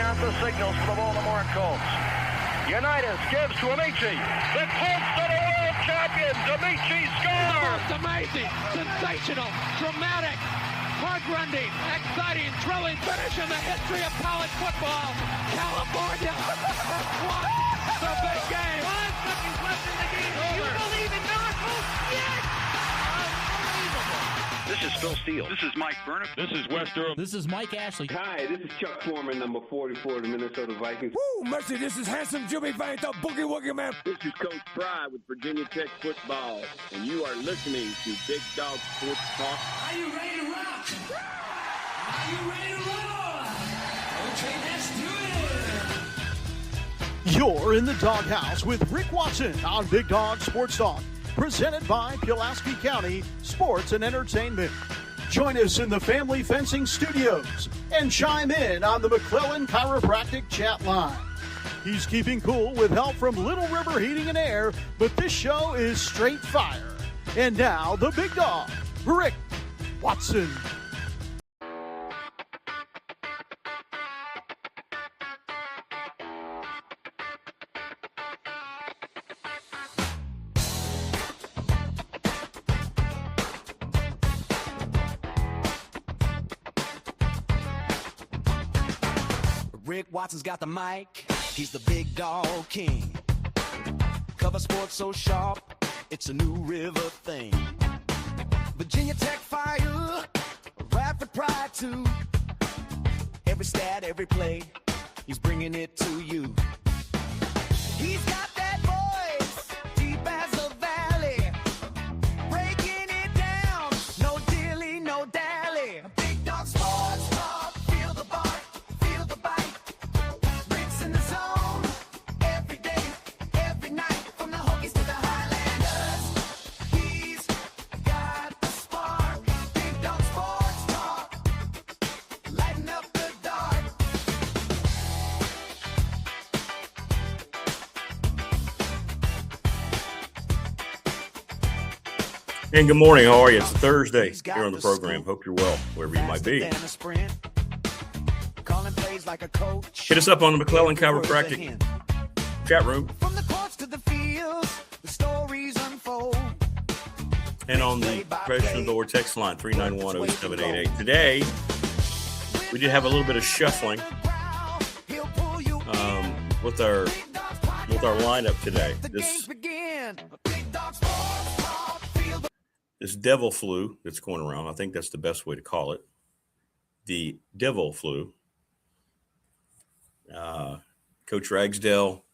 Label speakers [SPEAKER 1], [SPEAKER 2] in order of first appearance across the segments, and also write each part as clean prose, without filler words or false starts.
[SPEAKER 1] out the signals for the Baltimore Colts. Unitas gives to Amici. The Colts are the world champions. Amici scores.
[SPEAKER 2] It's amazing, sensational, dramatic, heart-rending, exciting, thrilling finish in the history of college football. California won the big game. 5 seconds left in the game. You believe in miracles? Yes! Unbelievable.
[SPEAKER 1] This is Phil Steele.
[SPEAKER 3] This is Mike Burnham.
[SPEAKER 4] This is Wes Durham.
[SPEAKER 5] This is Mike Ashley.
[SPEAKER 6] Hi, this is Chuck Foreman, number 44 of the Minnesota Vikings.
[SPEAKER 7] Woo, mercy, this is handsome Jimmy Vane, the Boogie Woogie Man.
[SPEAKER 8] This is Coach Fry with Virginia Tech Football, and you are listening to Big Dog Sports Talk.
[SPEAKER 9] Are you ready to rock? Are you ready to roll? Okay, let's do it.
[SPEAKER 10] You're in the doghouse with Rick Watson on Big Dog Sports Talk, presented by Pulaski County Sports and Entertainment. Join us in the Family Fencing Studios and chime in on the McClellan Chiropractic chat line. He's keeping cool with help from Little River Heating and Air, but this show is straight fire. And now, the big dog, Rick Watson.
[SPEAKER 11] Rick Watson's got the mic, he's the big dog king. Cover sports so sharp, it's a New River thing. Virginia Tech fire, rapid pride too. Every stat, every play, he's bringing it to you. He's got that voice, deep as a valley, breaking it down, no dilly, no dally. Big dog sports talk, feel the bark, feel the bite. Rick's in the zone, every day, every night, from the Hokies to the Highlanders. He's got the spark, Big dog sports talk, lighten up the dark.
[SPEAKER 4] And good morning. How are you? It's Thursday here on the program. Hope you're well, wherever you might be. Hit us up on the McClellan Chiropractic chat room.
[SPEAKER 11] From the courts to the fields, the stories unfold.
[SPEAKER 4] And on the Professional Door text line, 391-0788. Today, we did have a little bit of shuffling with our lineup today. This devil flu that's going around, I think that's the best way to call it. The devil flu. Coach Ragsdale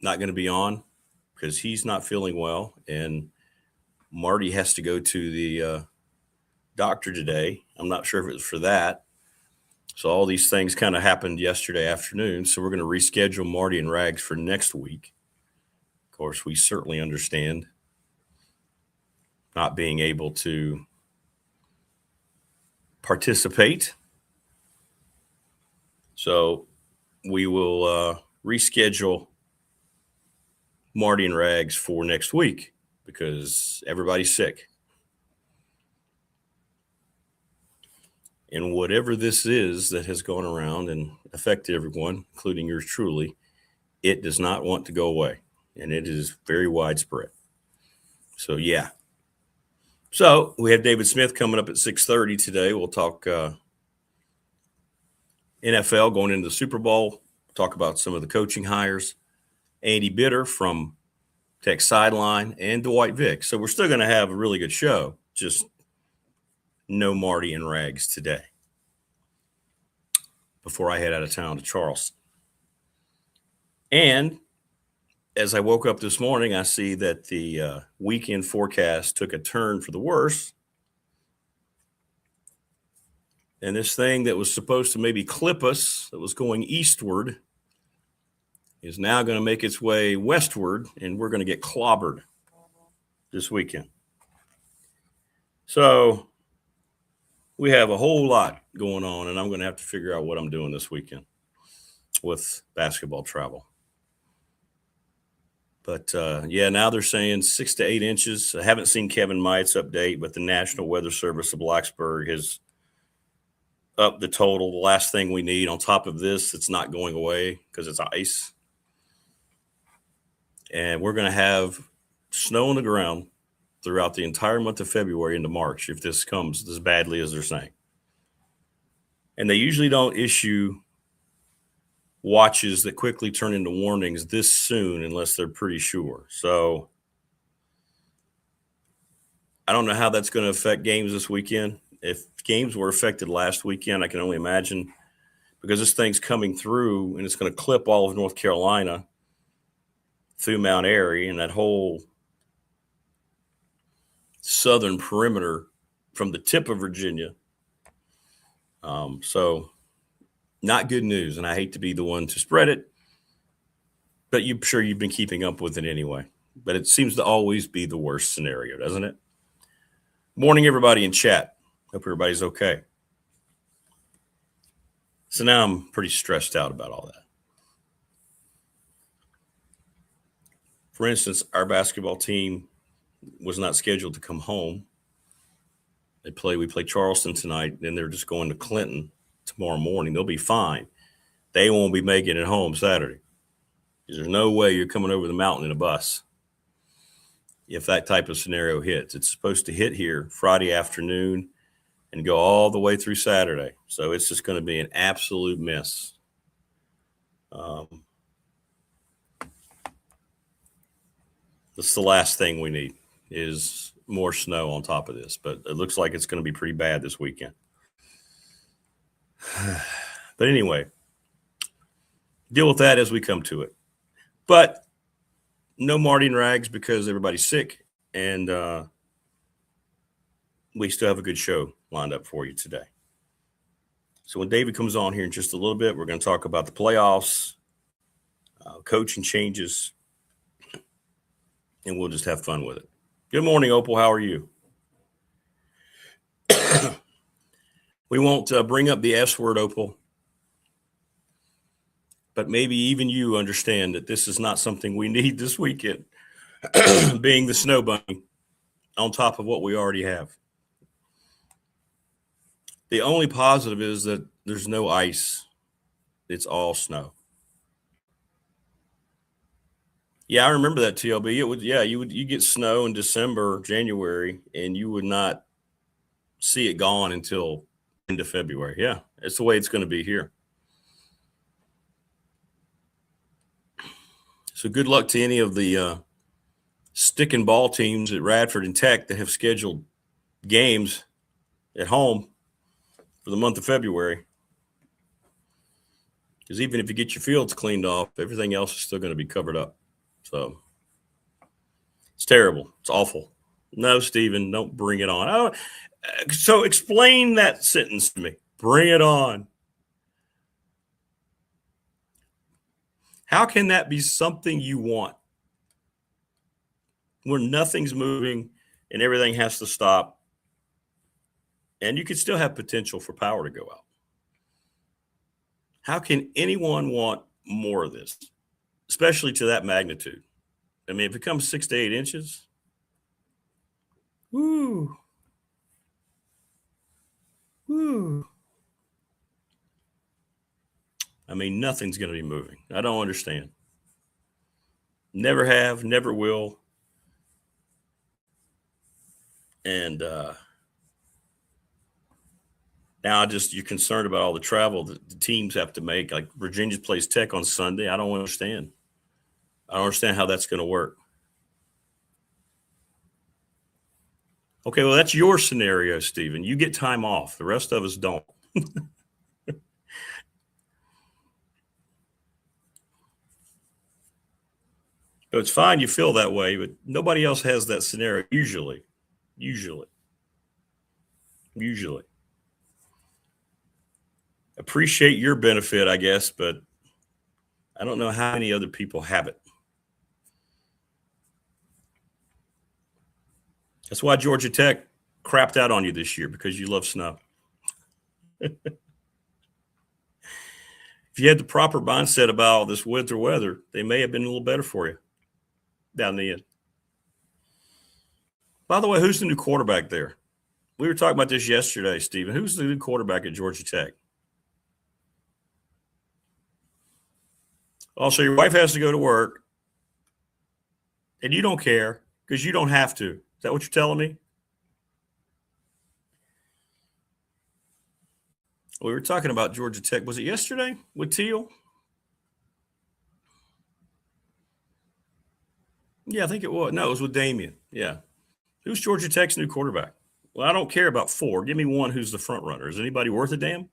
[SPEAKER 4] not going to be on because he's not feeling well, and Marty has to go to the doctor today. I'm not sure if it was for that. So all these things kind of happened yesterday afternoon. So we're going to reschedule Marty and Rags for next week. Of course, we certainly understand not being able to participate. So we will reschedule Marty and Rags for next week because everybody's sick. And whatever this is that has gone around and affected everyone, including yours truly, it does not want to go away. And it is very widespread. So, yeah. So we have David Smith coming up at 6:30 today. We'll talk NFL going into the Super Bowl, talk about some of the coaching hires, Andy Bitter from Tech Sideline, and Dwight Vick. So we're still going to have a really good show, just no Marty and Rags today before I head out of town to Charleston. And as I woke up this morning, I see that the weekend forecast took a turn for the worse. And this thing that was supposed to maybe clip us, that was going eastward, is now going to make its way westward, and we're going to get clobbered this weekend. So we have a whole lot going on, and I'm going to have to figure out what I'm doing this weekend with basketball travel. But, now they're saying 6 to 8 inches. I haven't seen Kevin Might's update, but the National Weather Service of Blacksburg has up the total. The last thing we need on top of this, it's not going away because it's ice. And we're going to have snow on the ground throughout the entire month of February into March if this comes as badly as they're saying. And they usually don't issue watches that quickly turn into warnings this soon unless they're pretty sure. So I don't know how that's going to affect games this weekend. If games were affected last weekend, I can only imagine, because this thing's coming through and it's going to clip all of North Carolina through Mount Airy and that whole southern perimeter from the tip of Virginia. So not good news, and I hate to be the one to spread it, but I'm sure you've been keeping up with it anyway. But it seems to always be the worst scenario, doesn't it? Morning, everybody in chat. Hope everybody's okay. So now I'm pretty stressed out about all that. For instance, our basketball team was not scheduled to come home. We play Charleston tonight, and they're just going to Clinton tomorrow morning. They'll be fine. They won't be making it home Saturday. There's no way you're coming over the mountain in a bus if that type of scenario hits. It's supposed to hit here Friday afternoon and go all the way through Saturday. So it's just going to be an absolute mess. That's the last thing we need is more snow on top of this. But it looks like it's going to be pretty bad this weekend. But anyway, deal with that as we come to it. But no Marty and Rags because everybody's sick, and we still have a good show lined up for you today. So when David comes on here in just a little bit, we're going to talk about the playoffs, coaching changes, and we'll just have fun with it. Good morning, Opal. How are you? We won't bring up the S word, Opal, but maybe even you understand that this is not something we need this weekend, being the snow bunny on top of what we already have. The only positive is that there's no ice. It's all snow. Yeah, I remember that, TLB. You get snow in December, January, and you would not see it gone until into February. Yeah, it's the way it's going to be here. So good luck to any of the stick and ball teams at Radford and Tech that have scheduled games at home for the month of February. Because even if you get your fields cleaned off, everything else is still going to be covered up. So it's terrible. It's awful. No, Stephen, don't bring it on. So explain that sentence to me. Bring it on. How can that be something you want where nothing's moving and everything has to stop? And you could still have potential for power to go out. How can anyone want more of this, especially to that magnitude? I mean, if it comes 6 to 8 inches, woo. I mean, nothing's going to be moving. I don't understand. Never have, never will. And now you're concerned about all the travel that the teams have to make. Like Virginia plays Tech on Sunday. I don't understand. I don't understand how that's going to work. Okay, well, that's your scenario, Stephen. You get time off. The rest of us don't. So it's fine you feel that way, but nobody else has that scenario usually. Appreciate your benefit, I guess, but I don't know how many other people have it. That's why Georgia Tech crapped out on you this year, because you love snow. If you had the proper mindset about all this winter weather, they may have been a little better for you down the end. By the way, who's the new quarterback there? We were talking about this yesterday, Stephen. Who's the new quarterback at Georgia Tech? Also, your wife has to go to work, and you don't care because you don't have to. Is that what you're telling me? We were talking about Georgia Tech. Was it yesterday with Teal? Yeah, I think it was. No, it was with Damien. Yeah. Who's Georgia Tech's new quarterback? Well, I don't care about four. Give me one who's the front runner. Is anybody worth a damn?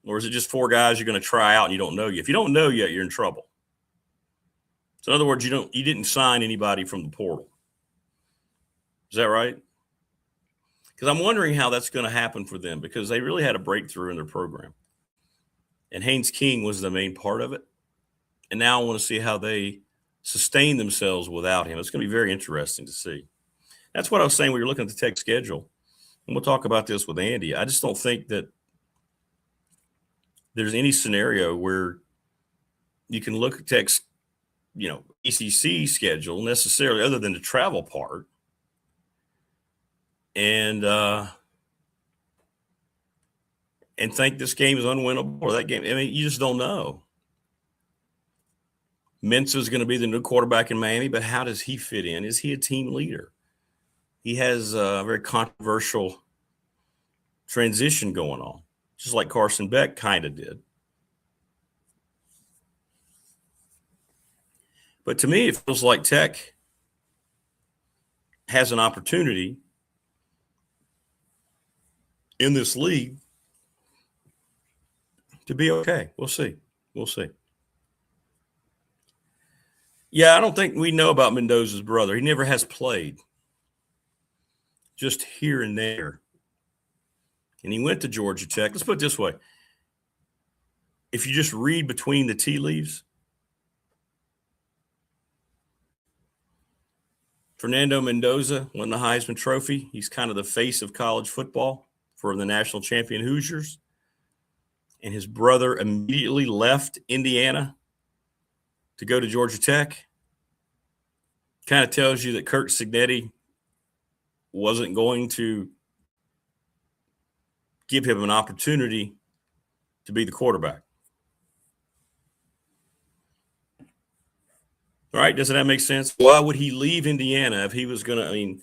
[SPEAKER 4] Or is it just four guys you're going to try out and you don't know yet? If you don't know yet, you're in trouble. So in other words, you didn't sign anybody from the portal. Is that right? Because I'm wondering how that's going to happen for them because they really had a breakthrough in their program. And Haynes King was the main part of it. And now I want to see how they sustain themselves without him. It's going to be very interesting to see. That's what I was saying when you're looking at the Tech schedule. And we'll talk about this with Andy. I just don't think that there's any scenario where you can look at Tech's, ECC schedule necessarily other than the travel part and think this game is unwinnable or that game. I mean, you just don't know. Mensah is going to be the new quarterback in Miami, but how does he fit in? Is he a team leader? He has a very controversial transition going on, just like Carson Beck kind of did. But to me, it feels like Tech has an opportunity in this league to be okay. We'll see. We'll see. Yeah, I don't think we know about Mendoza's brother. He never has played, just here and there. And he went to Georgia Tech. Let's put it this way. If you just read between the tea leaves, Fernando Mendoza won the Heisman Trophy. He's kind of the face of college football for the national champion Hoosiers. And his brother immediately left Indiana to go to Georgia Tech. Kind of tells you that Kurt Cignetti wasn't going to give him an opportunity to be the quarterback. All right, doesn't that make sense? Why would he leave Indiana if he was going to, I mean,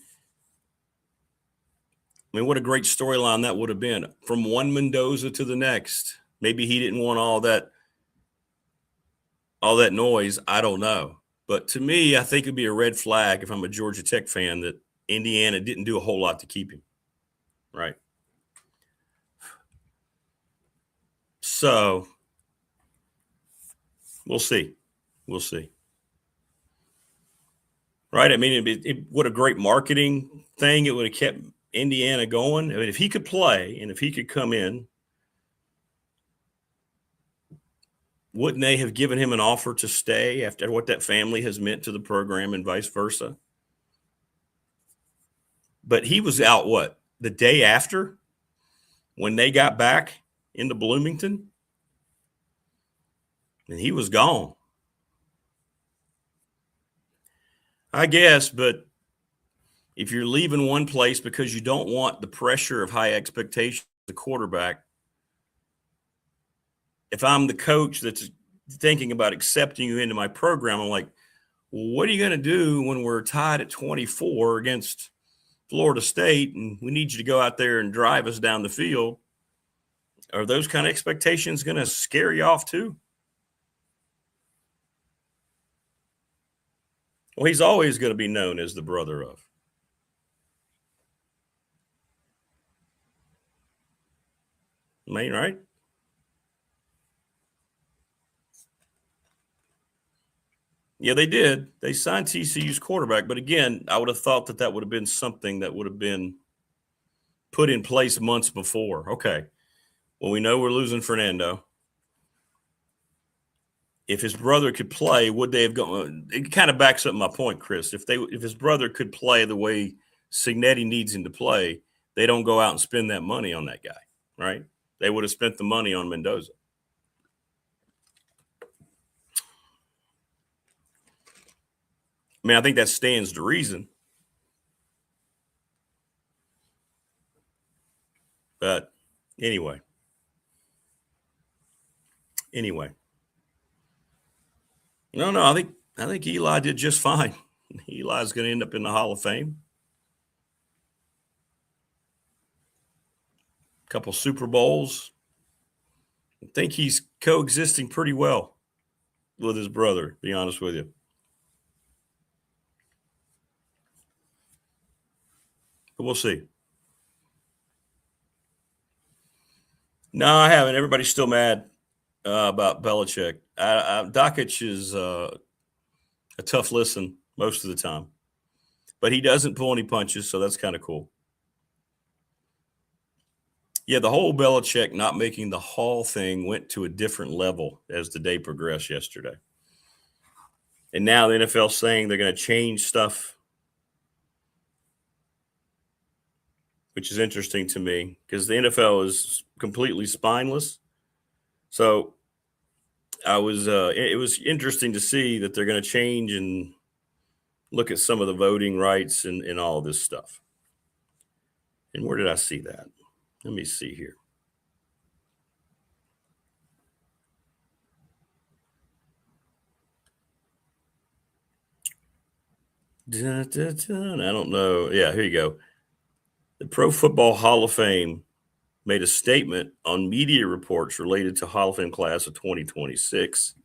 [SPEAKER 4] what a great storyline that would have been. From one Mendoza to the next. Maybe he didn't want all that noise. I don't know. But to me, I think it'd be a red flag if I'm a Georgia Tech fan that Indiana didn't do a whole lot to keep him. Right. So we'll see. We'll see. Right. I mean, what a great marketing thing. It would have kept Indiana going. I mean, if he could play and if he could come in, wouldn't they have given him an offer to stay after what that family has meant to the program and vice versa? But he was out, the day after when they got back into Bloomington? And he was gone. I guess, but if you're leaving one place because you don't want the pressure of high expectations of the quarterback, if I'm the coach that's thinking about accepting you into my program, I'm like, well, what are you going to do when we're tied at 24 against Florida State and we need you to go out there and drive us down the field? Are those kind of expectations going to scare you off too? Well, he's always going to be known as the brother of. Right? Yeah, they did. They signed TCU's quarterback. But again, I would have thought that would have been something that would have been put in place months before. Okay. Well, we know we're losing Fernando. If his brother could play, would they have gone? It kind of backs up my point, Chris. If his brother could play the way Cignetti needs him to play, they don't go out and spend that money on that guy, right? They would have spent the money on Mendoza. I mean, I think that stands to reason. But anyway. No, I think Eli did just fine. Eli's going to end up in the Hall of Fame. Couple Super Bowls. I think he's coexisting pretty well with his brother, to be honest with you. But we'll see. No, I haven't. Everybody's still mad about Belichick. Dockich is a tough listen most of the time. But he doesn't pull any punches, so that's kind of cool. Yeah, the whole Belichick not making the Hall thing went to a different level as the day progressed yesterday. And now the NFL saying they're going to change stuff, which is interesting to me because the NFL is completely spineless. So it was interesting to see that they're going to change and look at some of the voting rights and all of this stuff. And where did I see that? Let me see here. I don't know. Yeah, here you go. The Pro Football Hall of Fame made a statement on media reports related to Hall of Fame class of 2026,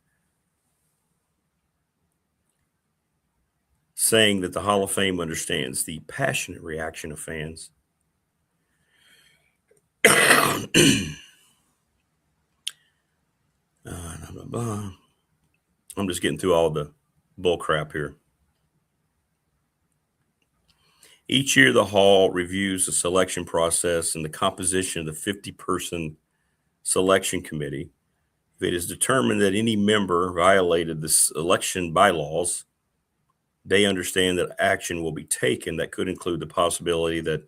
[SPEAKER 4] saying that the Hall of Fame understands the passionate reaction of fans. I'm just getting through all the bull crap here. Each year, the Hall reviews the selection process and the composition of the 50-person selection committee. If it is determined that any member violated the selection bylaws, they understand that action will be taken that could include the possibility that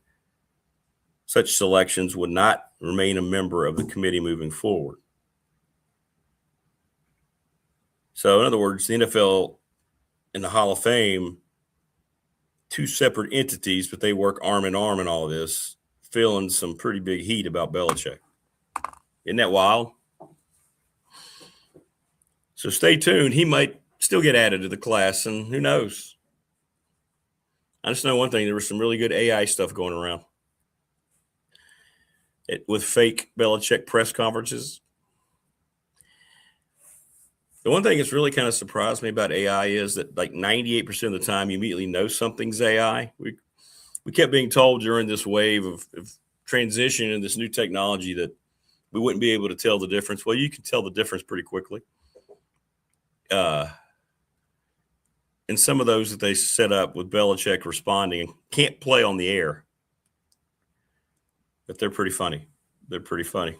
[SPEAKER 4] such selections would not remain a member of the committee moving forward. So, in other words, the NFL and the Hall of Fame, two separate entities, but they work arm in arm in all of this, feeling some pretty big heat about Belichick. Isn't that wild? So stay tuned. He might still get added to the class, and who knows? I just know one thing. There was some really good AI stuff going around with fake Belichick press conferences. The one thing that's really kind of surprised me about AI is that like 98% of the time you immediately know something's AI. We kept being told during this wave of transition and this new technology that we wouldn't be able to tell the difference. Well, you can tell the difference pretty quickly. And some of those that they set up with Belichick responding can't play on the air. But they're pretty funny. They're pretty funny.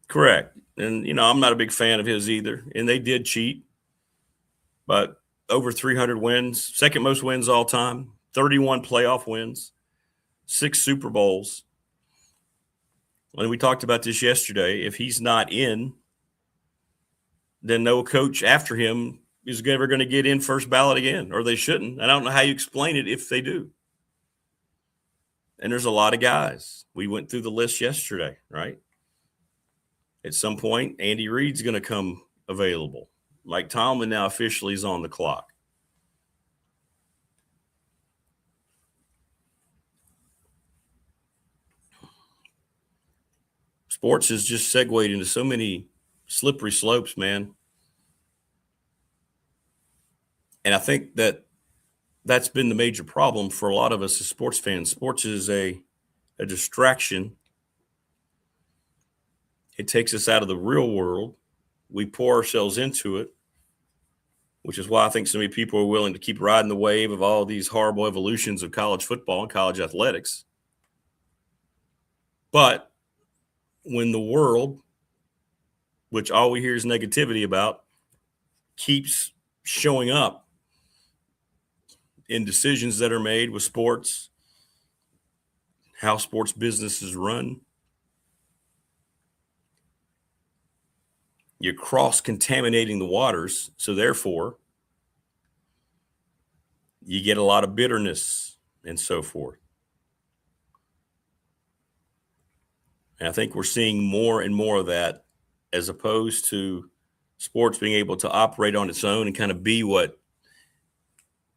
[SPEAKER 4] Correct. And, I'm not a big fan of his either. And they did cheat. But over 300 wins, second most wins all time, 31 playoff wins, 6 Super Bowls. And we talked about this yesterday. If he's not in, then no coach after him is never going to get in first ballot again, or they shouldn't. I don't know how you explain it if they do. And there's a lot of guys. We went through the list yesterday, right? At some point, Andy Reid's going to come available. Mike Tomlin now officially is on the clock. Sports has just segued into so many slippery slopes, man. And I think that's been the major problem for a lot of us as sports fans. Sports is a distraction. It takes us out of the real world. We pour ourselves into it, which is why I think so many people are willing to keep riding the wave of all these horrible evolutions of college football and college athletics. But when the world, which all we hear is negativity about, keeps showing up in decisions that are made with sports, how sports business is run, you're cross-contaminating the waters. So therefore, you get a lot of bitterness and so forth. And I think we're seeing more and more of that, as opposed to sports being able to operate on its own and kind of be what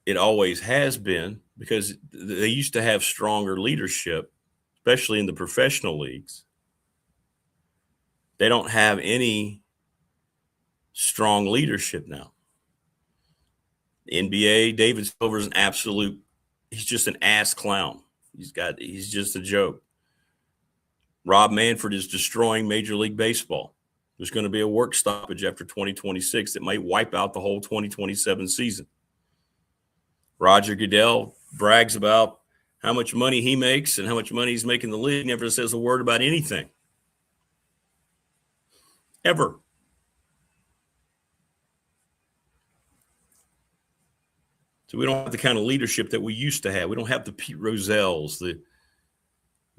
[SPEAKER 4] it always has been, because they used to have stronger leadership, especially in the professional leagues. They don't have any strong leadership now. The NBA, David Silver's he's just an ass clown. He's just a joke. Rob Manfred is destroying Major League Baseball. There's going to be a work stoppage after 2026 that might wipe out the whole 2027 season. Roger Goodell brags about how much money he makes and how much money he's making in the league, never says a word about anything. Ever. So we don't have the kind of leadership that we used to have. We don't have the Pete Rozells, the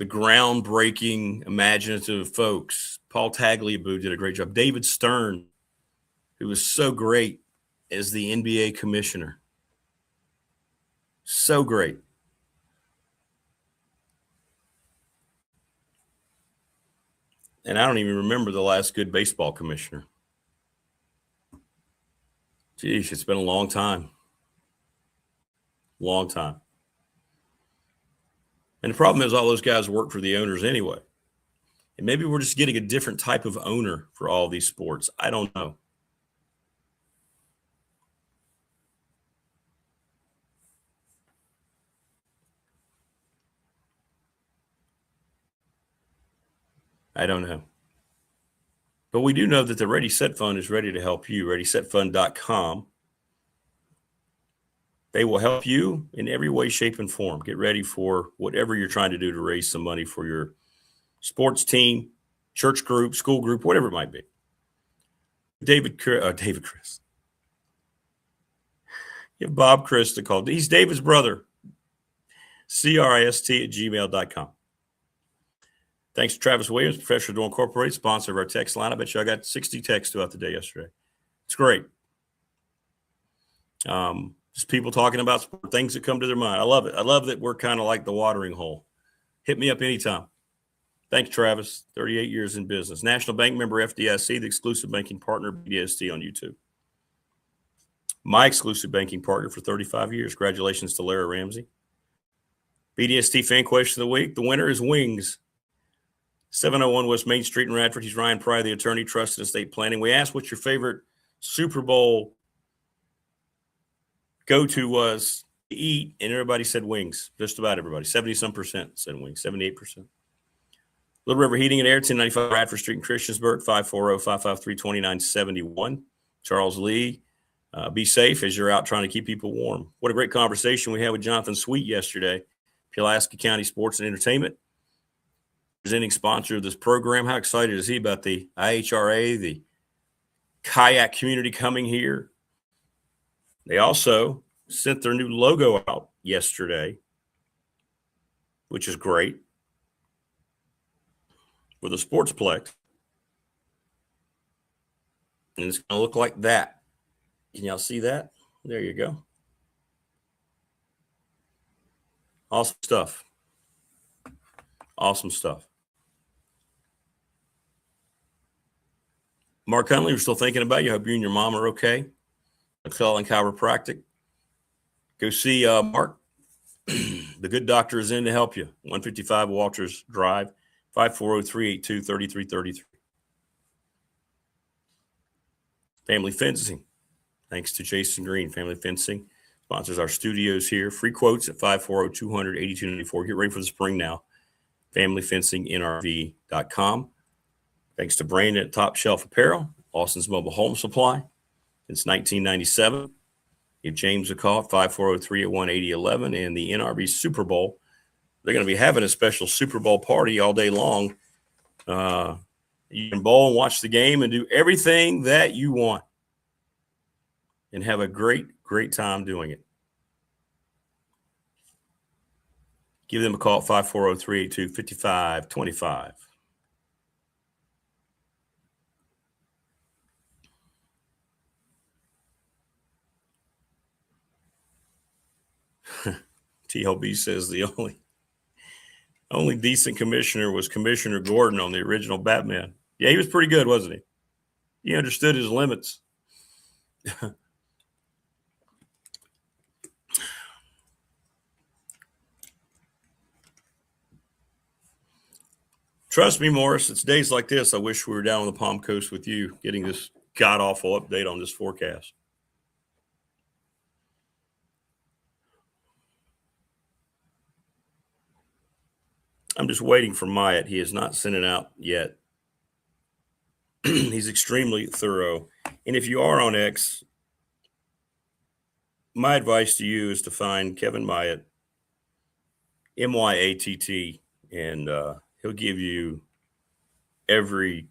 [SPEAKER 4] groundbreaking, imaginative folks. Paul Tagliabue did a great job. David Stern, who was so great as the NBA commissioner. So great. And I don't even remember the last good baseball commissioner. Geez, it's been a long time. Long time. And the problem is all those guys work for the owners anyway. And maybe we're just getting a different type of owner for all these sports. I don't know. I don't know. But we do know that the Ready Set Fund is ready to help you. ReadySetFund.com. They will help you in every way, shape, and form. Get ready for whatever you're trying to do to raise some money for your sports team, church group, school group, whatever it might be. David Chris. Give Bob Chris a call. He's David's brother. CRIST@gmail.com. Thanks to Travis Williams, Professional Door Incorporated, sponsor of our text line. I bet you I got 60 texts throughout the day yesterday. It's great. Just people talking about sport, things that come to their mind. I love it. I love that we're kind of like the watering hole. Hit me up anytime. Thanks, Travis. 38 years in business. National Bank member FDIC, the exclusive banking partner, BDST on YouTube. My exclusive banking partner for 35 years. Congratulations to Lara Ramsey. BDST fan question of the week. The winner is Wings. 701 West Main Street in Radford. He's Ryan Pry, the attorney, trust and estate planning. We asked what your favorite Super Bowl go-to was to eat, and everybody said wings. Just about everybody. 70-some% said wings. 78%. Little River Heating and Air, 1095 Radford Street in Christiansburg, 540-553-2971. Charles Lee, be safe as you're out trying to keep people warm. What a great conversation we had with Jonathan Sweet yesterday. Pulaski County Sports and Entertainment, presenting sponsor of this program. How excited is he about the IHRA, the kayak community coming here? They also sent their new logo out yesterday, which is great, with a sportsplex. And it's going to look like that. Can y'all see that? There you go. Awesome stuff. Awesome stuff. Mark Huntley, we're still thinking about you. Hope you and your mom are okay. McClellan Chiropractic. Go see Mark. The good doctor is in to help you. 155 Walters Drive, 540-382-3333. Family Fencing. Thanks to Jason Green. Family Fencing sponsors our studios here. Free quotes at 540-200-8294. Get ready for the spring now. FamilyFencingNRV.com. Thanks to Brandon at Top Shelf Apparel, Austin's Mobile Home Supply. Since 1997. Give James a call at 540-381-8011. And the NRV Super Bowl, they're going to be having a special Super Bowl party all day long. You can bowl and watch the game and do everything that you want and have a great, great time doing it. Give them a call at 540-382-5525. TLB says the only decent commissioner was Commissioner Gordon on the original Batman. Yeah, he was pretty good, wasn't he? He understood his limits. Trust me, Morris, it's days like this I wish we were down on the Palm Coast with you getting this god-awful update on this forecast. I'm just waiting for Myatt. He has not sent it out yet. He's extremely thorough. And if you are on X, my advice to you is to find Kevin Myatt, Myatt, and he'll give you every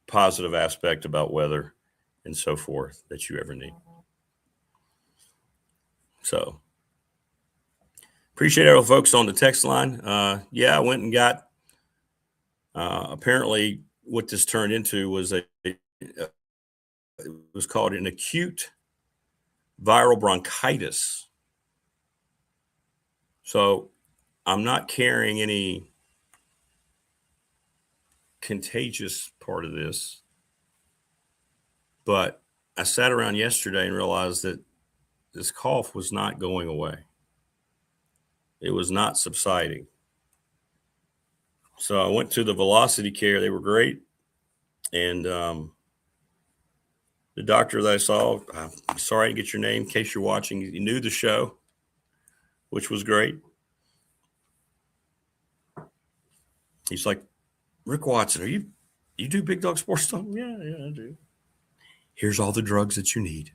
[SPEAKER 4] positive aspect about weather and so forth that you ever need. So appreciate all the folks on the text line. I went and got apparently what this turned into was it was called an acute viral bronchitis. So I'm not carrying any contagious part of this, but I sat around yesterday and realized that this cough was not going away. It was not subsiding. So I went to the Velocity Care. They were great. And the doctor that I saw, I'm sorry I didn't get your name in case you're watching. He knew the show, which was great. He's like, Rick Watson, you do Big Dog Sports Talk? Yeah, I do. Here's all the drugs that you need.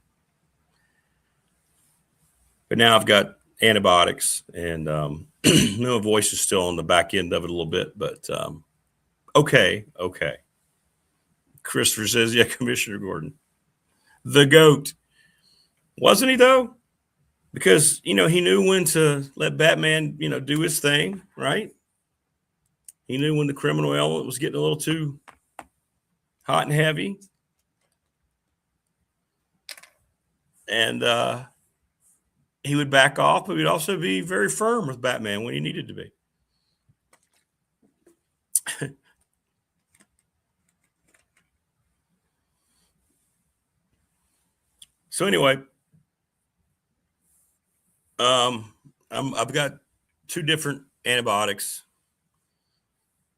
[SPEAKER 4] But now I've got antibiotics, and my voice is still on the back end of it a little bit, but okay. Christopher says, yeah, Commissioner Gordon. The GOAT. Wasn't he, though? Because, he knew when to let Batman, do his thing, right? He knew when the criminal element was getting a little too hot and heavy. And he would back off, but he'd also be very firm with Batman when he needed to be. So anyway, I've got 2 different antibiotics.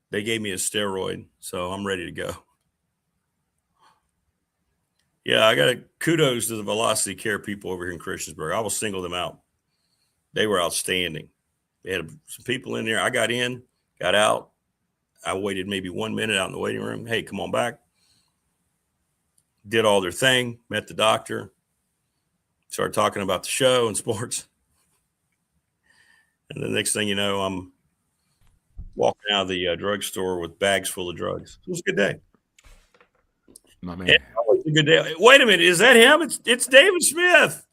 [SPEAKER 4] They gave me a steroid, so I'm ready to go. Yeah, I got kudos to the Velocity Care people over here in Christiansburg. I will single them out. They were outstanding. They had some people in there. I got in, got out. I waited maybe 1 minute out in the waiting room. Hey, come on back. Did all their thing, met the doctor, started talking about the show and sports. And the next thing you know, I'm walking out of the drugstore with bags full of drugs. It was a good day.
[SPEAKER 3] My man.
[SPEAKER 4] It's always a good day. Wait a minute. Is that him? It's David Smith.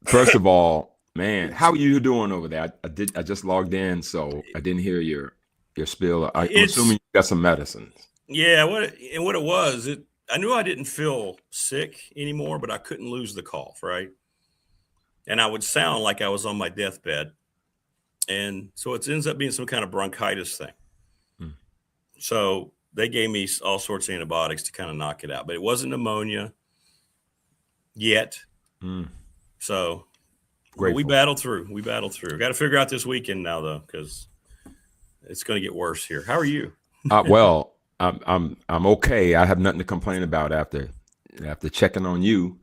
[SPEAKER 3] First of all, man, how are you doing over there? I just logged in, so I didn't hear your spiel. I'm assuming you got some medicines.
[SPEAKER 4] Yeah, what it was, I knew I didn't feel sick anymore, but I couldn't lose the cough, right? And I would sound like I was on my deathbed. And so it ends up being some kind of bronchitis thing. So they gave me all sorts of antibiotics to kind of knock it out, but it wasn't pneumonia yet. So we battled through. Got to figure out this weekend now, though, because it's going to get worse here. How are you?
[SPEAKER 3] Well, I'm okay. I have nothing to complain about after checking on you.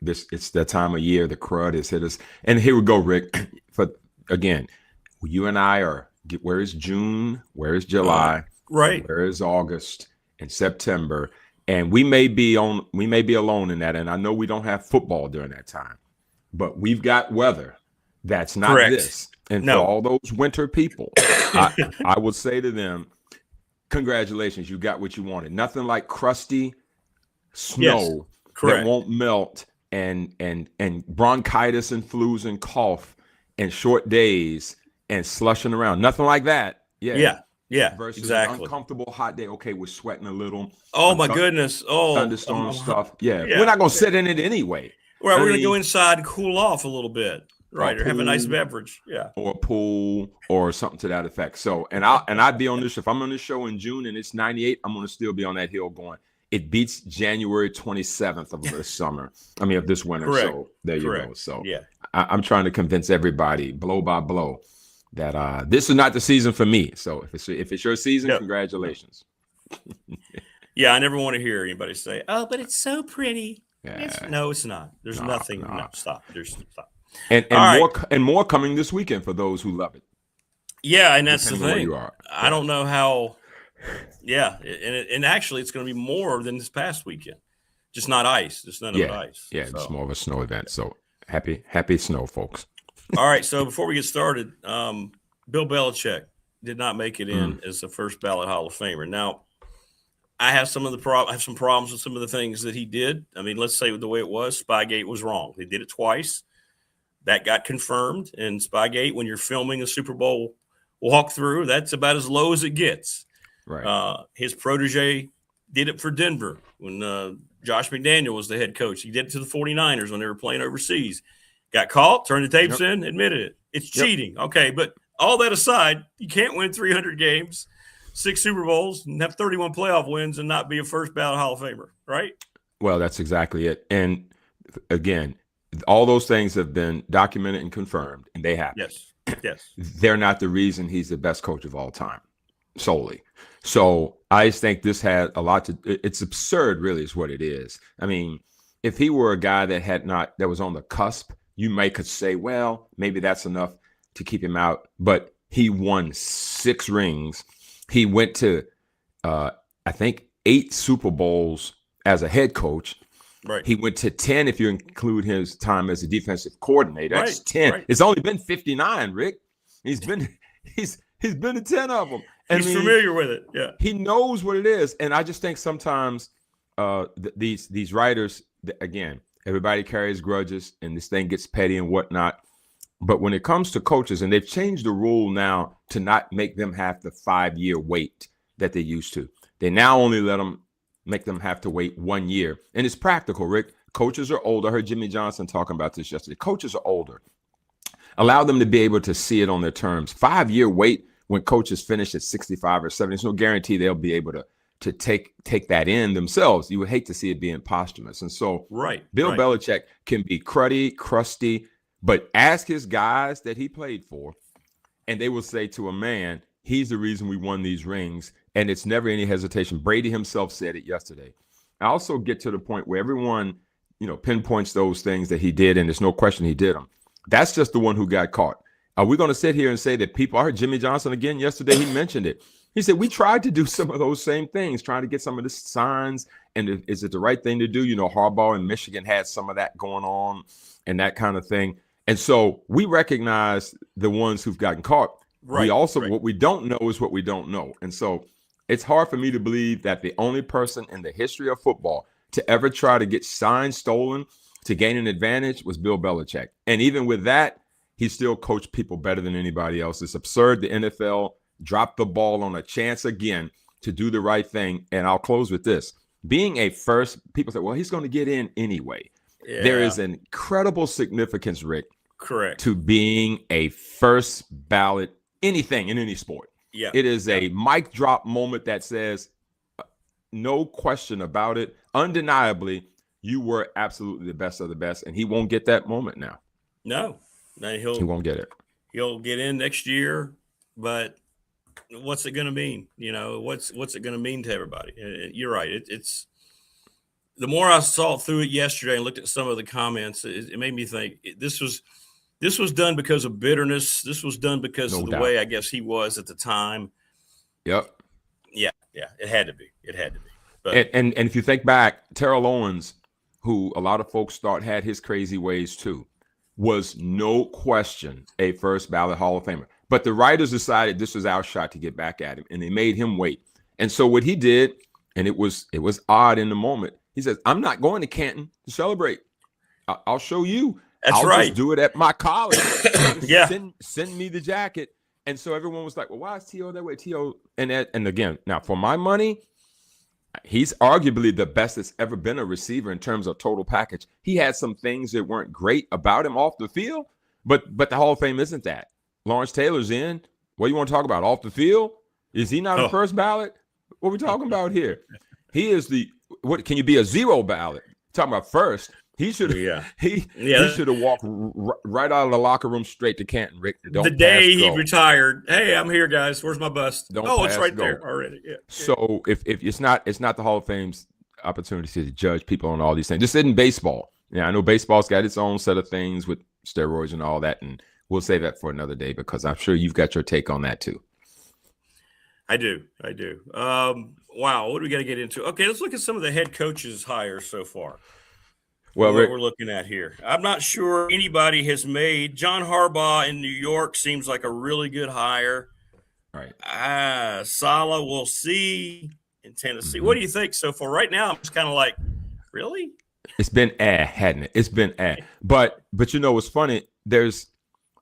[SPEAKER 3] It's that time of year. The crud has hit us, and here we go, Rick. Again, you and I are. Where is June? Where is July?
[SPEAKER 4] Right.
[SPEAKER 3] Where is August and September? And we may be alone in that. And I know we don't have football during that time, but we've got weather that's not
[SPEAKER 4] Correct.
[SPEAKER 3] this. And for all those winter people, I would say to them, congratulations, you got what you wanted. Nothing like crusty snow that won't melt and bronchitis and flus and cough and short days and slushing around. Nothing like that. Yeah. Versus
[SPEAKER 4] exactly.
[SPEAKER 3] An uncomfortable hot day. Okay, we're sweating a little.
[SPEAKER 4] Oh my goodness. Oh,
[SPEAKER 3] thunderstorm stuff. Yeah. We're not gonna sit in it anyway.
[SPEAKER 4] Well, we're going to go inside and cool off a little bit, right? Or have a nice beverage. Yeah.
[SPEAKER 3] Or a pool or something to that effect. So, and I'd be on this, if I'm on this show in June and it's 98, I'm going to still be on that hill going, it beats January 27th of this summer. I mean, of this winter.
[SPEAKER 4] Correct.
[SPEAKER 3] So there you
[SPEAKER 4] Correct.
[SPEAKER 3] go. So
[SPEAKER 4] yeah,
[SPEAKER 3] I'm trying to convince everybody blow by blow that this is not the season for me. So if it's your season, congratulations.
[SPEAKER 4] Yeah, I never want to hear anybody say, "Oh, but it's so pretty." No, it's not. There's nothing. No, stop. Stop.
[SPEAKER 3] And more coming this weekend for those who love it.
[SPEAKER 4] Yeah, and that's the thing.
[SPEAKER 3] You are.
[SPEAKER 4] I don't know how. Yeah, and actually, it's going to be more than this past weekend. Just not ice. Just none of it ice.
[SPEAKER 3] Yeah, it's more of a snow event. So happy snow, folks.
[SPEAKER 4] All right. So before we get started, Bill Belichick did not make it in as the first ballot Hall of Famer. Now, I have some problems with some of the things that he did. I mean, let's say the way it was, Spygate was wrong. They did it twice. That got confirmed. And Spygate, when you're filming a Super Bowl walkthrough, that's about as low as it gets.
[SPEAKER 3] Right.
[SPEAKER 4] His protege did it for Denver when Josh McDaniel was the head coach. He did it to the 49ers when they were playing overseas. Got caught, turned the tapes in, admitted it. It's cheating. Okay, but all that aside, you can't win 300 games, 6 Super Bowls, and have 31 playoff wins and not be a first ballot Hall of Famer, right?
[SPEAKER 3] Well, that's exactly it. And again, all those things have been documented and confirmed, and they happen.
[SPEAKER 4] Yes.
[SPEAKER 3] They're not the reason he's the best coach of all time, solely. So I just think this had a lot to. It's absurd, really, is what it is. I mean, if he were a guy that was on the cusp, you could say, well, maybe that's enough to keep him out. But he won 6 rings. He went to, I think, 8 Super Bowls as a head coach.
[SPEAKER 4] Right.
[SPEAKER 3] He went to 10 if you include his time as a defensive coordinator. That's 10.
[SPEAKER 4] Right.
[SPEAKER 3] It's only been 59, Rick. He's been to 10 of them.
[SPEAKER 4] He's familiar with it. Yeah.
[SPEAKER 3] He knows what it is. And I just think sometimes these writers, again, everybody carries grudges and this thing gets petty and whatnot. But when it comes to coaches, and they've changed the rule now to not make them have the 5-year wait that they used to. They now only make them have to wait 1 year. And it's practical, Rick. Coaches are older. I heard Jimmy Johnson talking about this yesterday. Coaches are older. Allow them to be able to see it on their terms. 5-year wait when coaches finish at 65 or 70. There's no guarantee they'll be able to take that in themselves. You would hate to see it being posthumous. And so Bill Belichick can be crusty, but ask his guys that he played for, and they will say to a man, he's the reason we won these rings. And it's never any hesitation. Brady himself said it yesterday. I also get to the point where everyone, pinpoints those things that he did, and there's no question he did them. That's just the one who got caught. Are we going to sit here and say that I heard Jimmy Johnson again yesterday, he mentioned it. He said, we tried to do some of those same things, trying to get some of the signs. And is it the right thing to do? Harbaugh in Michigan had some of that going on and that kind of thing. And so we recognize the ones who've gotten caught. We also, what we don't know is what we don't know. And so it's hard for me to believe that the only person in the history of football to ever try to get signs stolen to gain an advantage was Bill Belichick. And even with that, he still coached people better than anybody else. It's absurd. The NFL dropped the ball on a chance again to do the right thing. And I'll close with this. Being a first, people say, well, he's going to get in anyway. Yeah. There is an incredible significance, Rick, to being a first ballot anything in any sport.
[SPEAKER 4] Yeah.
[SPEAKER 3] It is a mic drop moment that says, no question about it, undeniably, you were absolutely the best of the best, and he won't get that moment now.
[SPEAKER 4] No, he
[SPEAKER 3] won't get it.
[SPEAKER 4] He'll get in next year, but what's it going to mean? What's it going to mean to everybody? You're right. It's the more I saw through it yesterday and looked at some of the comments, it made me think this was done because of bitterness. This was done because of the way I guess he was at the time.
[SPEAKER 3] Yep.
[SPEAKER 4] Yeah. It had to be. But,
[SPEAKER 3] and if you think back, Terrell Owens, who a lot of folks thought had his crazy ways too, was no question a first ballot Hall of Famer. But the writers decided this was our shot to get back at him, and they made him wait. And so what he did, and it was odd in the moment, he says, I'm not going to Canton to celebrate. I'll show you.
[SPEAKER 4] That's
[SPEAKER 3] I'll
[SPEAKER 4] right.
[SPEAKER 3] just do it at my college.
[SPEAKER 4] Yeah.
[SPEAKER 3] Send me the jacket. And so everyone was like, well, why is T.O. that way? T.O. And again, now for my money, He's arguably the best that's ever been a receiver in terms of total package. He had some things that weren't great about him off the field, but the Hall of Fame isn't that. Lawrence Taylor's in. What do you want to talk about? Off the field? Is he not a first ballot? What are we talking about here? He is what can you be a zero ballot? Talking about first. He should have he should have walked right out of the locker room straight to Canton, Rick.
[SPEAKER 4] The day he retired, hey, I'm here, guys. Where's my bust? It's right there already. Yeah.
[SPEAKER 3] So if it's not the Hall of Fame's opportunity to judge people on all these things. This isn't baseball. Yeah, I know baseball's got its own set of things with steroids and all that, and we'll save that for another day because I'm sure you've got your take on that too.
[SPEAKER 4] I do. Wow, what do we got to get into? Okay, let's look at some of the head coaches' hires so far.
[SPEAKER 3] Well,
[SPEAKER 4] what we're looking at here. I'm not sure anybody has made. John Harbaugh in New York seems like a really good hire.
[SPEAKER 3] Right.
[SPEAKER 4] Saleh, we'll see in Tennessee. What do you think so far? Right now, I'm just kind of like, really?
[SPEAKER 3] It's been hadn't it? It's been But you know what's funny?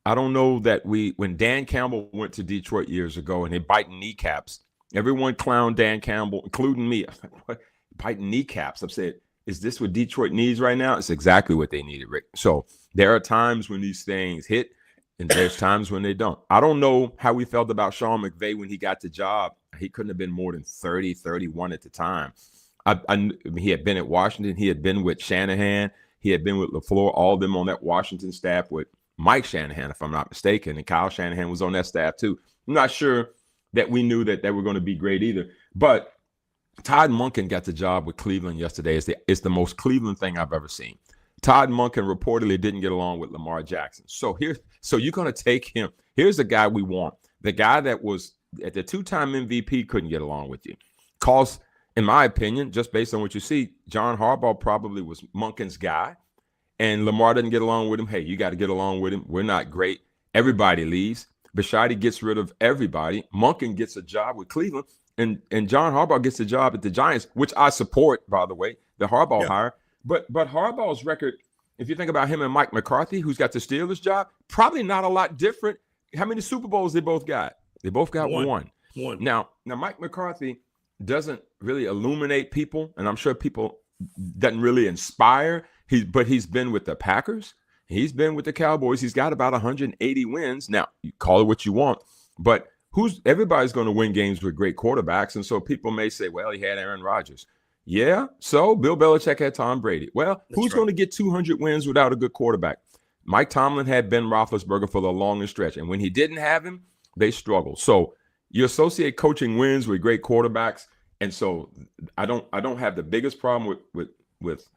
[SPEAKER 3] I don't know that when Dan Campbell went to Detroit years ago and they biting kneecaps, everyone clowned Dan Campbell, including me. I was like, what? Biting kneecaps. I said, is this what Detroit needs right now? It's exactly what they needed, Rick. So there are times when these things hit and there's times when they don't. I don't know how we felt about Sean McVay when he got the job. He couldn't have been more than 30, 31 at the time. He had been at Washington. He had been with Shanahan. He had been with LaFleur, all of them on that Washington staff with Mike Shanahan, if I'm not mistaken. And Kyle Shanahan was on that staff too. I'm not sure that we knew that they were going to be great either. But Todd Monken got the job with Cleveland yesterday. It's the most Cleveland thing I've ever seen. Todd Monken reportedly didn't get along with Lamar Jackson. So you're going to take him. Here's the guy we want. The guy that was at the 2-time MVP couldn't get along with you. Cause, in my opinion, just based on what you see, John Harbaugh probably was Monken's guy. And Lamar doesn't get along with him. Hey, you got to get along with him. We're not great. Everybody leaves. Bisciotti gets rid of everybody. Monken gets a job with Cleveland. And John Harbaugh gets a job at the Giants, which I support, by the way, the Harbaugh hire. But Harbaugh's record, if you think about him and Mike McCarthy, who's got the Steelers job, probably not a lot different. How many Super Bowls they both got? They both got one. Now Mike McCarthy doesn't really illuminate people, and I'm sure people doesn't really inspire. But he's been with the Packers. He's been with the Cowboys. He's got about 180 wins. Now, you call it what you want, but everybody's going to win games with great quarterbacks. And so people may say, well, he had Aaron Rodgers. Yeah. So Bill Belichick had Tom Brady. Well, who's going to get 200 wins without a good quarterback? Mike Tomlin had Ben Roethlisberger for the longest stretch. And when he didn't have him, they struggled. So you associate coaching wins with great quarterbacks. And so I don't have the biggest problem with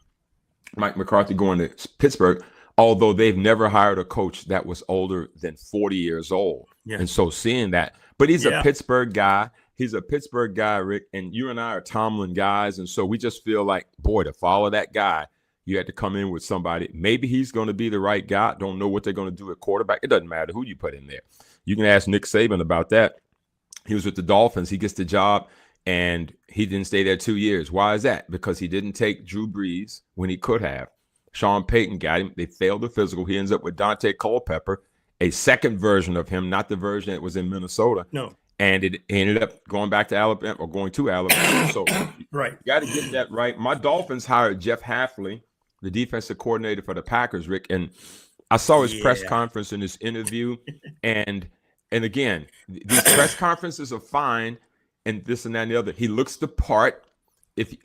[SPEAKER 3] Mike McCarthy going to Pittsburgh, although they've never hired a coach that was older than 40 years old. Yeah. And so seeing that, but he's a Pittsburgh guy. He's a Pittsburgh guy, Rick, and you and I are Tomlin guys. And so we just feel like, boy, to follow that guy, you had to come in with somebody. Maybe he's going to be the right guy. Don't know what they're going to do at quarterback. It doesn't matter who you put in there. You can ask Nick Saban about that. He was with the Dolphins. He gets the job, and he didn't stay there 2 years. Why is that? Because he didn't take Drew Brees when he could have. Sean Payton got him. They failed the physical. He ends up with Dante Culpepper, a second version of him, not the version that was in Minnesota.
[SPEAKER 4] No.
[SPEAKER 3] And it ended up going back to Alabama or going to Alabama. So
[SPEAKER 4] right.
[SPEAKER 3] You got to get that right. My Dolphins hired Jeff Hafley, the defensive coordinator for the Packers, Rick. And I saw his press conference in his interview. and again, these press conferences are fine and this and that and the other. He looks the part.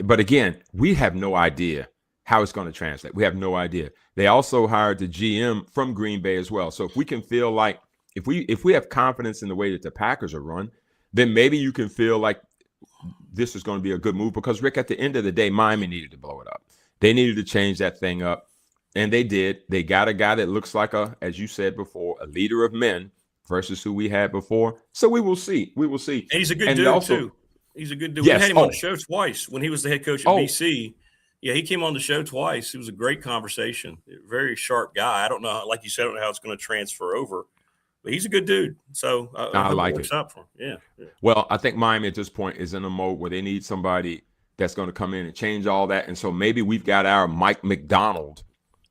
[SPEAKER 3] But again, we have no idea how it's going to translate. We have no idea. They also hired the GM from Green Bay as well. So if we can feel like, if we have confidence in the way that the Packers are run, then maybe you can feel like this is going to be a good move because, Rick, at the end of the day, Miami needed to blow it up. They needed to change that thing up, and they did. They got a guy that looks like as you said before, a leader of men versus who we had before. So we will see. We will see.
[SPEAKER 4] And he's a good dude, too. He's a good dude.
[SPEAKER 3] Yes.
[SPEAKER 4] We had him on the show twice when he was the head coach at BC. Yeah, he came on the show twice. It was a great conversation. Very sharp guy. I don't know, like you said, I don't know how it's going to transfer over. But he's a good dude, so I like it. Up for him. Yeah.
[SPEAKER 3] Well, I think Miami at this point is in a mode where they need somebody that's going to come in and change all that. And so maybe we've got our Mike McDonald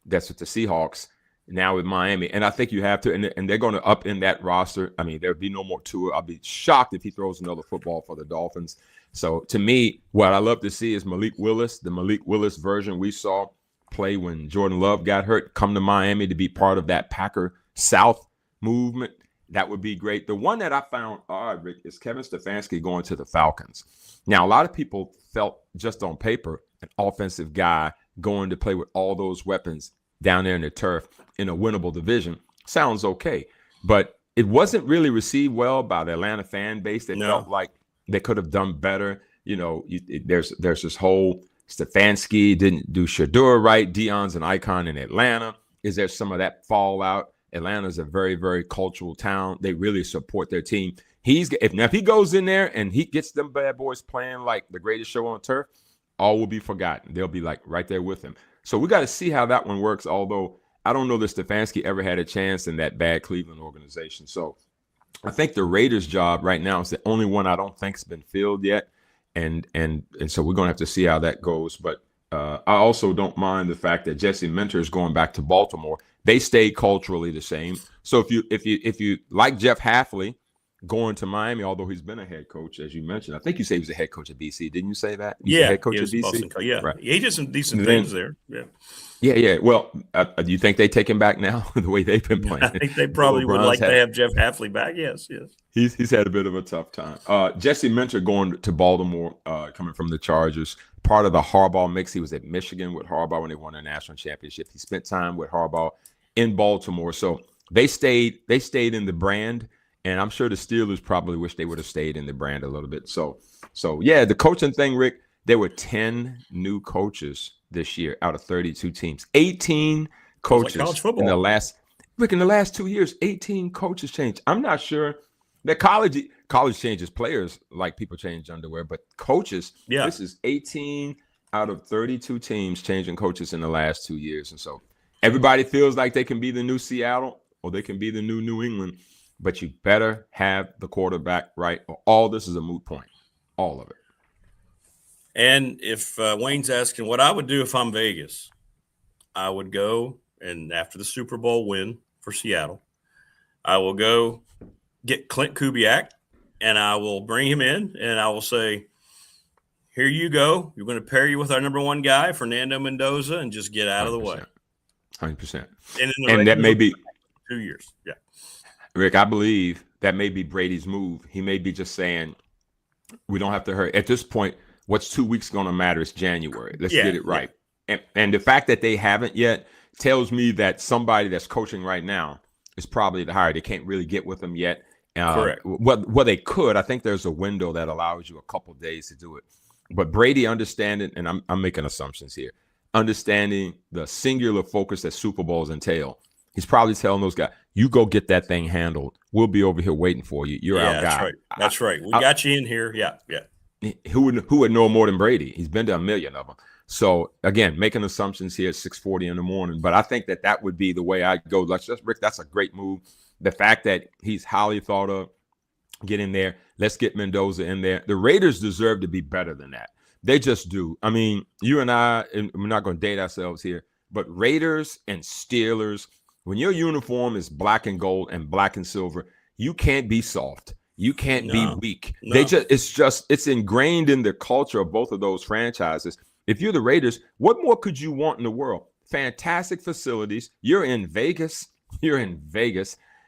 [SPEAKER 3] that's with the Seahawks now with Miami. And I think you have to, and they're going to up in that roster. I mean, there'd be no more Tua. I'll be shocked if he throws another football for the Dolphins. So to me, what I love to see is Malik Willis, the Malik Willis version we saw play when Jordan Love got hurt, come to Miami to be part of that Packer South movement. That would be great. The one that I found odd, Rick, is Kevin Stefanski going to the Falcons. Now, a lot of people felt just on paper an offensive guy going to play with all those weapons down there in the turf in a winnable division sounds okay. But it wasn't really received well by the Atlanta fan base. They felt like they could have done better. You know, there's this whole Stefanski didn't do Shador right. Deion's an icon in Atlanta. Is there some of that fallout? Atlanta's a very, very cultural town. They really support their team. If he goes in there and he gets them bad boys playing like the greatest show on turf, all will be forgotten. They'll be like right there with him. So we got to see how that one works. Although I don't know that Stefanski ever had a chance in that bad Cleveland organization. So I think the Raiders' job right now is the only one I don't think's been filled yet. And so we're going to have to see how that goes. But I also don't mind the fact that Jesse Minter is going back to Baltimore. They stay culturally the same. So if you like Jeff Hafley going to Miami, although he's been a head coach, as you mentioned, I think you said he was a head coach at BC. Didn't you say that?
[SPEAKER 4] Yeah,
[SPEAKER 3] head coach
[SPEAKER 4] he
[SPEAKER 3] at
[SPEAKER 4] was
[SPEAKER 3] BC.
[SPEAKER 4] Boston, yeah,
[SPEAKER 3] right.
[SPEAKER 4] He did some decent things there.
[SPEAKER 3] Yeah. Well, do you think they take him back now? The way they've been playing,
[SPEAKER 4] I think they probably would like to have Jeff Hafley back. Yes.
[SPEAKER 3] He's had a bit of a tough time. Jesse Minter going to Baltimore, coming from the Chargers, part of the Harbaugh mix. He was at Michigan with Harbaugh when they won a national championship. He spent time with Harbaugh in Baltimore, so they stayed in the brand. And I'm sure the Steelers probably wish they would have stayed in the brand a little bit. So yeah, the coaching thing, Rick, there were 10 new coaches this year out of 32 teams. 18 coaches
[SPEAKER 4] like
[SPEAKER 3] in the last 2 years. 18 coaches changed. I'm not sure that college changes players like people change underwear, but coaches, this is 18 out of 32 teams changing coaches in the last 2 years. And so everybody feels like they can be the new Seattle or they can be the new England. But you better have the quarterback right, or all this is a moot point. All of it.
[SPEAKER 4] And if Wayne's asking what I would do if I'm Vegas, I would go, and after the Super Bowl win for Seattle, I will go get Clint Kubiak, and I will bring him in, and I will say, here you go. You're going to pair you with our number one guy, Fernando Mendoza, and just get out of the way.
[SPEAKER 3] 100%.
[SPEAKER 4] And
[SPEAKER 3] that may be
[SPEAKER 4] 2 years. Yeah.
[SPEAKER 3] Rick, I believe that may be Brady's move. He may be just saying, we don't have to hurry. At this point, what's 2 weeks going to matter? It's January. Let's get it right. Yeah. And the fact that they haven't yet tells me that somebody that's coaching right now is probably the hire. They can't really get with them yet.
[SPEAKER 4] Correct.
[SPEAKER 3] Well, they could. I think there's a window that allows you a couple days to do it. But Brady understanding, and I'm making assumptions here, understanding the singular focus that Super Bowls entail. He's probably telling those guys, you go get that thing handled. We'll be over here waiting for you. You're our guy.
[SPEAKER 4] That's right. That's right. We got you in here. Yeah.
[SPEAKER 3] Who would know more than Brady? He's been to a million of them. So, again, making assumptions here at 6:40 in the morning. But I think that would be the way I'd go. Rick, that's a great move. The fact that he's highly thought of, get in there. Let's get Mendoza in there. The Raiders deserve to be better than that. They just do. I mean, you and I, and we're not going to date ourselves here, but Raiders and Steelers, when your uniform is black and gold and black and silver, you can't be soft. You can't be weak.
[SPEAKER 4] No.
[SPEAKER 3] It's ingrained in the culture of both of those franchises. If you're the Raiders, what more could you want in the world? Fantastic facilities. You're in Vegas.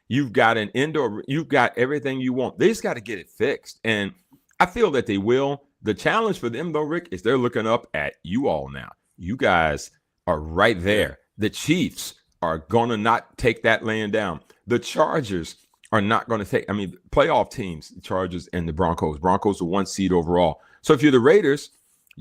[SPEAKER 3] You've got an indoor. You've got everything you want. They just got to get it fixed. And I feel that they will. The challenge for them, though, Rick, is they're looking up at you all now. You guys are right there. The Chiefs are going to not take that laying down. The Chargers are not going to take, playoff teams, the Chargers and the Broncos. Broncos are 1 seed overall. So if you're the Raiders,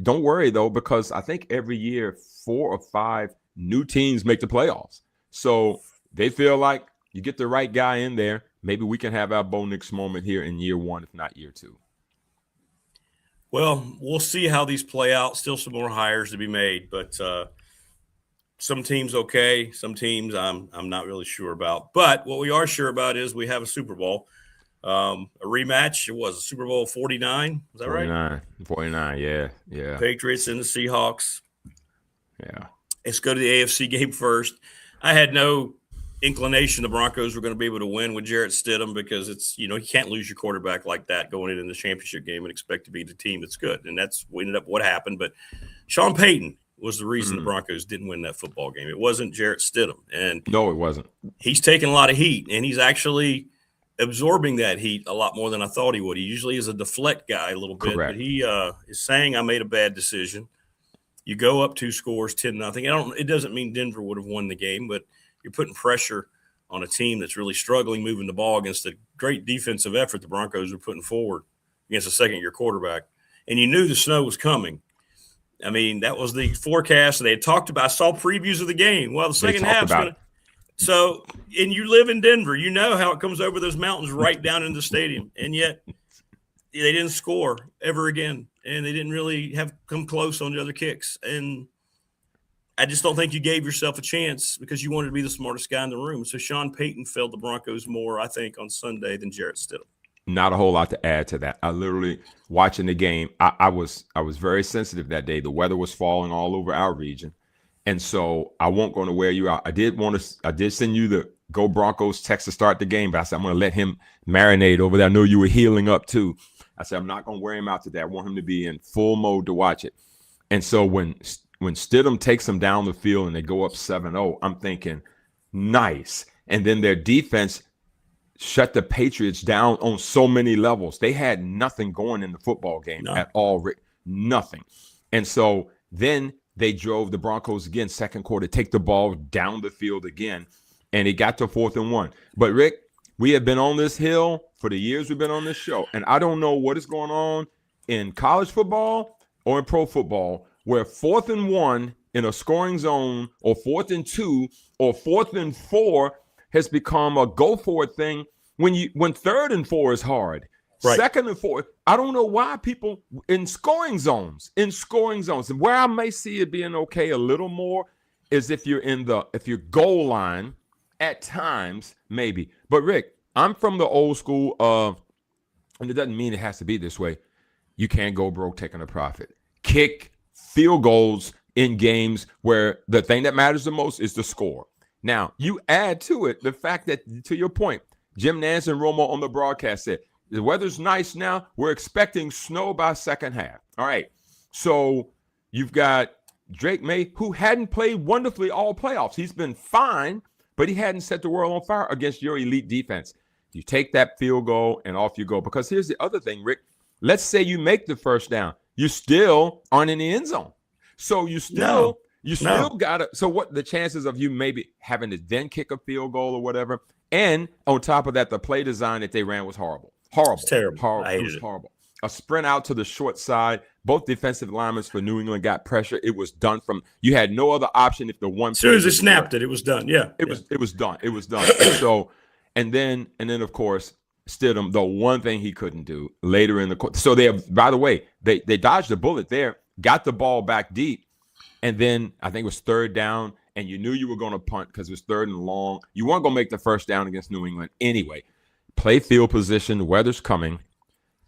[SPEAKER 3] don't worry, though, because I think every year 4 or 5 new teams make the playoffs. So they feel like you get the right guy in there. Maybe we can have our Bo Nix moment here in year 1, if not year 2.
[SPEAKER 4] Well, we'll see how these play out. Still some more hires to be made, but some teams okay, some teams I'm not really sure about. But what we are sure about is we have a Super Bowl, a rematch. It was a Super Bowl 49. Is that
[SPEAKER 3] 49, 49, yeah.
[SPEAKER 4] Patriots and the Seahawks.
[SPEAKER 3] Yeah.
[SPEAKER 4] Let's go to the AFC game first. I had no inclination the Broncos were going to be able to win with Jarrett Stidham because it's, you can't lose your quarterback like that going into the championship game and expect to be the team that's good. And that's what happened. But Sean Payton was the reason the Broncos didn't win that football game. It wasn't Jarrett Stidham. And
[SPEAKER 3] no, it wasn't. He's
[SPEAKER 4] taking a lot of heat, and he's actually absorbing that heat a lot more than I thought he would. He usually is a deflect guy a little bit,
[SPEAKER 3] Correct.
[SPEAKER 4] But he is saying I made a bad decision. You go up 2 scores, 10-0. It doesn't mean Denver would have won the game, but you're putting pressure on a team that's really struggling moving the ball against the great defensive effort the Broncos were putting forward against a second-year quarterback. And you knew the snow was coming. I mean, that was the forecast they had talked about. I saw previews of the game. Well, the second half's going to – so, and you live in Denver. You know how it comes over those mountains right down in the stadium. And yet they didn't score ever again, and they didn't really have come close on the other kicks. And I just don't think you gave yourself a chance because you wanted to be the smartest guy in the room. So Sean Payton failed the Broncos more, I think, on Sunday than Jarrett Stidham.
[SPEAKER 3] Not a whole lot to add to that. I literally watching the game. I was very sensitive that day. The weather was falling all over our region, and so I won't going to wear you out. I did send you the Go Broncos text to start the game, but I said I'm going to let him marinate over there. I know you were healing up too. I said I'm not going to wear him out today. I want him to be in full mode to watch it. And so when Stidham takes them down the field and they go up 7-0, I'm thinking, nice. And then their defense shut the Patriots down on so many levels. They had nothing going in the football game at all. Nothing. And so then they drove the Broncos again, second quarter, take the ball down the field again, and it got to 4th and 1. But, Rick, we have been on this hill for the years we've been on this show, and I don't know what is going on in college football or in pro football where 4th and 1 in a scoring zone or 4th and 2 or 4th and 4 has become a go for it thing when 3rd and 4 is hard. Right. 2nd and 4. I don't know why people in scoring zones, and where I may see it being okay a little more is if you're if you're goal line at times, maybe. But Rick, I'm from the old school of, and it doesn't mean it has to be this way. You can't go broke taking a profit. Kick field goals in games where the thing that matters the most is the score. Now, you add to it the fact that, to your point, Jim Nance and Romo on the broadcast said, the weather's nice now. We're expecting snow by second half. All right. So you've got Drake May, who hadn't played wonderfully all playoffs. He's been fine, but he hadn't set the world on fire against your elite defense. You take that field goal and off you go. Because here's the other thing, Rick. Let's say you make the first down. You still aren't in the end zone. So you still got to. So what the chances of you maybe having to then kick a field goal or whatever? And on top of that, the play design that they ran was horrible. It's terrible. Horrible. It was horrible. A sprint out to the short side. Both defensive linemen for New England got pressure. It was done from. You had no other option if the one.
[SPEAKER 4] As soon as it snapped it was done. Yeah.
[SPEAKER 3] It was done. It was done. So, and then of course Stidham, the one thing he couldn't do later in the course. So by the way, they dodged a bullet there, got the ball back deep, and then I think it was 3rd down, and you knew you were going to punt because it was 3rd and long. You weren't going to make the first down against New England anyway. Play field position. The weather's coming.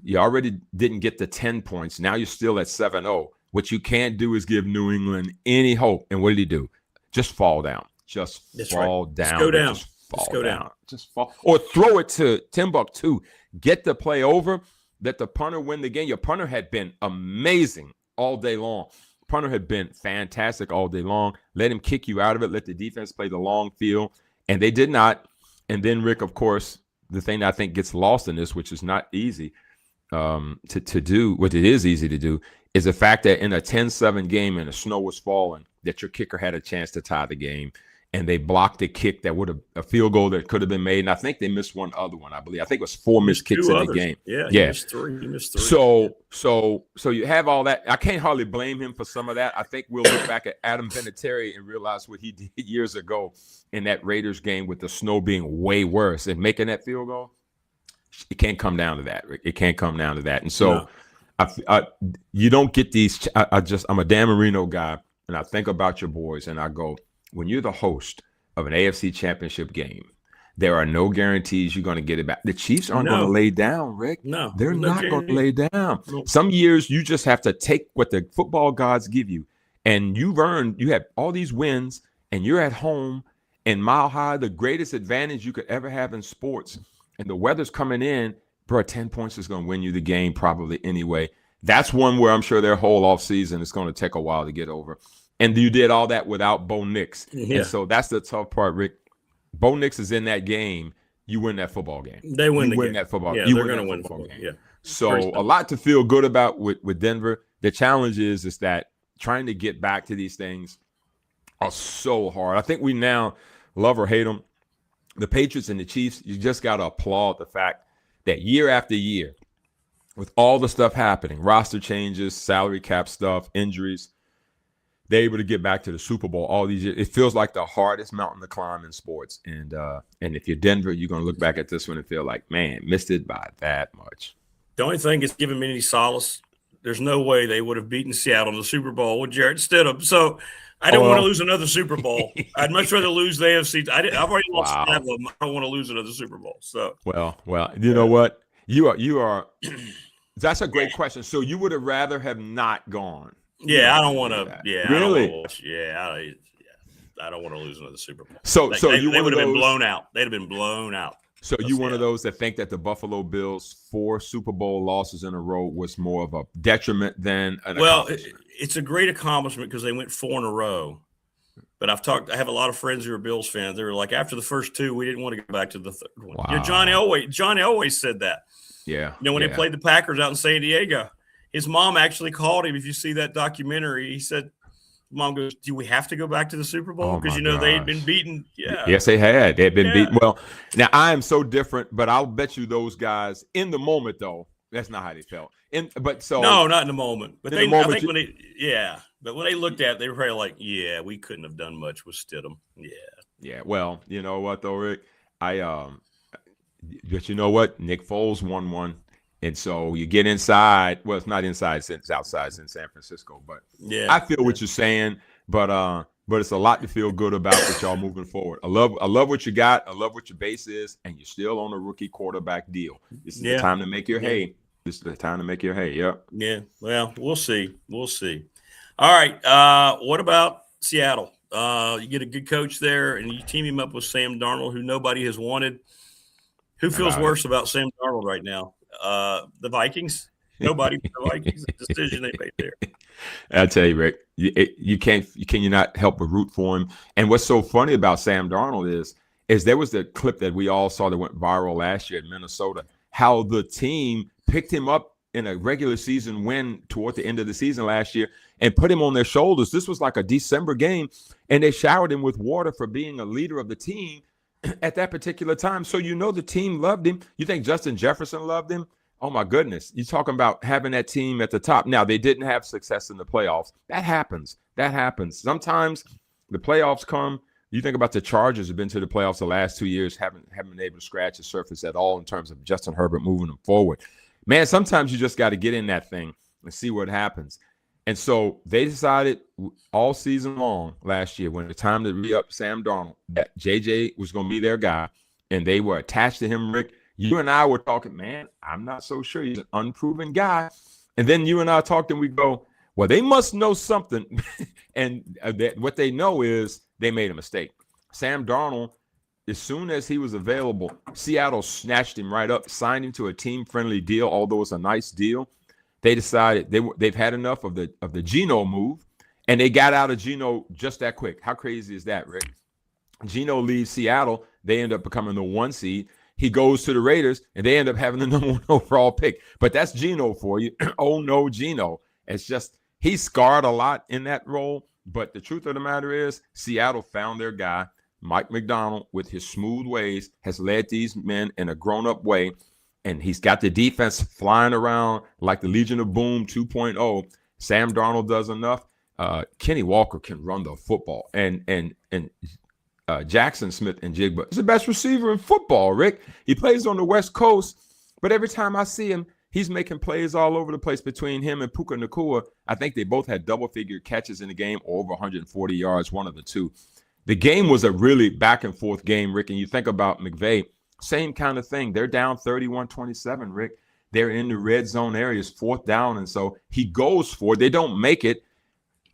[SPEAKER 3] You already didn't get the 10 points. Now you're still at 7-0. What you can't do is give New England any hope. And what did he do? Just fall down. Just fall down.
[SPEAKER 4] Just go down.
[SPEAKER 3] Just go down. Just fall. Or throw it to Timbuktu. Get the play over. Let the punter win the game. Your punter had been amazing all day long. Punter had been fantastic all day long. Let him kick you out of it. Let the defense play the long field. And they did not. And then, Rick, of course, the thing that I think gets lost in this, which is not easy to do, what it is easy to do, is the fact that in a 10-7 game and the snow was falling, that your kicker had a chance to tie the game. And they blocked a kick that would have a field goal that could have been made. And I think they missed one other one, I believe. I think it was 4 missed kicks in the game.
[SPEAKER 4] Yeah. He missed three.
[SPEAKER 3] So you have all that. I can't hardly blame him for some of that. I think we'll look back at Adam Vinatieri and realize what he did years ago in that Raiders game with the snow being way worse and making that field goal. It can't come down to that, Rick. It can't come down to that. And so you don't get these. I'm a Dan Marino guy, and I think about your boys, and I go, when you're the host of an AFC championship game, there are no guarantees you're going to get it back. The Chiefs aren't going to lay down, Rick.
[SPEAKER 4] No,
[SPEAKER 3] they're not going to lay down. No. Some years you just have to take what the football gods give you. And you have all these wins, and you're at home, And Mile High, the greatest advantage you could ever have in sports, and the weather's coming in, bro, 10 points is going to win you the game probably anyway. That's one where I'm sure their whole offseason is going to take a while to get over. And you did all that without Bo Nix.
[SPEAKER 4] Yeah.
[SPEAKER 3] And so that's the tough part, Rick. Bo Nix is in that game. You win that football game.
[SPEAKER 4] They win the game.
[SPEAKER 3] That football game.
[SPEAKER 4] Yeah, they're going to win the football game. Yeah.
[SPEAKER 3] So a lot to feel good about with Denver. The challenge is that trying to get back to these things are so hard. I think we now love or hate them. The Patriots and the Chiefs, you just got to applaud the fact that year after year, with all the stuff happening, roster changes, salary cap stuff, injuries, they're able to get back to the Super Bowl all these years. It feels like the hardest mountain to climb in sports. And if you're Denver, you're going to look back at this one and feel like, man, missed it by that much.
[SPEAKER 4] The only thing that's giving me any solace, there's no way they would have beaten Seattle in the Super Bowl with Jarrett Stidham. So I don't want to lose another Super Bowl. I'd much rather lose the AFC. I've already lost 5 of them. I don't want to lose another Super Bowl. So
[SPEAKER 3] well, you know what? You are. That's a great question. So you would have rather have not gone.
[SPEAKER 4] Yeah, I don't want to. Yeah,
[SPEAKER 3] really.
[SPEAKER 4] I don't want to lose another Super Bowl.
[SPEAKER 3] So
[SPEAKER 4] they would have been blown out. They'd have been blown out.
[SPEAKER 3] So you one of those that think that the Buffalo Bills' 4 Super Bowl losses in a row was more of a detriment than an accomplishment?
[SPEAKER 4] It's a great accomplishment because they went 4 in a row. But I have a lot of friends who are Bills fans. They were like, after the first 2, we didn't want to go back to the third one.
[SPEAKER 3] Wow.
[SPEAKER 4] Yeah, John Elway said that.
[SPEAKER 3] Yeah.
[SPEAKER 4] When they played the Packers out in San Diego, his mom actually called him. If you see that documentary, he said, Mom goes, do we have to go back to the Super Bowl? Because, they had been beaten. Yeah.
[SPEAKER 3] Yes, they had. They had been beaten. Well, now I am so different, but I'll bet you those guys in the moment, though, that's not how they felt.
[SPEAKER 4] No, not in the moment. But but when they looked at it, they were probably like, yeah, we couldn't have done much with Stidham. Yeah.
[SPEAKER 3] Yeah. Well, you know what, though, Rick? But you know what? Nick Foles won one. And so you get inside. Well, it's not inside, it's outside. It's in San Francisco. But I feel what you're saying. But it's a lot to feel good about with y'all moving forward. I love what you got. I love what your base is, and you're still on a rookie quarterback deal. This is the time to make your hay. This is the time to make your hay. Yep.
[SPEAKER 4] Yeah. Well, we'll see. All right. What about Seattle? You get a good coach there, and you team him up with Sam Darnold, who nobody has wanted. Who feels worse about Sam Darnold right now? The Vikings. Nobody but the Vikings. The decision they made there.
[SPEAKER 3] I tell you, Rick, you can't not help but root for him. And what's so funny about Sam Darnold is there was the clip that we all saw that went viral last year in Minnesota. How the team picked him up in a regular season win toward the end of the season last year and put him on their shoulders. This was like a December game, and they showered him with water for being a leader of the team at that particular time. So the team loved him. You think Justin Jefferson loved him? Oh, my goodness. You're talking about having that team at the top. Now, they didn't have success in the playoffs. That happens. Sometimes the playoffs come. You think about the Chargers have been to the playoffs the last 2 years, haven't been able to scratch the surface at all in terms of Justin Herbert moving them forward. Man, sometimes you just got to get in that thing and see what happens. And so they decided all season long last year, when the time to re-up Sam Darnold, that JJ was going to be their guy, and they were attached to him, Rick. You and I were talking, man, I'm not so sure. He's an unproven guy. And then you and I talked, and we go, well, they must know something. And what they know is they made a mistake. Sam Darnold, as soon as he was available, Seattle snatched him right up, signed him to a team-friendly deal, although it's a nice deal. They decided they've had enough of the Geno move, and they got out of Geno just that quick. How crazy is that, Rick? Geno leaves Seattle. They end up becoming the 1 seed. He goes to the Raiders, and they end up having the number 1 overall pick. But that's Geno for you. Oh, no, Geno. It's just he's scarred a lot in that role. But the truth of the matter is Seattle found their guy. Mike McDonald, with his smooth ways, has led these men in a grown-up way. And he's got the defense flying around like the Legion of Boom 2.0. Sam Darnold does enough. Kenny Walker can run the football. And Jackson Smith and Jigba is the best receiver in football, Rick. He plays on the West Coast, but every time I see him, he's making plays all over the place between him and Puka Nacua. I think they both had double-figure catches in the game, over 140 yards, one of the two. The game was a really back-and-forth game, Rick, and you think about McVay, same kind of thing. They're down 31-27, Rick. They're in the red zone areas, 4th down, and so he goes for it. They don't make it.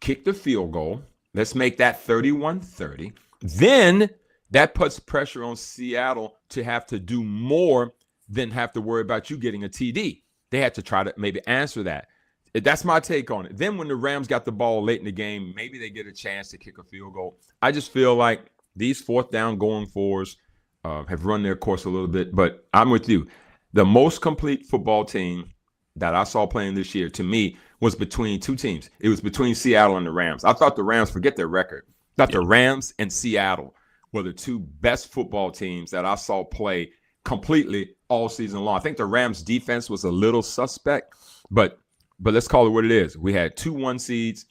[SPEAKER 3] Kick the field goal. Let's make that 31-30. Then that puts pressure on Seattle to have to do more than have to worry about you getting a TD. They had to try to maybe answer that. That's my take on it. Then when the Rams got the ball late in the game, maybe they get a chance to kick a field goal. I just feel like these fourth down going fours have run their course a little bit. But I'm with you. The most complete football team that I saw playing this year, to me, was between two teams. It was between Seattle and the Rams. I thought the Rams, forget their record, I thought the Rams and Seattle were the two best football teams that I saw play completely all season long. I think the Rams defense was a little suspect, but let's call it what it is. We had 2 1 seeds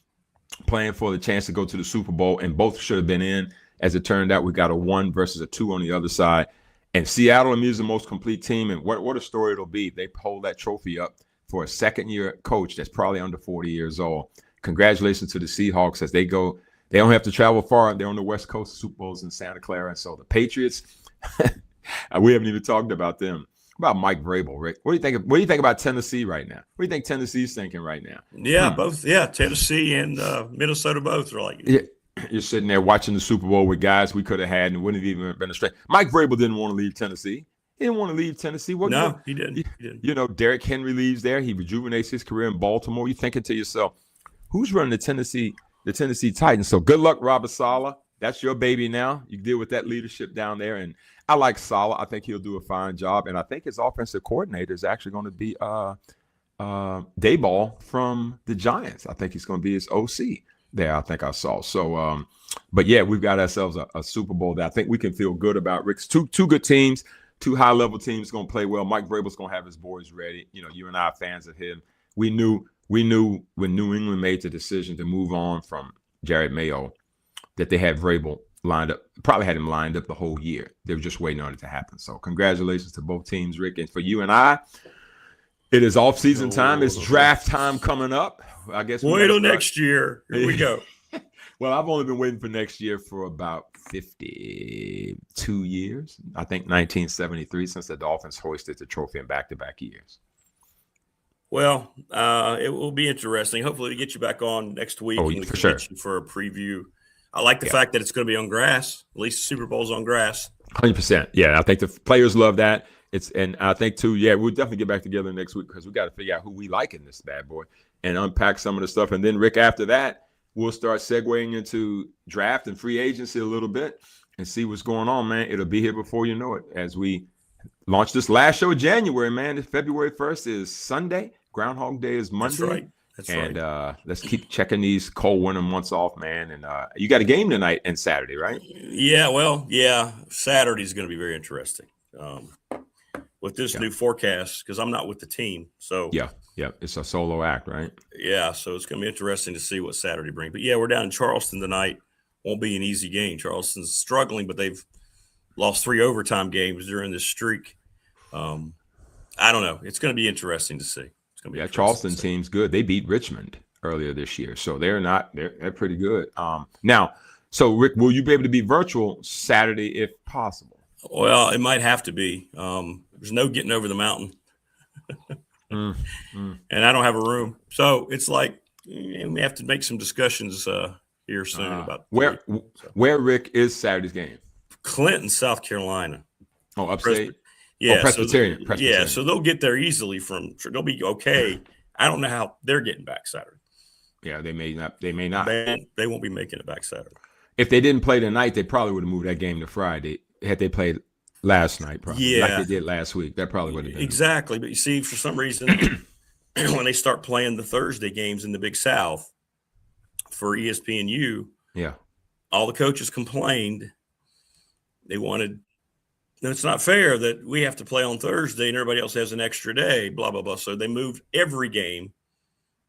[SPEAKER 3] playing for the chance to go to the Super Bowl, and both should have been in. As it turned out, we got a 1 versus a 2 on the other side. And Seattle, to me, is the most complete team. And what a story it'll be. They hold that trophy up for a second-year coach that's probably under 40 years old. Congratulations to the Seahawks as they go. They don't have to travel far. They're on the West Coast. Super Bowl's in Santa Clara. And so the Patriots, we haven't even talked about them. About Mike Vrabel, Rick. What do you think about Tennessee right now? What do you think Tennessee's thinking right now?
[SPEAKER 4] Yeah, both. Yeah, Tennessee and Minnesota both are like.
[SPEAKER 3] Yeah, you're sitting there watching the Super Bowl with guys we could have had and wouldn't have even been a straight. Mike Vrabel didn't want to leave Tennessee. He didn't want to leave Tennessee.
[SPEAKER 4] No, he didn't. He didn't.
[SPEAKER 3] You know, Derrick Henry leaves there. He rejuvenates his career in Baltimore. You're thinking to yourself, who's running the Tennessee Titans? So good luck, Robert Saleh. That's your baby now. You deal with that leadership down there. And I like Saleh. I think he'll do a fine job. And I think his offensive coordinator is actually going to be Dayball from the Giants. I think he's going to be his OC there, I think I saw. So, but yeah, we've got ourselves a Super Bowl that I think we can feel good about. Rick's two good teams, 2 high-level teams going to play well. Mike Vrabel's going to have his boys ready. You know, you and I are fans of him. We knew when New England made the decision to move on from Jared Mayo that they had Vrabel lined up, probably had him lined up the whole year. They were just waiting on it to happen. So congratulations to both teams, Rick. And for you and I, it is off-season time. It's draft time coming up. I guess
[SPEAKER 4] wait till next year. Here we go.
[SPEAKER 3] Well, I've only been waiting for next year for about 52 years. I think 1973 since the Dolphins hoisted the trophy in back-to-back years.
[SPEAKER 4] Well, it will be interesting. Hopefully we get you back on next week and
[SPEAKER 3] for sure.
[SPEAKER 4] Get you for a preview. I like the fact that it's going to be on grass. At least the Super Bowl's on grass.
[SPEAKER 3] 100%. Yeah, I think the players love that. And I think too, yeah, we'll definitely get back together next week because we got to figure out who we like in this bad boy and unpack some of the stuff. And then Rick, after that, we'll start segueing into draft and free agency a little bit and see what's going on, man. It'll be here before you know it as we launch this last show of January, man. February 1st is Sunday. Groundhog Day is Monday. That's right. And let's keep checking these cold winter months off, man. And you got a game tonight and Saturday, right?
[SPEAKER 4] Yeah, well, yeah. Saturday's going to be very interesting with this new forecast because I'm not with the team. So
[SPEAKER 3] yeah, it's a solo act, right?
[SPEAKER 4] Yeah, so it's going to be interesting to see what Saturday brings. But yeah, we're down in Charleston tonight. Won't be an easy game. Charleston's struggling, but they've lost 3 overtime games during this streak. I don't know. It's going to be interesting to see.
[SPEAKER 3] Yeah, Charleston team's good. They beat Richmond earlier this year, so they're pretty good. Now, so Rick, will you be able to be virtual Saturday if possible?
[SPEAKER 4] Well, it might have to be. There's no getting over the mountain, and I don't have a room, so it's like we have to make some discussions here soon about
[SPEAKER 3] where Rick is Saturday's game.
[SPEAKER 4] Clinton, South Carolina.
[SPEAKER 3] Oh, upstate.
[SPEAKER 4] Yeah,
[SPEAKER 3] Presbyterian.
[SPEAKER 4] Yeah, so they'll get there easily they'll be okay. I don't know how they're getting back Saturday.
[SPEAKER 3] Yeah, they may not. They
[SPEAKER 4] won't be making it back Saturday.
[SPEAKER 3] If they didn't play tonight, they probably would have moved that game to Friday. Had they played last night, probably like they did last week, that probably would have been
[SPEAKER 4] exactly. But you see, for some reason, when they start playing the Thursday games in the Big South for ESPNU, all the coaches complained. They wanted. No, it's not fair that we have to play on Thursday and everybody else has an extra day, blah, blah, blah. So they moved every game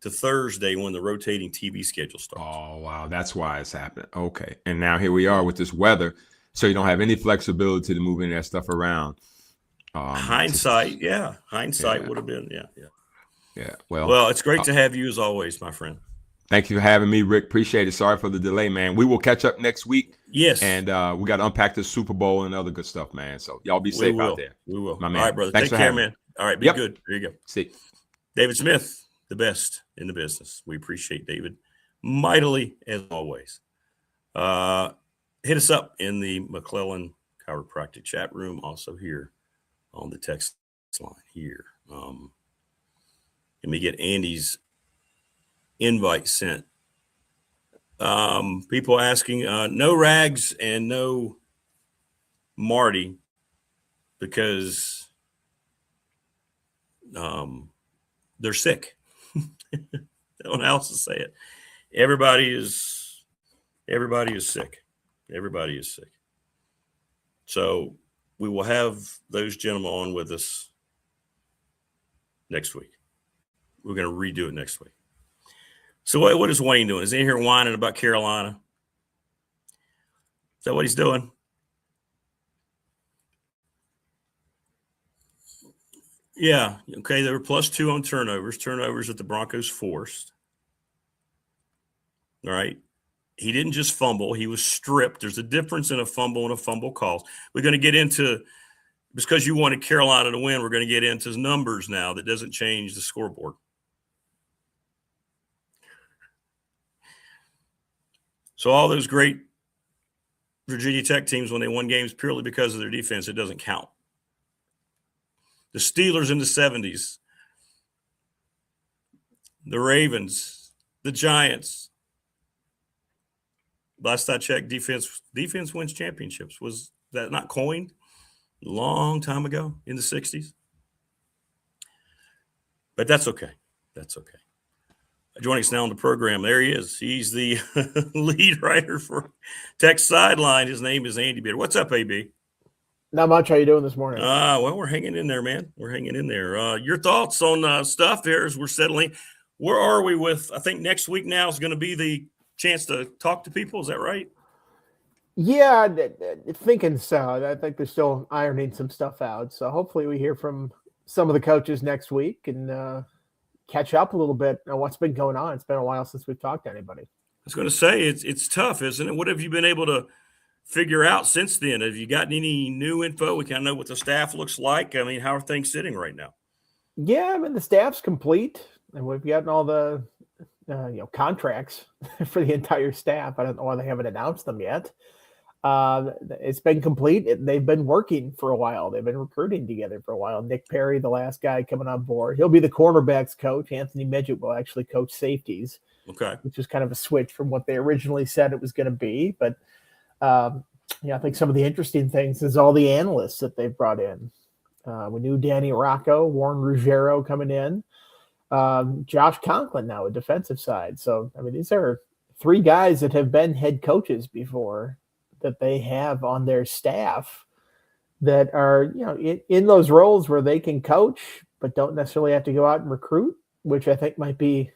[SPEAKER 4] to Thursday when the rotating TV schedule starts.
[SPEAKER 3] Oh, wow. That's why it's happening. Okay. And now here we are with this weather. So you don't have any flexibility to move any of that stuff around.
[SPEAKER 4] Hindsight would have been,
[SPEAKER 3] Yeah.
[SPEAKER 4] Well, it's great to have you as always, my friend.
[SPEAKER 3] Thank you for having me, Rick. Appreciate it. Sorry for the delay, man. We will catch up next week.
[SPEAKER 4] Yes.
[SPEAKER 3] And we got to unpack the Super Bowl and other good stuff, man. So y'all be safe out there.
[SPEAKER 4] We will.
[SPEAKER 3] My man.
[SPEAKER 4] All right, brother.
[SPEAKER 3] Thanks
[SPEAKER 4] Take care, man. All right. Be good. There you go.
[SPEAKER 3] See.
[SPEAKER 4] David Smith, the best in the business. We appreciate David mightily as always. hit us up in the McClellan Chiropractic chat room, also here on the text line here. Let me get Andy's invite sent. People asking, no Rags and no Marty because they're sick. No one else to say it. Everybody is sick. Everybody is sick. So we will have those gentlemen on with us next week. We're going to redo it next week. So what is Wayne doing? Is he in here whining about Carolina? Is that what he's doing? Yeah. Okay. They were +2 on turnovers. Turnovers that the Broncos forced. All right. He didn't just fumble. He was stripped. There's a difference in a fumble and a fumble call. We're going to get into, because you wanted Carolina to win, we're going to get into numbers now. That doesn't change the scoreboard. So all those great Virginia Tech teams, when they won games purely because of their defense, it doesn't count. The Steelers in the 70s, the Ravens, the Giants. Last I checked, defense wins championships. Was that not coined a long time ago in the 60s? But that's okay. That's okay. Joining us now on the program, there he is. He's the lead writer for Tech Sideline. His name is Andy Bitter. What's up, AB?
[SPEAKER 5] Not much. How you doing this morning?
[SPEAKER 4] Well, we're hanging in there, man. We're hanging in there. Your thoughts on stuff here as we're settling. Where are we with, I think next week now is going to be the chance to talk to people. Is that right?
[SPEAKER 5] Yeah, thinking so. I think they're still ironing some stuff out. So hopefully we hear from some of the coaches next week and catch up a little bit on what's been going on. It's been a while since we've talked to anybody.
[SPEAKER 4] I was going to say, it's tough, isn't it? What have you been able to figure out since then? Have you gotten any new info? We kind of know what the staff looks like. I mean, how are things sitting right now?
[SPEAKER 5] Yeah, I mean, the staff's complete, and we've gotten all the contracts for the entire staff. I don't know why they haven't announced them yet. It's been complete. They've been working for a while. They've been recruiting together for a while. Nick Perry, the last guy coming on board, he'll be the cornerbacks coach. Anthony Midget will actually coach safeties.
[SPEAKER 4] Okay.
[SPEAKER 5] Which is kind of a switch from what they originally said it was going to be. But I think some of the interesting things is all the analysts that they've brought in. We knew Danny Rocco, Warren Ruggiero coming in. Josh Conklin now, a defensive side. So, I mean, these are 3 guys that have been head coaches before that they have on their staff that are, in those roles where they can coach, but don't necessarily have to go out and recruit, which I think might be,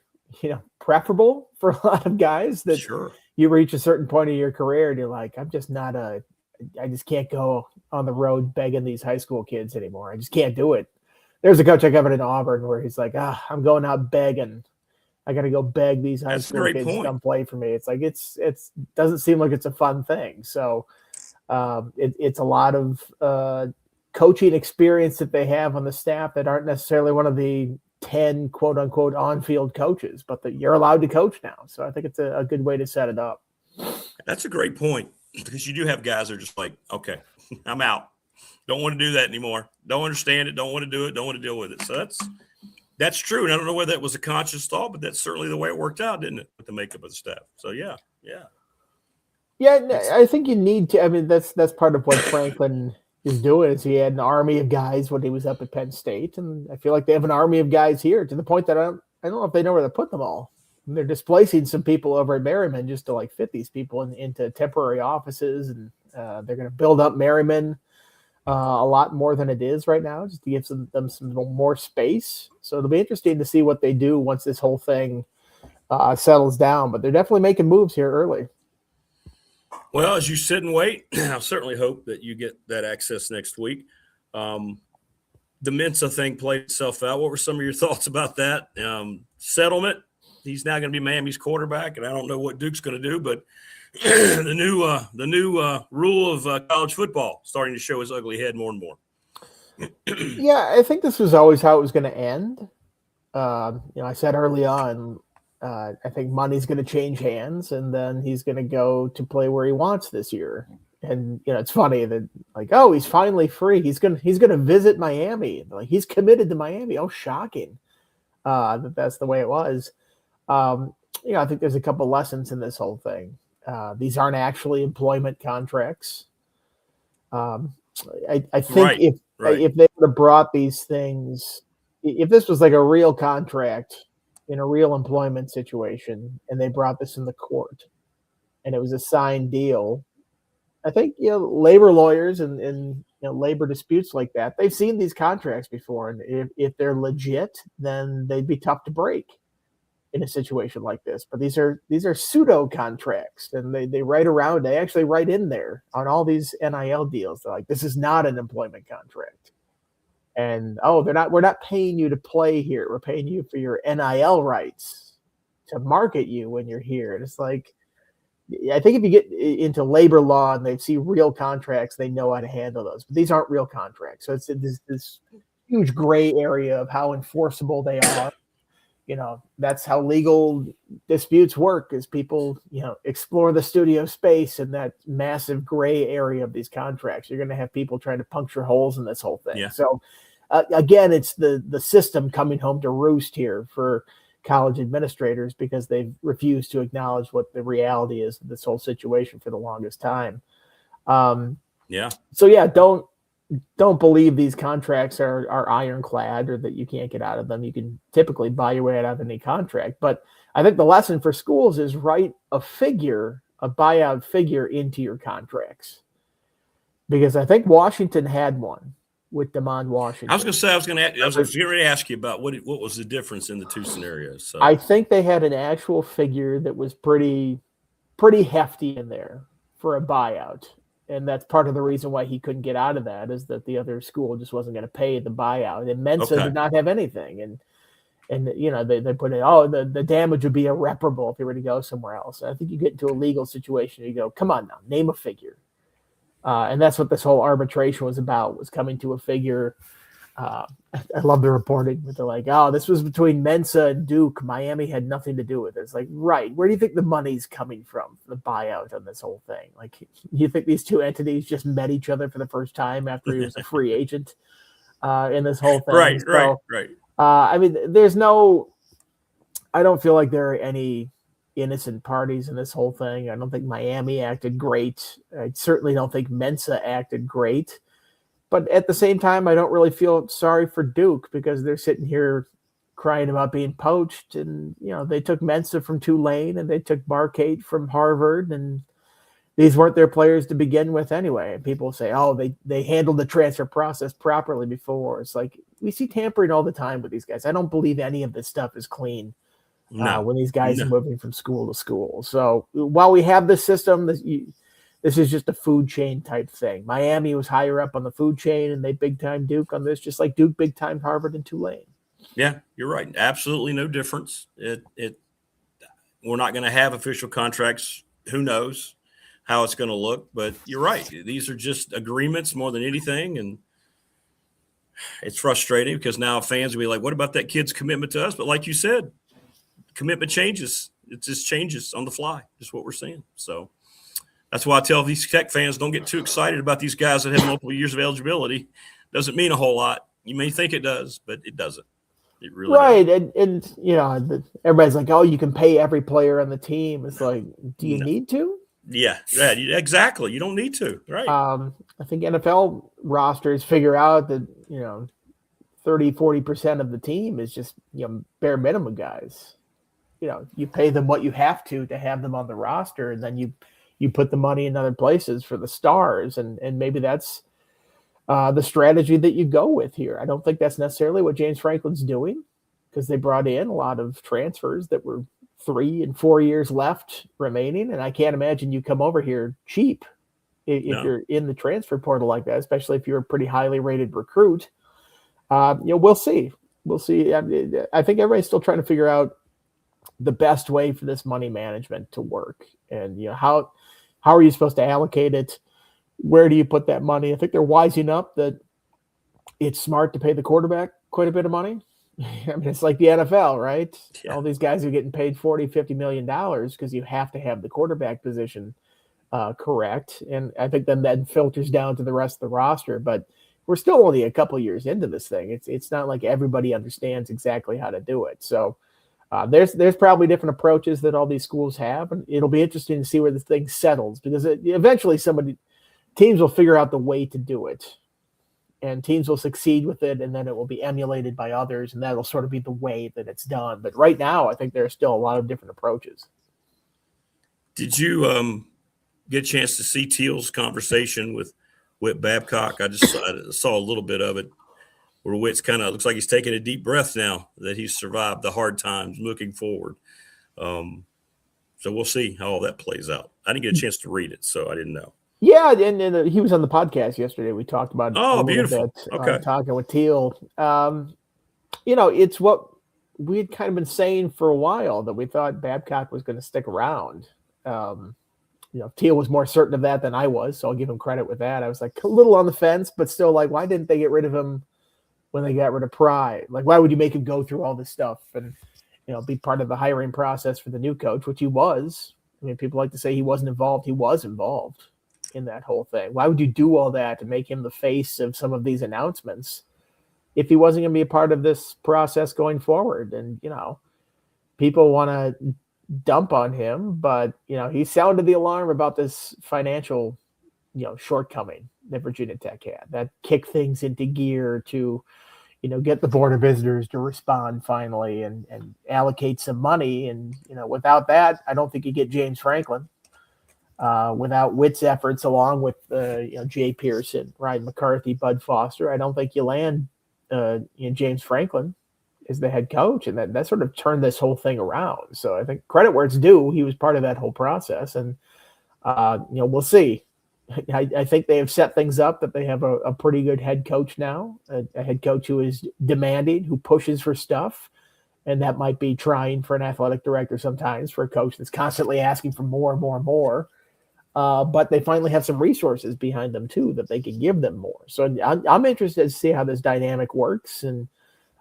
[SPEAKER 5] preferable for a lot of guys that
[SPEAKER 4] sure.
[SPEAKER 5] You reach a certain point in your career and you're like, I just can't go on the road begging these high school kids anymore. I just can't do it. There's a coach I covered in Auburn where he's like, I'm going out begging. I got to go beg these high school kids to come play for me. It's like, it's doesn't seem like it's a fun thing. So it's a lot of coaching experience that they have on the staff that aren't necessarily one of the 10 quote unquote on-field coaches, but that you're allowed to coach now. So I think it's a good way to set it up.
[SPEAKER 4] That's a great point, because you do have guys that are just like, okay, I'm out. Don't want to do that anymore. Don't understand it. Don't want to do it. Don't want to deal with it. So that's true. And I don't know whether that was a conscious thought, but that's certainly the way it worked out, didn't it, with the makeup of the staff? So yeah.
[SPEAKER 5] I think you need to. I mean, that's part of what Franklin is doing. Is he had an army of guys when he was up at Penn State, and I feel like they have an army of guys here to the point that I don't know if they know where to put them all. And they're displacing some people over at Merriman just to fit these people into temporary offices, and they're going to build up Merriman a lot more than it is right now, just to give them some more space. So it'll be interesting to see what they do once this whole thing settles down. But they're definitely making moves here early.
[SPEAKER 4] Well, as you sit and wait, I certainly hope that you get that access next week. The Mensa thing played itself out. What were some of your thoughts about that? Settlement. He's now going to be Miami's quarterback, and I don't know what Duke's going to do, but the new rule of college football starting to show his ugly head more and more.
[SPEAKER 5] Yeah, I think this was always how it was going to end. I said early on, I think money's going to change hands, and then he's going to go to play where he wants this year. And it's funny that like, oh, he's finally free. He's gonna visit Miami. Like he's committed to Miami. Oh, shocking. That's the way it was. I think there's a couple lessons in this whole thing. These aren't actually employment contracts. I think if they would have brought these things, if this was like a real contract in a real employment situation, and they brought this in the court, and it was a signed deal, I think labor lawyers and labor disputes like that, they've seen these contracts before, and if they're legit, then they'd be tough to break in a situation like this. But these are pseudo contracts, and they write around. They actually write in there on all these NIL deals. They're like, this is not an employment contract, and we're not paying you to play here. We're paying you for your NIL rights to market you when you're here. And it's like, I think if you get into labor law and they see real contracts, they know how to handle those. But these aren't real contracts. So it's this huge gray area of how enforceable they are. That's how legal disputes work, is people, explore the studio space in that massive gray area of these contracts. You're going to have people trying to puncture holes in this whole thing. Yeah. So again, it's the system coming home to roost here for college administrators, because they've refused to acknowledge what the reality is of this whole situation for the longest time. So yeah, don't believe these contracts are ironclad, or that you can't get out of them. You can typically buy your way out of any contract. But I think the lesson for schools is write a buyout figure into your contracts, because I think Washington had one with DeMond Washington.
[SPEAKER 4] I was going to ask you about what was the difference in the two scenarios. So.
[SPEAKER 5] I think they had an actual figure that was pretty hefty in there for a buyout. And that's part of the reason why he couldn't get out of that, is that the other school just wasn't going to pay the buyout. And Mensa did not have anything. And they put in, the damage would be irreparable if he were to go somewhere else. And I think you get into a legal situation, you go, come on now, name a figure. And that's what this whole arbitration was about, was coming to a figure. I love the reporting, but they're like, oh, this was between Mensa and Duke. Miami had nothing to do with it. It's like, right, where do you think the money's coming from, the buyout on this whole thing? Like, you think these two entities just met each other for the first time after he was a free agent in this whole thing?
[SPEAKER 4] Right.
[SPEAKER 5] I mean, I don't feel like there are any innocent parties in this whole thing. I don't think Miami acted great. I certainly don't think Mensa acted great. But at the same time, I don't really feel sorry for Duke, because they're sitting here crying about being poached. And, they took Mensa from Tulane, and they took Barkate from Harvard, and these weren't their players to begin with anyway. And people say, oh, they handled the transfer process properly before. It's like, we see tampering all the time with these guys. I don't believe any of this stuff is clean. When these guys are moving from school to school. So while we have this system, this is just a food chain type thing. Miami was higher up on the food chain, and they big time Duke on this, just like Duke big time Harvard and Tulane.
[SPEAKER 4] Yeah, you're right. Absolutely no difference. We're not going to have official contracts. Who knows how it's going to look? But you're right. These are just agreements more than anything, and it's frustrating because now fans will be like, "What about that kid's commitment to us?" But like you said, commitment changes. It just changes on the fly. Just what we're seeing. So that's why I tell these Tech fans, don't get too excited about these guys that have multiple years of eligibility. Doesn't mean a whole lot. You may think it does, but it doesn't. It really
[SPEAKER 5] doesn't. And everybody's like, oh, you can pay every player on the team. It's like, do you need to?
[SPEAKER 4] Yeah, exactly. You don't need to. Right.
[SPEAKER 5] I think NFL rosters figure out that, 30-40% of the team is just, bare minimum guys. You pay them what you have to have them on the roster, and then you put the money in other places for the stars. And maybe that's the strategy that you go with here. I don't think that's necessarily what James Franklin's doing, because they brought in a lot of transfers that were 3 and 4 years left remaining. And I can't imagine you come over here cheap if you're in the transfer portal like that, especially if you're a pretty highly rated recruit. We'll see. I think everybody's still trying to figure out the best way for this money management to work. And, how are you supposed to allocate it? Where do you put that money? I think they're wising up that it's smart to pay the quarterback quite a bit of money. I mean, it's like the NFL, right?
[SPEAKER 4] Yeah.
[SPEAKER 5] All these guys are getting paid $40-50 million because you have to have the quarterback position correct. And I think then that filters down to the rest of the roster. But we're still only a couple years into this thing. It's not like everybody understands exactly how to do it. So there's probably different approaches that all these schools have, and it'll be interesting to see where this thing settles, because eventually teams will figure out the way to do it, and teams will succeed with it, and then it will be emulated by others, and that'll sort of be the way that it's done. But right now, I think there are still a lot of different approaches.
[SPEAKER 4] Did you get a chance to see Teal's conversation with Whit Babcock? I saw a little bit of it, where Whit's kind of looks like he's taking a deep breath now that he's survived the hard times, looking forward. So we'll see how all that plays out. I didn't get a chance to read it, so I didn't know.
[SPEAKER 5] Yeah, and he was on the podcast yesterday. We talked about it
[SPEAKER 4] a beautiful
[SPEAKER 5] bit,
[SPEAKER 4] okay.
[SPEAKER 5] Talking with Teal. It's what we had kind of been saying for a while, that we thought Babcock was going to stick around. Teal was more certain of that than I was, so I'll give him credit with that. I was like a little on the fence, but still like, why didn't they get rid of him when they got rid of Pry? Like, why would you make him go through all this stuff and, be part of the hiring process for the new coach, which he was. I mean, people like to say he wasn't involved. He was involved in that whole thing. Why would you do all that to make him the face of some of these announcements if he wasn't going to be a part of this process going forward? And, people want to dump on him, but, he sounded the alarm about this financial, shortcoming that Virginia Tech had. That kicked things into gear to, get the Board of Visitors to respond finally and allocate some money. And, without that, I don't think you get James Franklin. Without Whit's efforts, along with Jay Pearson, Ryan McCarthy, Bud Foster, I don't think you land James Franklin as the head coach, and that sort of turned this whole thing around. So I think credit where it's due. He was part of that whole process, and we'll see. I think they have set things up that they have a pretty good head coach now, a head coach who is demanding, who pushes for stuff. And that might be trying for an athletic director sometimes, for a coach that's constantly asking for more and more and more. But they finally have some resources behind them too, that they can give them more. So I'm interested to see how this dynamic works. And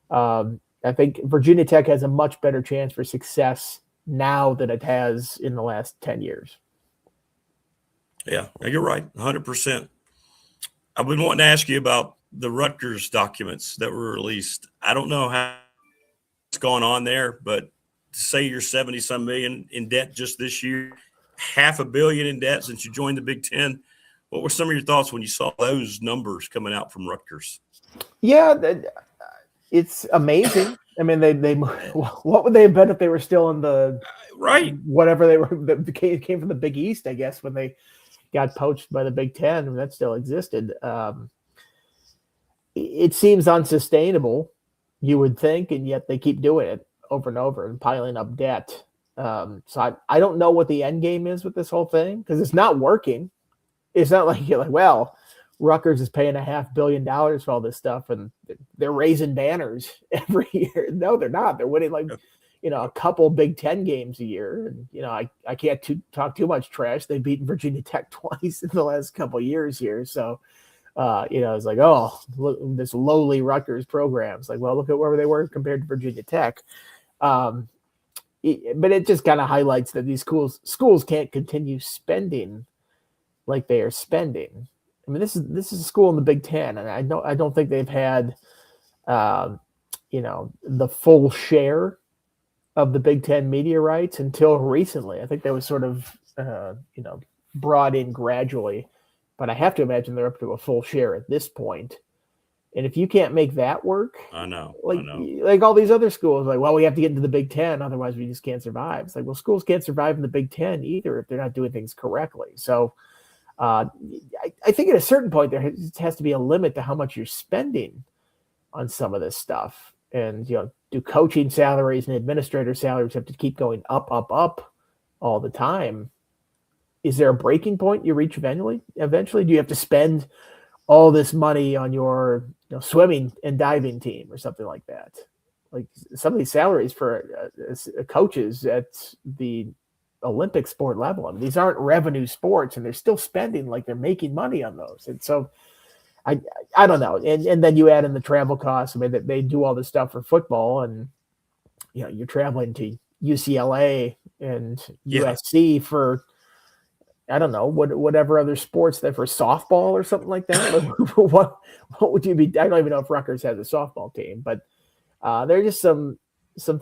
[SPEAKER 5] I think Virginia Tech has a much better chance for success now than it has in the last 10 years.
[SPEAKER 4] Yeah, you're right, 100%. I've been wanting to ask you about the Rutgers documents that were released. I don't know how it's going on there, but say you're 70-some million in debt just this year, $500 million in debt since you joined the Big Ten. What were some of your thoughts when you saw those numbers coming out from Rutgers?
[SPEAKER 5] Yeah, it's amazing. I mean, they what would they have been if they were still in the whatever they were that came from the Big East, I guess, when they got poached by the Big Ten, and that still existed. It seems unsustainable, you would think, and yet they keep doing it over and over and piling up debt. So I don't know what the end game is with this whole thing, because it's not working. It's not like you're like, well, Rutgers is paying $500 million for all this stuff, and they're raising banners every year. No, they're not. They're winning a couple Big Ten games a year. And, I can't talk too much trash. They've beaten Virginia Tech twice in the last couple of years here. So, it's like, oh, look, this lowly Rutgers program. It's like, well, look at where they were compared to Virginia Tech. But it just kind of highlights that these schools can't continue spending like they are spending. I mean, this is a school in the Big Ten, and I don't think they've had, the full share of the Big Ten media rights until recently. I think that was sort of, brought in gradually, but I have to imagine they're up to a full share at this point. And if you can't make that work,
[SPEAKER 4] I know.
[SPEAKER 5] Like all these other schools, like, well, we have to get into the Big Ten, otherwise we just can't survive. It's like, well, schools can't survive in the Big Ten either if they're not doing things correctly. So I think at a certain point there has to be a limit to how much you're spending on some of this stuff. And, do coaching salaries and administrator salaries have to keep going up all the time? Is there a breaking point you reach eventually? Do you have to spend all this money on your swimming and diving team or something like that? Like some of these salaries for coaches at the Olympic sport level, I mean, these aren't revenue sports, and they're still spending like they're making money on those. And so I don't know. And then you add in the travel costs. I mean, they do all this stuff for football, and you're traveling to UCLA and USC for, I don't know, whatever other sports that for softball or something like that. what would you be? I don't even know if Rutgers has a softball team, but there are just some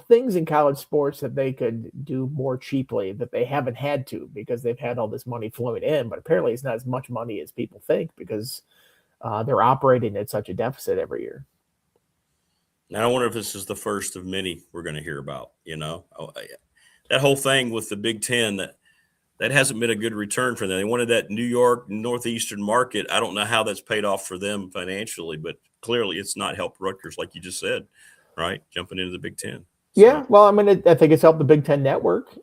[SPEAKER 5] things in college sports that they could do more cheaply that they haven't had to because they've had all this money flowing in. But apparently, it's not as much money as people think because they're operating at such a deficit every year.
[SPEAKER 4] Now, I wonder if this is the first of many we're going to hear about. That whole thing with the Big Ten that hasn't been a good return for them. They wanted that New York northeastern market. I don't know how that's paid off for them financially, but clearly it's not helped Rutgers, like you just said, right? Jumping into the Big Ten. So.
[SPEAKER 5] Yeah, well, I mean, I think it's helped the Big Ten network.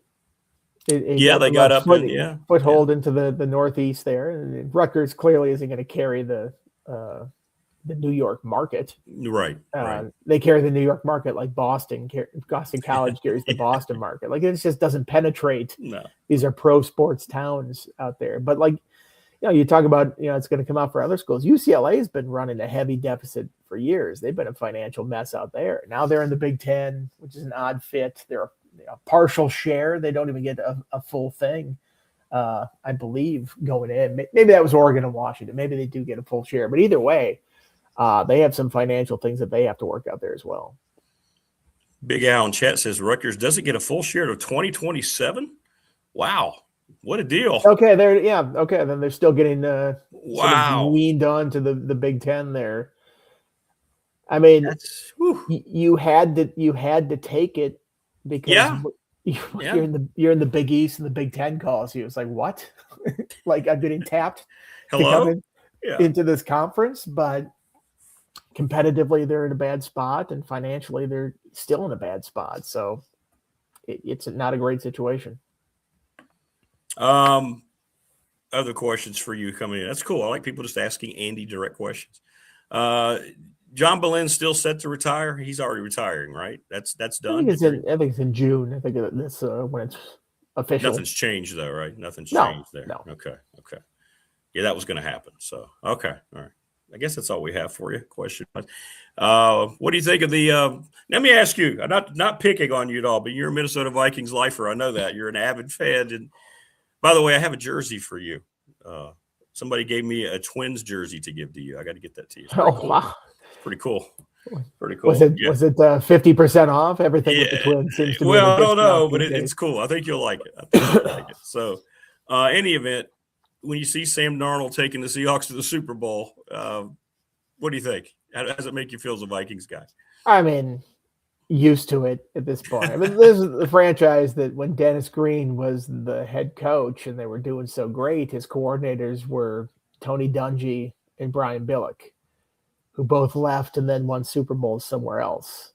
[SPEAKER 4] They got up
[SPEAKER 5] foothold into the Northeast there. And Rutgers clearly isn't going to carry the New York market.
[SPEAKER 4] Right.
[SPEAKER 5] They carry the New York market like Boston College carries the Boston market. Like, it just doesn't penetrate.
[SPEAKER 4] No.
[SPEAKER 5] These are pro sports towns out there. But you talk about, it's going to come out for other schools. UCLA has been running a heavy deficit for years. They've been a financial mess out there. Now they're in the Big Ten, which is an odd fit. They're a partial share. They don't even get a full thing. I believe going in. Maybe that was Oregon and Washington. Maybe they do get a full share. But either way, they have some financial things that they have to work out there as well.
[SPEAKER 4] Big Al in chat says Rutgers doesn't get a full share of 2027. Wow, what a deal!
[SPEAKER 5] Okay, okay. Then they're still getting sort of weaned on to the Big Ten there. I mean, you had to take it because you're in the Big East and the Big Ten calls you. It's like, what? Like, I'm getting tapped to come into this conference, but competitively they're in a bad spot, and financially they're still in a bad spot. So it's not a great situation.
[SPEAKER 4] Other questions for you coming in. That's cool. I like people just asking Andy direct questions. John Boleyn's still set to retire. He's already retiring, right? That's done.
[SPEAKER 5] I think it's in June. I think that's when it's official.
[SPEAKER 4] Nothing's changed though, right? Nothing's changed there.
[SPEAKER 5] No.
[SPEAKER 4] Okay. Yeah, that was going to happen. So, okay. All right. I guess that's all we have for you. Question. What do you think of the let me ask you, not picking on you at all, but you're a Minnesota Vikings lifer. I know that. You're an avid fan. And by the way, I have a jersey for you. Somebody gave me a Twins jersey to give to you. I got to get that to you.
[SPEAKER 5] Wow.
[SPEAKER 4] Pretty cool. Pretty cool.
[SPEAKER 5] Was it 50% off? Everything with the Twins seems to be.
[SPEAKER 4] Well, I don't know, but it's cool. I think you'll like it. So, any event, when you see Sam Darnold taking the Seahawks to the Super Bowl, what do you think? How does it make you feel as a Vikings guy?
[SPEAKER 5] I mean, used to it at this point. I mean, this is the franchise that when Dennis Green was the head coach and they were doing so great, his coordinators were Tony Dungy and Brian Billick, who both left and then won Super Bowls somewhere else.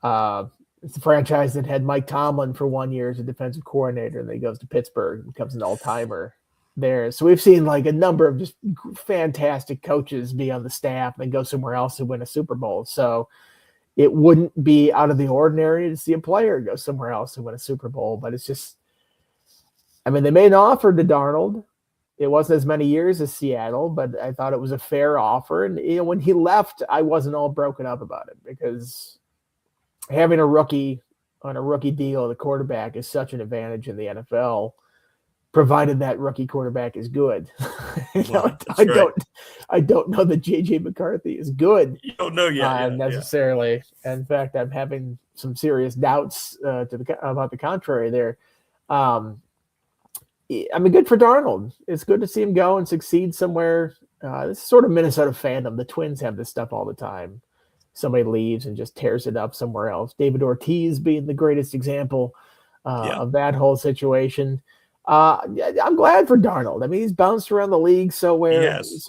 [SPEAKER 5] It's the franchise that had Mike Tomlin for 1 year as a defensive coordinator, and then he goes to Pittsburgh and becomes an all-timer there. So we've seen like a number of just fantastic coaches be on the staff and then go somewhere else and win a Super Bowl. So it wouldn't be out of the ordinary to see a player go somewhere else and win a Super Bowl, but it's just, I mean, they made an offer to Darnold. It wasn't as many years as Seattle, but I thought it was a fair offer. And when he left, I wasn't all broken up about it because having a rookie on a rookie deal, the quarterback, is such an advantage in the NFL, provided that rookie quarterback is good. I don't know that JJ McCarthy is good.
[SPEAKER 4] You don't know yet
[SPEAKER 5] necessarily. Yeah. In fact, I'm having some serious doubts about the contrary there. I mean, good for Darnold. It's good to see him go and succeed somewhere. This is sort of Minnesota fandom. The Twins have this stuff all the time. Somebody leaves and just tears it up somewhere else. David Ortiz being the greatest example of that whole situation. I'm glad for Darnold. I mean, he's bounced around the league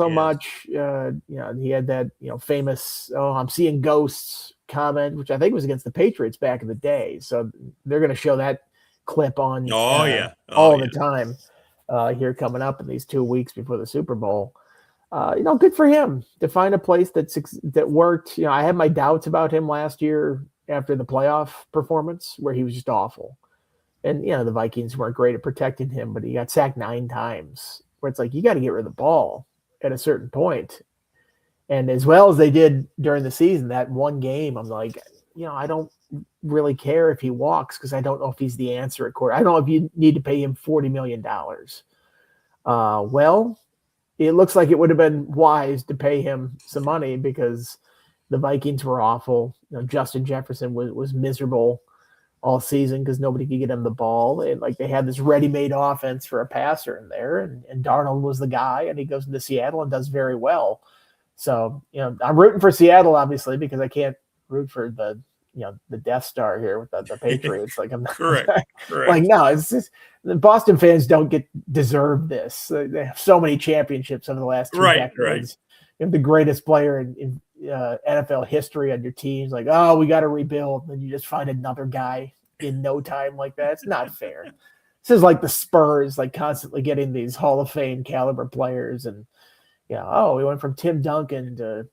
[SPEAKER 5] much. He had that famous "I'm seeing ghosts" comment, which I think was against the Patriots back in the day. So they're going to show that clip on all the time here coming up in these 2 weeks before the Super Bowl. Good for him to find a place that worked. I had my doubts about him last year after the playoff performance where he was just awful. And, the Vikings weren't great at protecting him, but he got sacked 9 times where it's like, you got to get rid of the ball at a certain point. And as well as they did during the season, that one game, I'm like, I don't really care if he walks because I don't know if he's the answer at court. I don't know if you need to pay him $40 million. Well, it looks like it would have been wise to pay him some money because the Vikings were awful. Justin Jefferson was miserable all season because nobody could get him the ball. And like they had this ready-made offense for a passer in there, and Darnold was the guy, and he goes into Seattle and does very well. So, I'm rooting for Seattle, obviously, because I can't root for the Death Star here with the Patriots. Like I'm not
[SPEAKER 4] correct.
[SPEAKER 5] Like, no, it's just the Boston fans don't deserve this. They have so many championships over the last 2 decades.
[SPEAKER 4] Right.
[SPEAKER 5] You have the greatest player in NFL history on your teams. Like, oh, we got to rebuild. And then you just find another guy in no time like that. It's not fair. This is like the Spurs, like constantly getting these Hall of Fame caliber players. And, we went from Tim Duncan to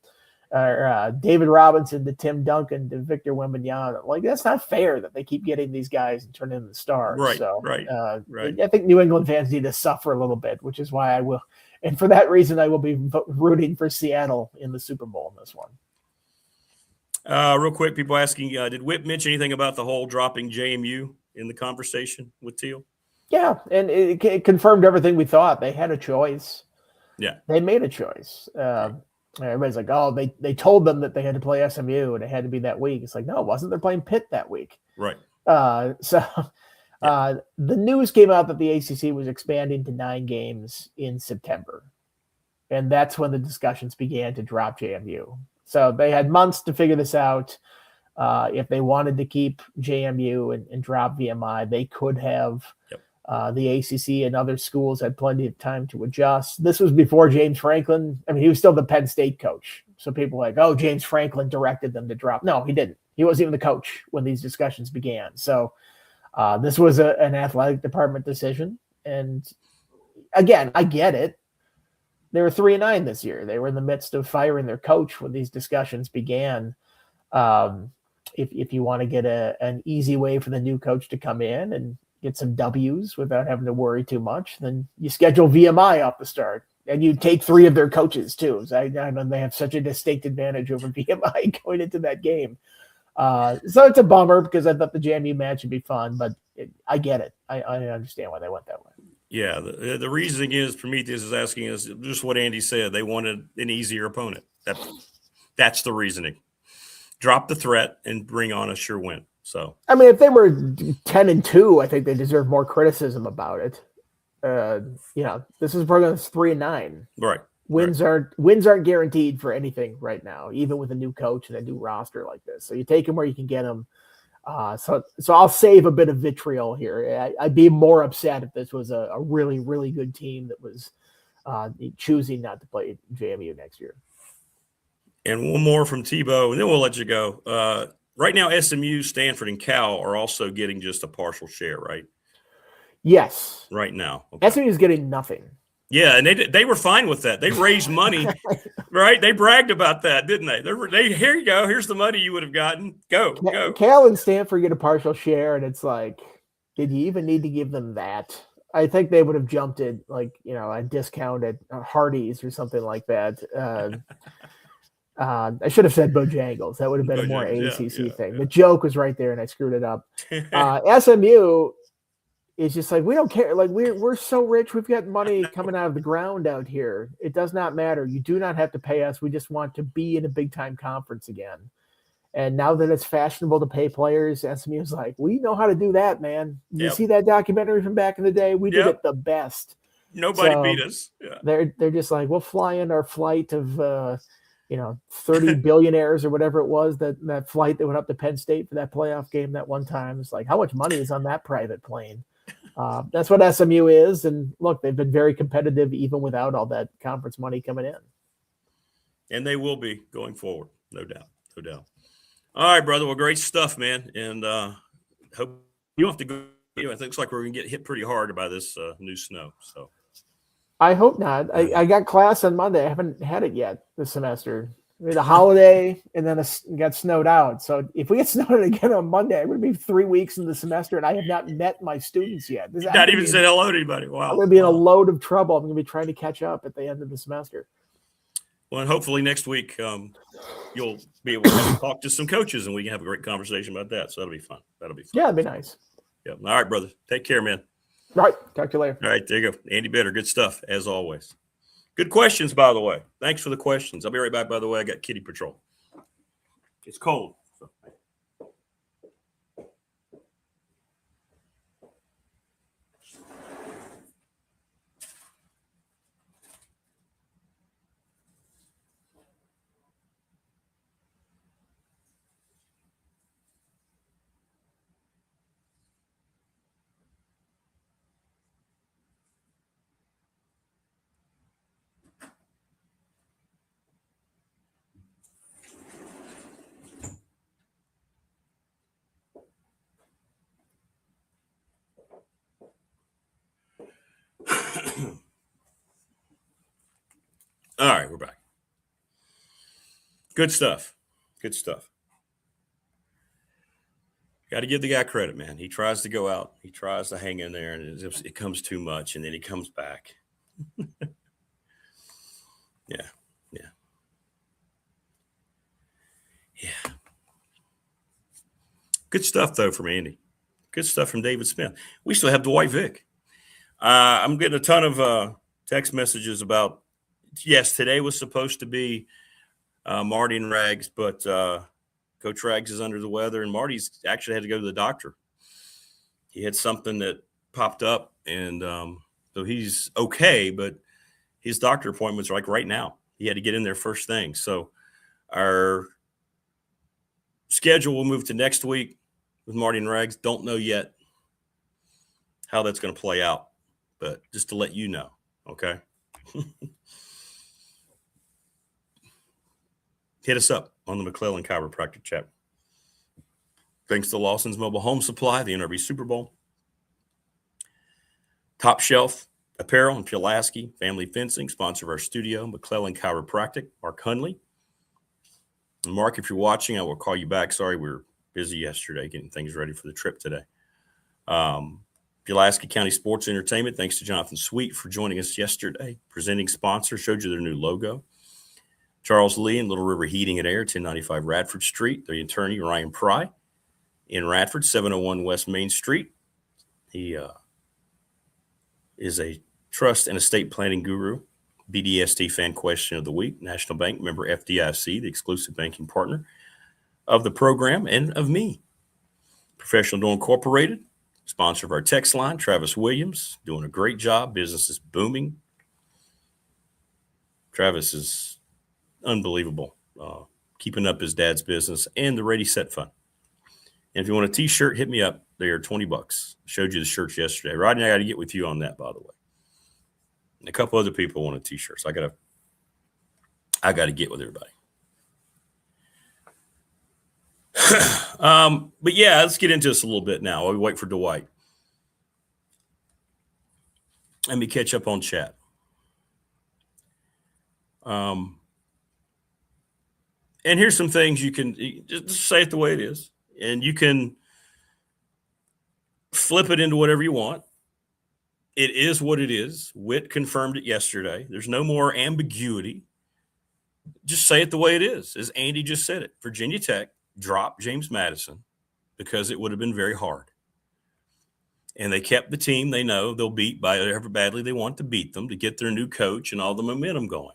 [SPEAKER 5] David Robinson to Tim Duncan to Victor Wembanyama. Like, that's not fair that they keep getting these guys and turning them into stars.
[SPEAKER 4] Right.
[SPEAKER 5] I think New England fans need to suffer a little bit, which is why I will. And for that reason, I will be rooting for Seattle in the Super Bowl in this one.
[SPEAKER 4] Real quick, people asking, did Whip mention anything about the whole dropping JMU in the conversation with Teal?
[SPEAKER 5] Yeah, and it confirmed everything we thought. They had a choice.
[SPEAKER 4] Yeah.
[SPEAKER 5] They made a choice. Everybody's like, oh, they told them that they had to play SMU and it had to be that week. It's like, no, it wasn't. They're playing Pitt that week.
[SPEAKER 4] Right.
[SPEAKER 5] The news came out that the ACC was expanding to 9 games in September. And that's when the discussions began to drop JMU. So they had months to figure this out. If they wanted to keep JMU and drop VMI, they could have.
[SPEAKER 4] Yep.
[SPEAKER 5] The ACC and other schools had plenty of time to adjust. This was before James Franklin. I mean, he was still the Penn State coach. So people were like, oh, James Franklin directed them to drop. No, he didn't. He wasn't even the coach when these discussions began. So this was an athletic department decision. And again, I get it. They were 3-9 this year. They were in the midst of firing their coach when these discussions began. If you want to get an easy way for the new coach to come in and get some W's without having to worry too much, then you schedule VMI off the start. And you take 3 of their coaches, too. So I know they have such a distinct advantage over VMI going into that game. So it's a bummer because I thought the JMU match would be fun, but I get it. I understand why they went that way.
[SPEAKER 4] Yeah, the reasoning is Prometheus is asking us just what Andy said. They wanted an easier opponent. That's the reasoning. Drop the threat and bring on a sure win. So
[SPEAKER 5] I mean, if they were 10-2, I think they deserve more criticism about it. This is a program that's 3-9.
[SPEAKER 4] Right.
[SPEAKER 5] Wins aren't guaranteed for anything right now, even with a new coach and a new roster like this. So you take them where you can get them. So I'll save a bit of vitriol here. I'd be more upset if this was a really, really good team that was choosing not to play JMU next year.
[SPEAKER 4] And one more from Tebow, and then we'll let you go. Right now, SMU, Stanford, and Cal are also getting just a partial share, right?
[SPEAKER 5] Yes.
[SPEAKER 4] Right now. Okay.
[SPEAKER 5] SMU is getting nothing.
[SPEAKER 4] Yeah, and they were fine with that. They raised money, right? They bragged about that, didn't they? They here you go. Here's the money you would have gotten. Go.
[SPEAKER 5] Cal and Stanford get a partial share, and it's like, did you even need to give them that? I think they would have jumped it like, a discount at Hardee's or something like that. I should have said Bojangles. That would have been a more ACC thing. Yeah. The joke was right there, and I screwed it up. SMU is just like, we don't care. Like we're so rich, we've got money coming out of the ground out here. It does not matter. You do not have to pay us. We just want to be in a big time conference again. And now that it's fashionable to pay players, SMU is like, we know how to do that, man. You see that documentary from back in the day? We did it the best.
[SPEAKER 4] Nobody beat us. Yeah.
[SPEAKER 5] They're just like, we'll fly in our flight of 30 billionaires or whatever it was, that flight that went up to Penn State for that playoff game that one time. It's like, how much money is on that private plane? That's what SMU is. And look, they've been very competitive even without all that conference money coming in.
[SPEAKER 4] And they will be going forward. No doubt. All right, brother. Well, great stuff, man. And hope you don't have to go. It looks like we're going to get hit pretty hard by this new snow. So
[SPEAKER 5] I hope not. I got class on Monday. I haven't had it yet this semester. We had a holiday and then got snowed out. So if we get snowed again on Monday, I'm going to be 3 weeks in the semester, and I have not met my students yet.
[SPEAKER 4] Not even said hello to anybody. Wow.
[SPEAKER 5] I'm going to be in a load of trouble. I'm going to be trying to catch up at the end of the semester.
[SPEAKER 4] Well, and hopefully next week you'll be able to talk to some coaches and we can have a great conversation about that. So that'll be fun.
[SPEAKER 5] Yeah, it'd be nice.
[SPEAKER 4] Yeah. All right, brother. Take care, man.
[SPEAKER 5] All right. Talk to you later.
[SPEAKER 4] All right. There you go. Andy Bitter. Good stuff, as always. Good questions, by the way. Thanks for the questions. I'll be right back, by the way. I got Kitty Patrol. It's cold. So. All right, we're back. Good stuff. Good stuff. Got to give the guy credit, man. He tries to go out. He tries to hang in there, and it comes too much, and then he comes back. Yeah. Good stuff, though, from Andy. Good stuff from David Smith. We still have Dwight Vick. I'm getting a ton of text messages about, yes, today was supposed to be Marty and Rags, but Coach Rags is under the weather, and Marty's actually had to go to the doctor. He had something that popped up, and so he's okay, but his doctor appointments are like right now. He had to get in there first thing. So our schedule will move to next week with Marty and Rags. Don't know yet how that's going to play out, but just to let you know, okay? Hit us up on the McClellan Chiropractic chat. Thanks to Lawson's Mobile Home Supply, the NRB Super Bowl, Top Shelf Apparel and Pulaski Family Fencing, sponsor of our studio, McClellan Chiropractic, Mark Hunley. And Mark, if you're watching, I will call you back. Sorry, we were busy yesterday getting things ready for the trip today. Pulaski County Sports Entertainment, thanks to Jonathan Sweet for joining us yesterday. Presenting sponsor, showed you their new logo. Charles Lee and Little River Heating and Air, 1095 Radford Street. The attorney, Ryan Pry, in Radford, 701 West Main Street. He is a trust and estate planning guru. BDST fan question of the week. National Bank member FDIC, the exclusive banking partner of the program and of me. Professional Door Incorporated, sponsor of our text line. Travis Williams, doing a great job. Business is booming. Travis is unbelievable, keeping up his dad's business and the Ready Set Fund. And if you want a T-shirt, hit me up. They are $20. Showed you the shirts yesterday. Rodney, I got to get with you on that, by the way. And a couple other people wanted T-shirts. I got to get with everybody. But yeah, let's get into this a little bit now while we wait for Dwight. Let me catch up on chat. And here's some things you can just say it the way it is, and you can flip it into whatever you want. It is what it is. Witt confirmed it yesterday. There's no more ambiguity. Just say it the way it is, as Andy just said it. Virginia Tech dropped James Madison because it would have been very hard. And they kept the team they know they'll beat by however badly they want to beat them to get their new coach and all the momentum going.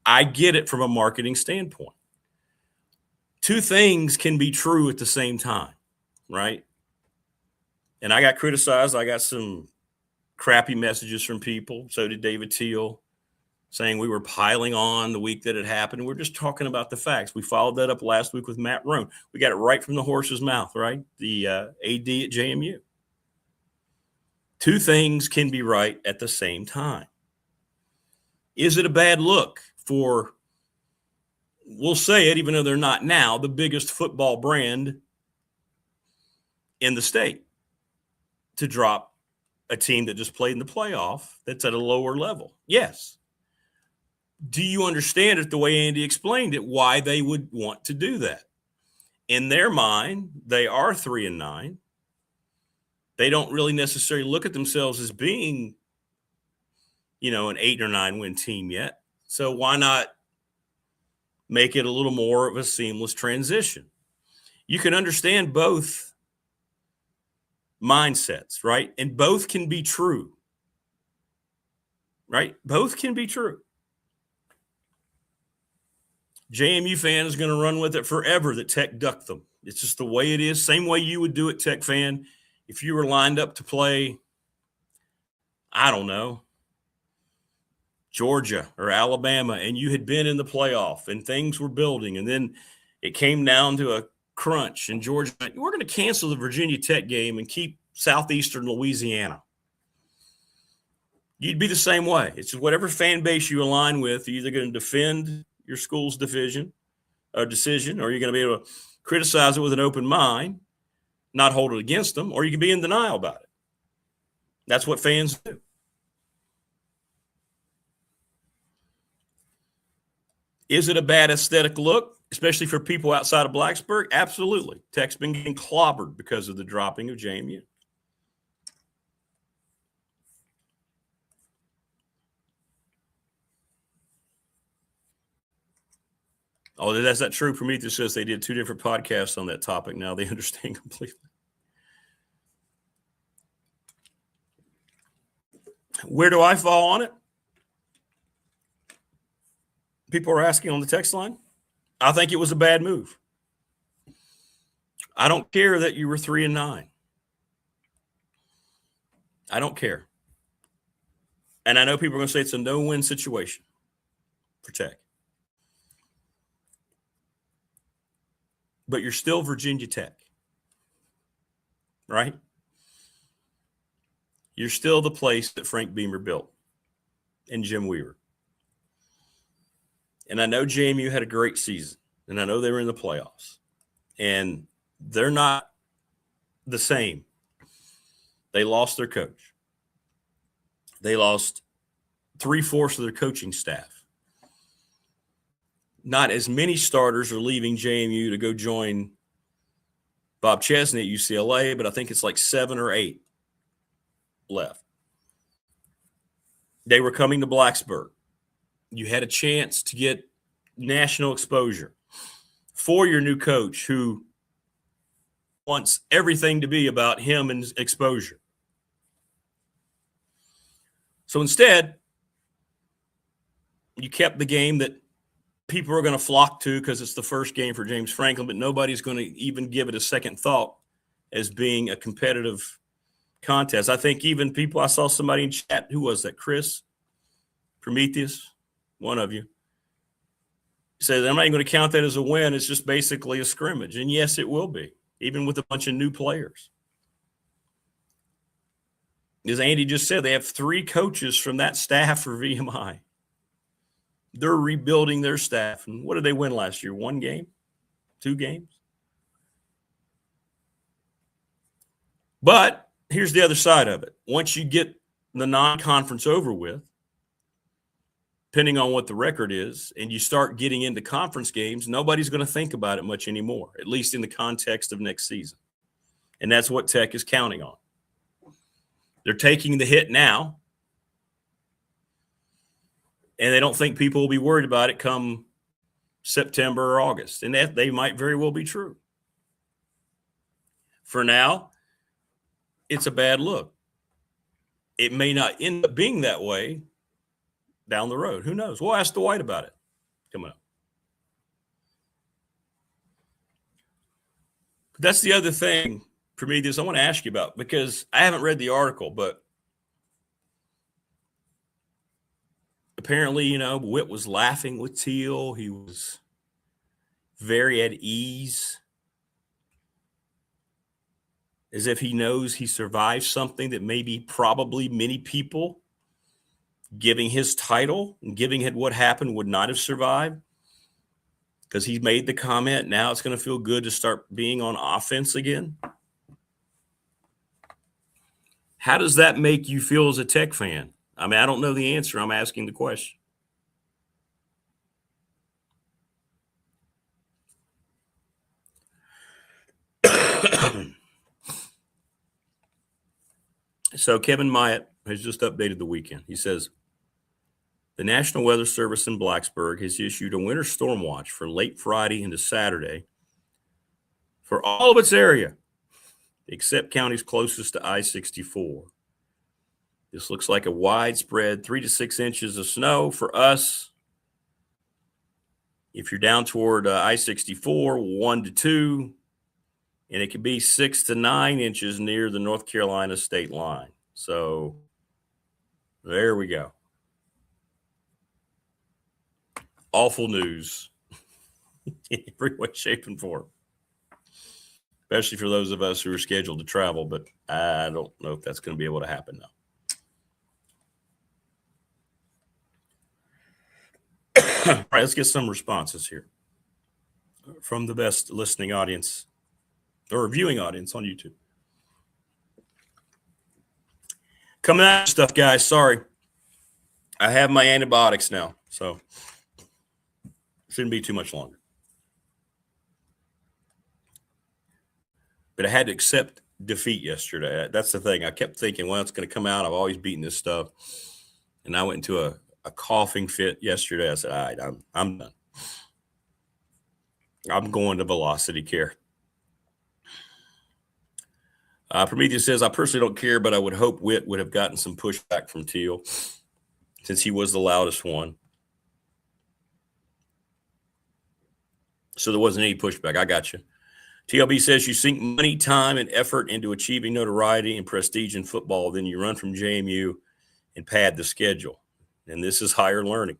[SPEAKER 4] I get it from a marketing standpoint. Two things can be true at the same time, right? And I got criticized. I got some crappy messages from people. So did David Teal, saying we were piling on the week that it happened. We're just talking about the facts. We followed that up last week with Matt Roan. We got it right from the horse's mouth, right? The AD at JMU. Two things can be right at the same time. Is it a bad look for, we'll say it, even though they're not now, the biggest football brand in the state, to drop a team that just played in the playoff that's at a lower level? Yes. Do you understand it the way Andy explained it, why they would want to do that? In their mind, they are 3-9. They don't really necessarily look at themselves as being, an 8 or 9 win team yet. So why not make it a little more of a seamless transition. You can understand both mindsets, right? And both can be true, right? Both can be true. JMU fan is going to run with it forever that Tech ducked them. It's just the way it is. Same way you would do it, Tech fan, if you were lined up to play, I don't know, Georgia or Alabama, and you had been in the playoff and things were building, and then it came down to a crunch, and Georgia, we're going to cancel the Virginia Tech game and keep Southeastern Louisiana. You'd be the same way. It's just whatever fan base you align with, you're either going to defend your school's decision, or you're going to be able to criticize it with an open mind, not hold it against them, or you can be in denial about it. That's what fans do. Is it a bad aesthetic look, especially for people outside of Blacksburg? Absolutely. Tech's been getting clobbered because of the dropping of JMU. Oh, that's not true. Prometheus says they did 2 different podcasts on that topic. Now they understand completely. Where do I fall on it? People are asking on the text line. I think it was a bad move. I don't care that you were 3-9. I don't care. And I know people are going to say it's a no-win situation for Tech. But you're still Virginia Tech, right? You're still the place that Frank Beamer built and Jim Weaver. And I know JMU had a great season, and I know they were in the playoffs. And they're not the same. They lost their coach. They lost 3/4 of their coaching staff. Not as many starters are leaving JMU to go join Bob Chesney at UCLA, but I think it's like 7 or 8 left. They were coming to Blacksburg. You had a chance to get national exposure for your new coach who wants everything to be about him and exposure. So instead, you kept the game that people are going to flock to because it's the first game for James Franklin, but nobody's going to even give it a second thought as being a competitive contest. I think even people, I saw somebody in chat, who was that, Chris? Prometheus, one of you, said, I'm not even going to count that as a win. It's just basically a scrimmage. And yes, it will be, even with a bunch of new players. As Andy just said, they have 3 coaches from that staff for VMI. They're rebuilding their staff. And what did they win last year? 1 game? 2 games? But here's the other side of it. Once you get the non-conference over with, depending on what the record is, and you start getting into conference games, nobody's going to think about it much anymore, at least in the context of next season. And that's what Tech is counting on. They're taking the hit now, and they don't think people will be worried about it come September or August. And that they might very well be true. For now, it's a bad look. It may not end up being that way down the road. Who knows? We'll ask Dwight about it coming up. That's the other thing, Prometheus, I want to ask you about, because I haven't read the article, but apparently, Witt was laughing with Teal. He was very at ease, as if he knows he survived something that maybe probably many people giving his title and giving it what happened would not have survived, because he made the comment, now it's going to feel good to start being on offense again. How does that make you feel as a Tech fan? I mean, I don't know the answer. I'm asking the question. So Kevin Myatt has just updated the weekend. He says, The National Weather Service in Blacksburg has issued a winter storm watch for late Friday into Saturday for all of its area, except counties closest to I-64. This looks like a widespread 3 to 6 inches of snow for us. If you're down toward I-64, 1 to 2, and it could be 6 to 9 inches near the North Carolina state line. So there we go. Awful news in every way, shape, and form, especially for those of us who are scheduled to travel, but I don't know if that's going to be able to happen now. All right, let's get some responses here from the best listening audience or viewing audience on YouTube. Coming out stuff, guys. Sorry. I have my antibiotics now, so shouldn't be too much longer. But I had to accept defeat yesterday. That's the thing. I kept thinking, well, it's going to come out. I've always beaten this stuff. And I went into a coughing fit yesterday. I said, all right, I'm done. I'm going to Velocity Care. Prometheus says, I personally don't care, but I would hope Witt would have gotten some pushback from Teal since he was the loudest one. So there wasn't any pushback. I got you. TLB says you sink money, time, and effort into achieving notoriety and prestige in football. Then you run from JMU and pad the schedule. And this is higher learning.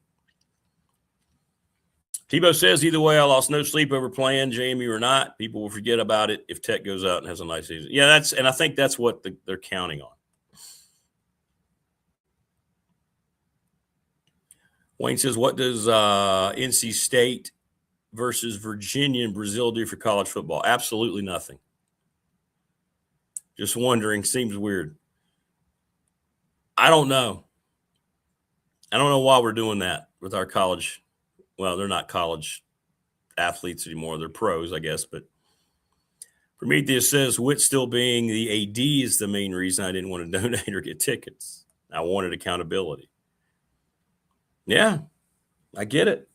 [SPEAKER 4] Tebow says, either way, I lost no sleep over playing JMU or not. People will forget about it if Tech goes out and has a nice season. Yeah, I think that's what they're counting on. Wayne says, what does NC State versus Virginia and Brazil do for college football? Absolutely nothing. Just wondering. Seems weird. I don't know. I don't know why we're doing that with our college. Well, they're not college athletes anymore. They're pros, I guess. But Prometheus says, Witt still being the AD is the main reason I didn't want to donate or get tickets. I wanted accountability. Yeah, I get it.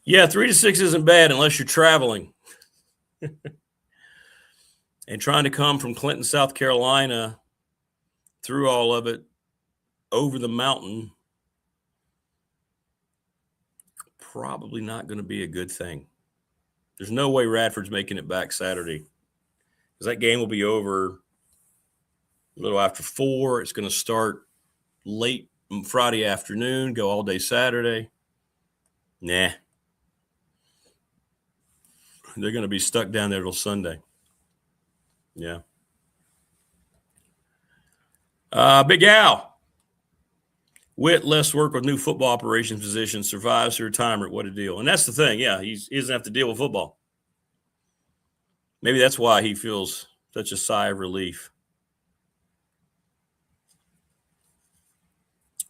[SPEAKER 4] Yeah, 3 to 6 isn't bad unless you're traveling. And trying to come from Clinton, South Carolina, through all of it, over the mountain, probably not going to be a good thing. There's no way Radford's making it back Saturday, because that game will be over a little after 4. It's going to start late Friday afternoon, go all day Saturday. Nah. They're going to be stuck down there till Sunday. Yeah. Big Al. Witt, less work with new football operations position, survives to retirement. What a deal. And that's the thing. Yeah, he doesn't have to deal with football. Maybe that's why he feels such a sigh of relief.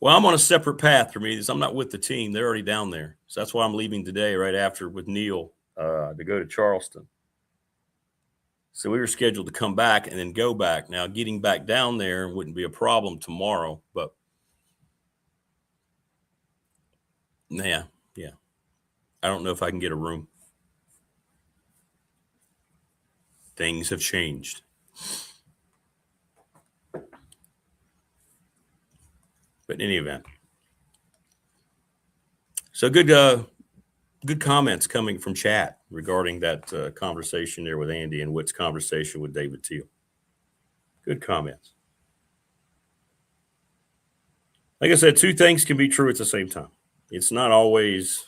[SPEAKER 4] Well, I'm on a separate path for me. I'm not with the team. They're already down there. So that's why I'm leaving today right after with Neil to go to Charleston. So we were scheduled to come back and then go back. Now, getting back down there wouldn't be a problem tomorrow, but yeah. I don't know if I can get a room. Things have changed. But in any event. So good comments coming from chat regarding that conversation there with Andy and Witt's conversation with David Teal. Good comments. Like I said, two things can be true at the same time. It's not always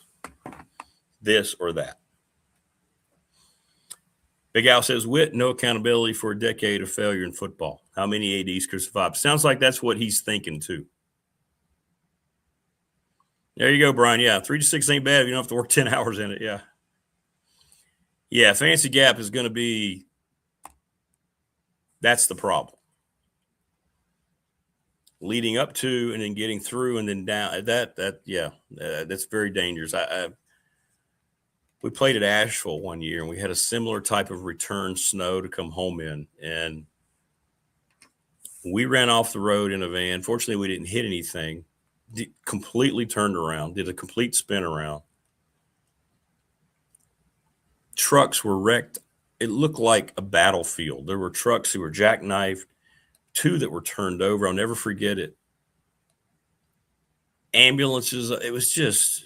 [SPEAKER 4] this or that. Big Al says, Witt, no accountability for a decade of failure in football. How many ADs could survive? Sounds like that's what he's thinking too. There you go, Brian. Yeah, 3 to 6 ain't bad if you don't have to work 10 hours in it. Yeah. Yeah, Fancy Gap is going to be – that's the problem. Leading up to and then getting through and then down. That's very dangerous. We played at Asheville one year, and we had a similar type of return snow to come home in. And we ran off the road in a van. Fortunately, we didn't hit anything. completely turned around, did a complete spin around. Trucks were wrecked. It looked like a battlefield. There were trucks who were jackknifed, 2 that were turned over. I'll never forget it. Ambulances. It was just,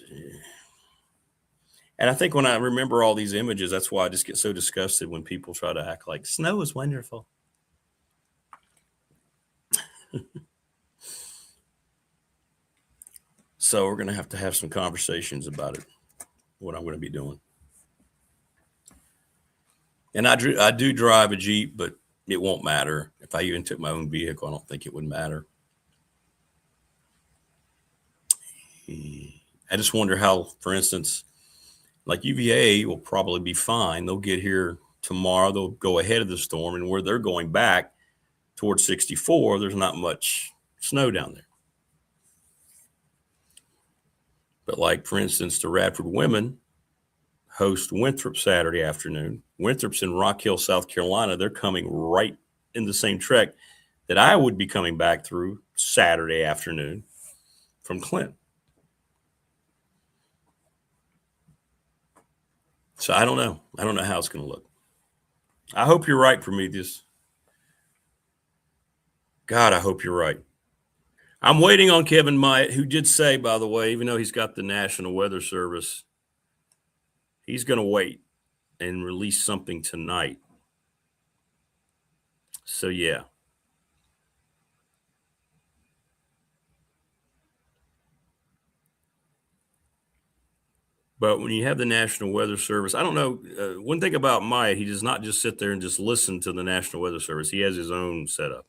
[SPEAKER 4] and I think when I remember all these images, that's why I just get so disgusted when people try to act like snow is wonderful. So we're going to have some conversations about it, what I'm going to be doing. And I do drive a Jeep, but it won't matter. If I even took my own vehicle, I don't think it would matter. I just wonder how, for instance, like UVA will probably be fine. They'll get here tomorrow. They'll go ahead of the storm, and where they're going back towards 64, there's not much snow down there. But like, for instance, the Radford women host Winthrop Saturday afternoon. Winthrop's in Rock Hill, South Carolina. They're coming right in the same trek that I would be coming back through Saturday afternoon from Clinton. So I don't know. I don't know how it's going to look. I hope you're right, Prometheus. God, I hope you're right. I'm waiting on Kevin Myatt, who did say, by the way, even though he's got the National Weather Service, he's going to wait and release something tonight. So, yeah. But when you have the National Weather Service, I don't know. One thing about Myatt, he does not just sit there and just listen to the National Weather Service. He has his own setup.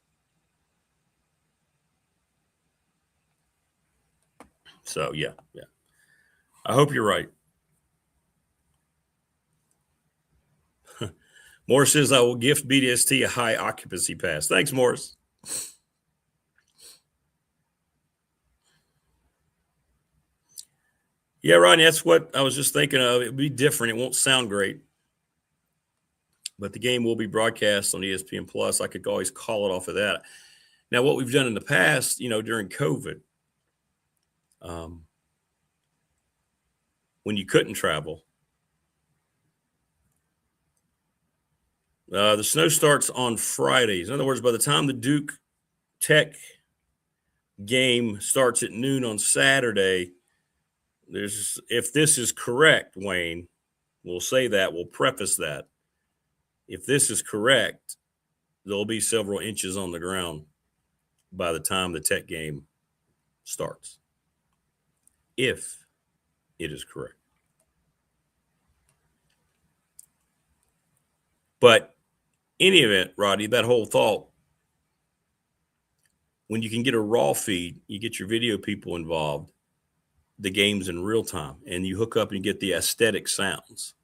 [SPEAKER 4] So, yeah. I hope you're right. Morris says, I will gift BDST a high occupancy pass. Thanks, Morris. Yeah, Rodney, that's what I was just thinking of. It'll be different. It won't sound great. But the game will be broadcast on ESPN Plus. I could always call it off of that. Now, what we've done in the past, during COVID, when you couldn't travel, the snow starts on Fridays. In other words, by the time the Duke Tech game starts at noon on Saturday, if this is correct, Wayne, we'll say that, we'll preface that. If this is correct, there'll be several inches on the ground by the time the Tech game starts. If it is correct. But any event, Roddy, that whole thought, when you can get a raw feed, you get your video people involved, the game's in real time, and you hook up and get the aesthetic sounds.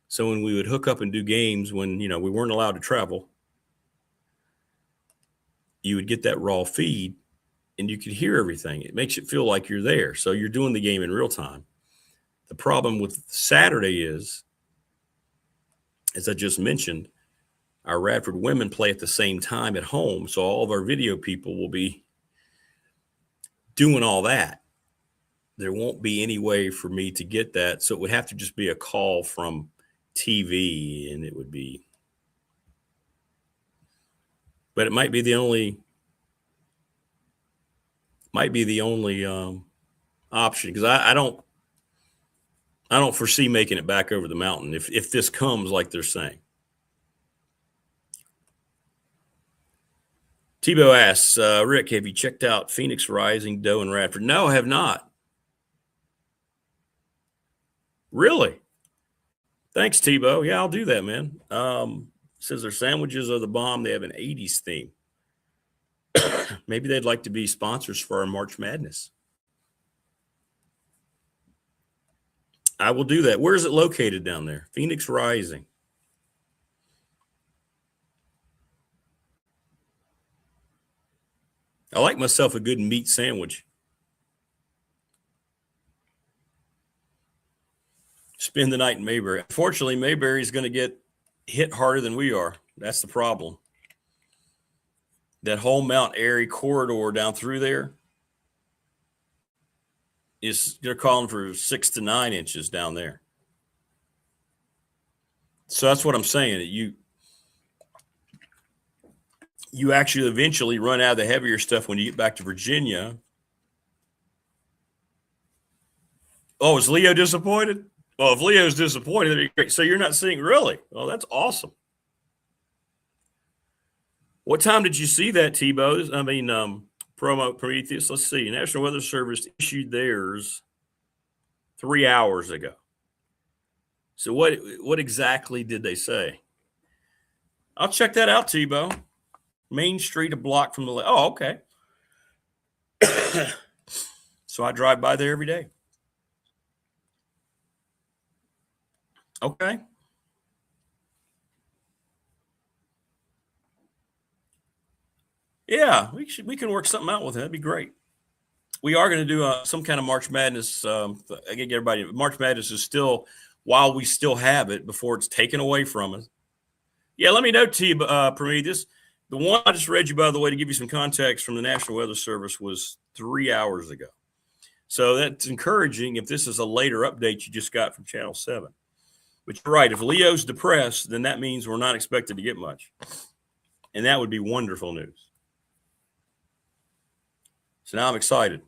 [SPEAKER 4] So when we would hook up and do games when, we weren't allowed to travel, you would get that raw feed and you could hear everything. It makes it feel like you're there. So you're doing the game in real time. The problem with Saturday is, as I just mentioned, our Radford women play at the same time at home. So all of our video people will be doing all that. There won't be any way for me to get that. So it would have to just be a call from TV, and it would be, but it might be the only option, because I don't foresee making it back over the mountain if this comes like they're saying. Tebow asks, Rick, have you checked out Phoenix Rising, Doe, and Radford? No, I have not. Really? Thanks, Tebow. Yeah, I'll do that, man. Says their sandwiches are the bomb. They have an 80s theme. Maybe they'd like to be sponsors for our March Madness. I will do that. Where is it located down there? Phoenix Rising. I like myself a good meat sandwich. Spend the night in Mayberry. Unfortunately, Mayberry is going to get hit harder than we are. That's the problem. That whole Mount Airy corridor down through there, they're calling for 6 to 9 inches down there. So that's what I'm saying. You actually eventually run out of the heavier stuff when you get back to Virginia. Oh, is Leo disappointed? Well, if Leo's disappointed, that'd be great. So you're not seeing, really? Well, that's awesome. What time did you see that, Tebow? I mean, Prometheus. Let's see. National Weather Service issued theirs 3 hours ago. So what exactly did they say? I'll check that out, Tebow. Main Street a block from the lake. Oh, okay. So I drive by there every day. Okay. Yeah, we can work something out with it. That'd be great. We are going to do some kind of March Madness. I can get everybody. March Madness is still, while we still have it, before it's taken away from us. Yeah, let me know, Prometheus. The one I just read you, by the way, to give you some context from the National Weather Service, was 3 hours ago. So that's encouraging if this is a later update you just got from Channel 7. But you're right. If Leo's depressed, then that means we're not expected to get much. And that would be wonderful news. So now I'm excited.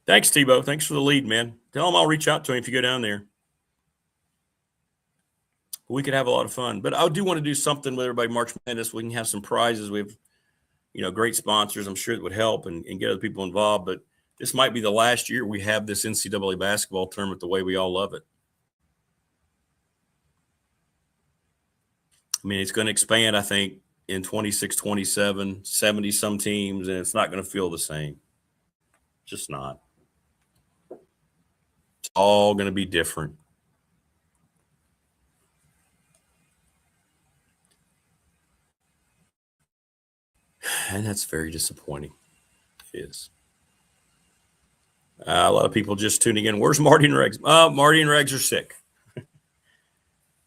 [SPEAKER 4] Thanks, Tebow. Thanks for the lead, man. Tell him I'll reach out to him if you go down there. We could have a lot of fun. But I do want to do something with everybody March Madness. We can have some prizes. We have, great sponsors. I'm sure it would help and get other people involved. But this might be the last year we have this NCAA basketball tournament the way we all love it. I mean, it's going to expand, I think, in 26, 27, 70-some teams, and it's not going to feel the same. Just not. It's all going to be different. And that's very disappointing. It is. A lot of people just tuning in. Where's Marty and Regs? Marty and Regs are sick.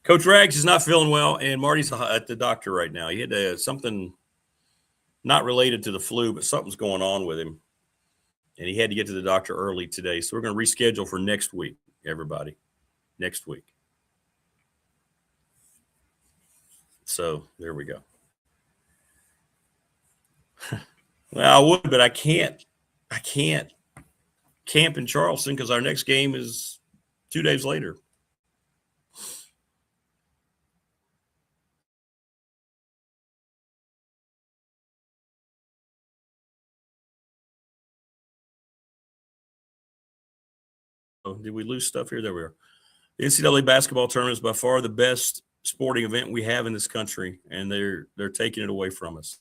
[SPEAKER 4] Coach Rags is not feeling well, and Marty's at the doctor right now. He had something not related to the flu, but something's going on with him. And he had to get to the doctor early today. So we're going to reschedule for next week, everybody. Next week. So there we go. Well, I would, but I can't. I can't camp in Charleston because our next game is 2 days later. Oh, did we lose stuff here? There we are. The NCAA basketball tournament is by far the best sporting event we have in this country, and they're taking it away from us.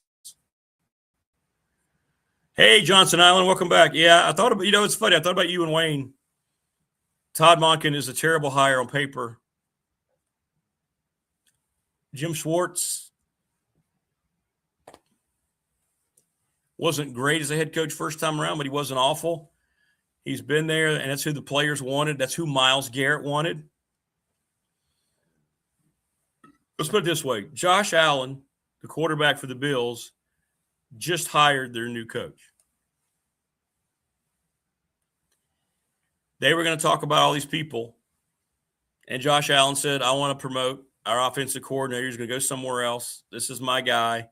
[SPEAKER 4] Hey, Johnson Island, welcome back. Yeah, I thought about, it's funny. I thought about you and Wayne. Todd Monken is a terrible hire on paper. Jim Schwartz wasn't great as a head coach first time around, but he wasn't awful. He's been there, and that's who the players wanted. That's who Myles Garrett wanted. Let's put it this way. Josh Allen, the quarterback for the Bills, just hired their new coach. They were going to talk about all these people, and Josh Allen said, I want to promote our offensive coordinator. He's going to go somewhere else. This is my guy.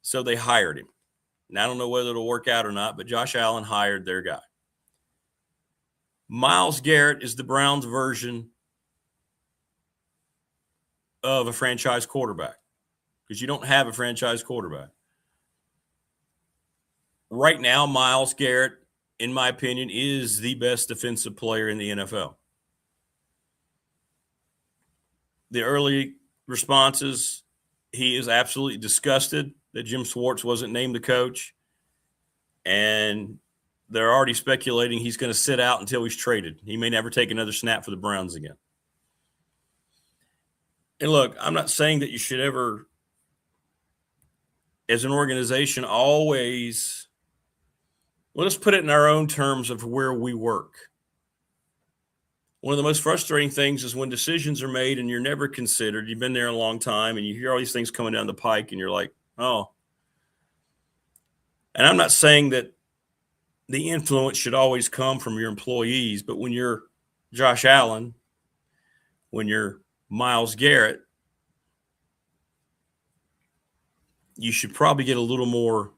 [SPEAKER 4] So they hired him. And I don't know whether it'll work out or not, but Josh Allen hired their guy. Myles Garrett is the Browns' version of a franchise quarterback because you don't have a franchise quarterback. Right now, Myles Garrett, in my opinion, is the best defensive player in the NFL. The early responses, he is absolutely disgusted that Jim Schwartz wasn't named the coach. And they're already speculating he's going to sit out until he's traded. He may never take another snap for the Browns again. And look, I'm not saying that you should ever, as an organization, always, let's put it in our own terms of where we work. One of the most frustrating things is when decisions are made and you're never considered. You've been there a long time and you hear all these things coming down the pike and you're like, oh. And I'm not saying that the influence should always come from your employees. But when you're Josh Allen, when you're Myles Garrett, you should probably get a little more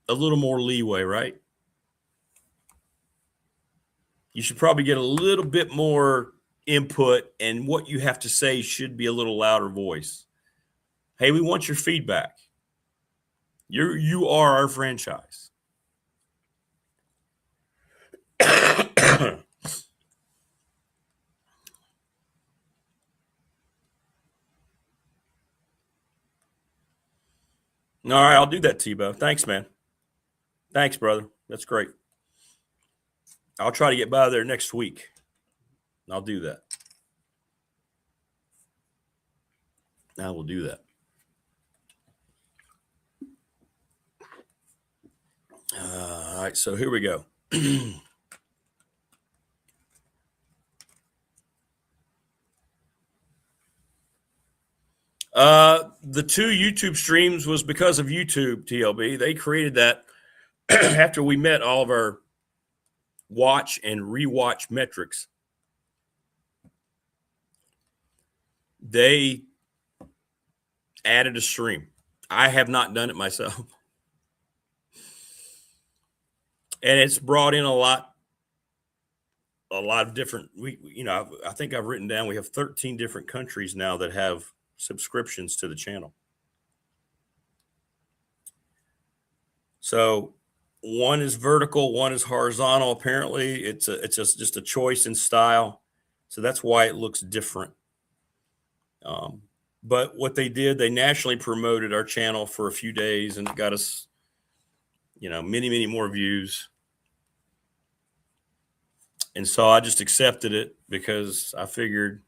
[SPEAKER 4] leeway, right? You should probably get a little bit more input, and what you have to say should be a little louder voice. Hey, we want your feedback. You are our franchise. All right, I'll do that, Tebow. Thanks, man. Thanks, brother. That's great. I'll try to get by there next week. I'll do that. I will do that. All right, so here we go. The 2 YouTube streams was because of YouTube, TLB. They created that after we met all of our watch and rewatch metrics. They added a stream. I have not done it myself. And it's brought in a lot of different, I think I've written down, we have 13 different countries now that have subscriptions to the channel. So one is vertical, one is horizontal. Apparently it's just a choice in style. So that's why it looks different. But what they did, they nationally promoted our channel for a few days and got us, many, many more views. And so I just accepted it because I figured,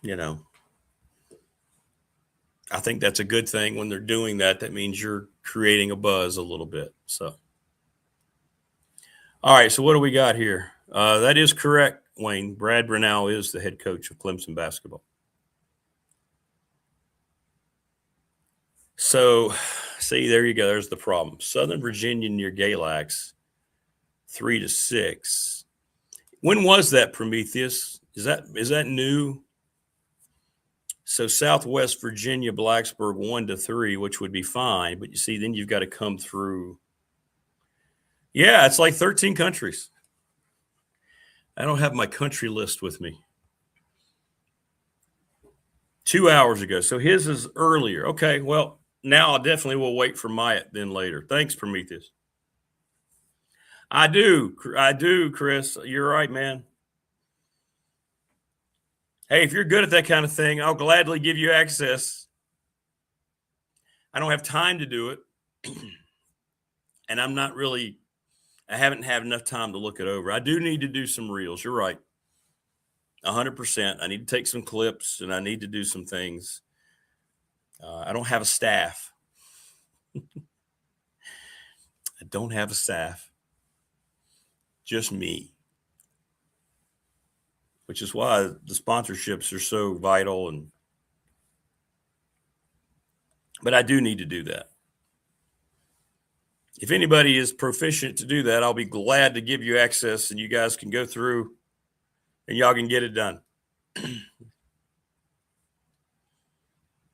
[SPEAKER 4] I think that's a good thing when they're doing that. That means you're creating a buzz a little bit. So, all right. So what do we got here? That is correct, Wayne. Brad Brunell is the head coach of Clemson basketball. So, see, there you go. There's the problem. Southern Virginia near Galax, 3-6. When was that, Prometheus? Is that new? So Southwest Virginia, Blacksburg, 1-3, which would be fine. But you see, then you've got to come through. Yeah, it's like 13 countries. I don't have my country list with me. 2 hours ago. So his is earlier. Okay, well, now I definitely will wait for Myatt then later. Thanks, Prometheus. I do, Chris. You're right, man. Hey, if you're good at that kind of thing, I'll gladly give you access. I don't have time to do it. And I haven't had enough time to look it over. I do need to do some reels. You're right. 100%. I need to take some clips and I need to do some things. I don't have a staff. I don't have a staff. Just me. Which is why the sponsorships are so vital. But I do need to do that. If anybody is proficient to do that, I'll be glad to give you access and you guys can go through and y'all can get it done.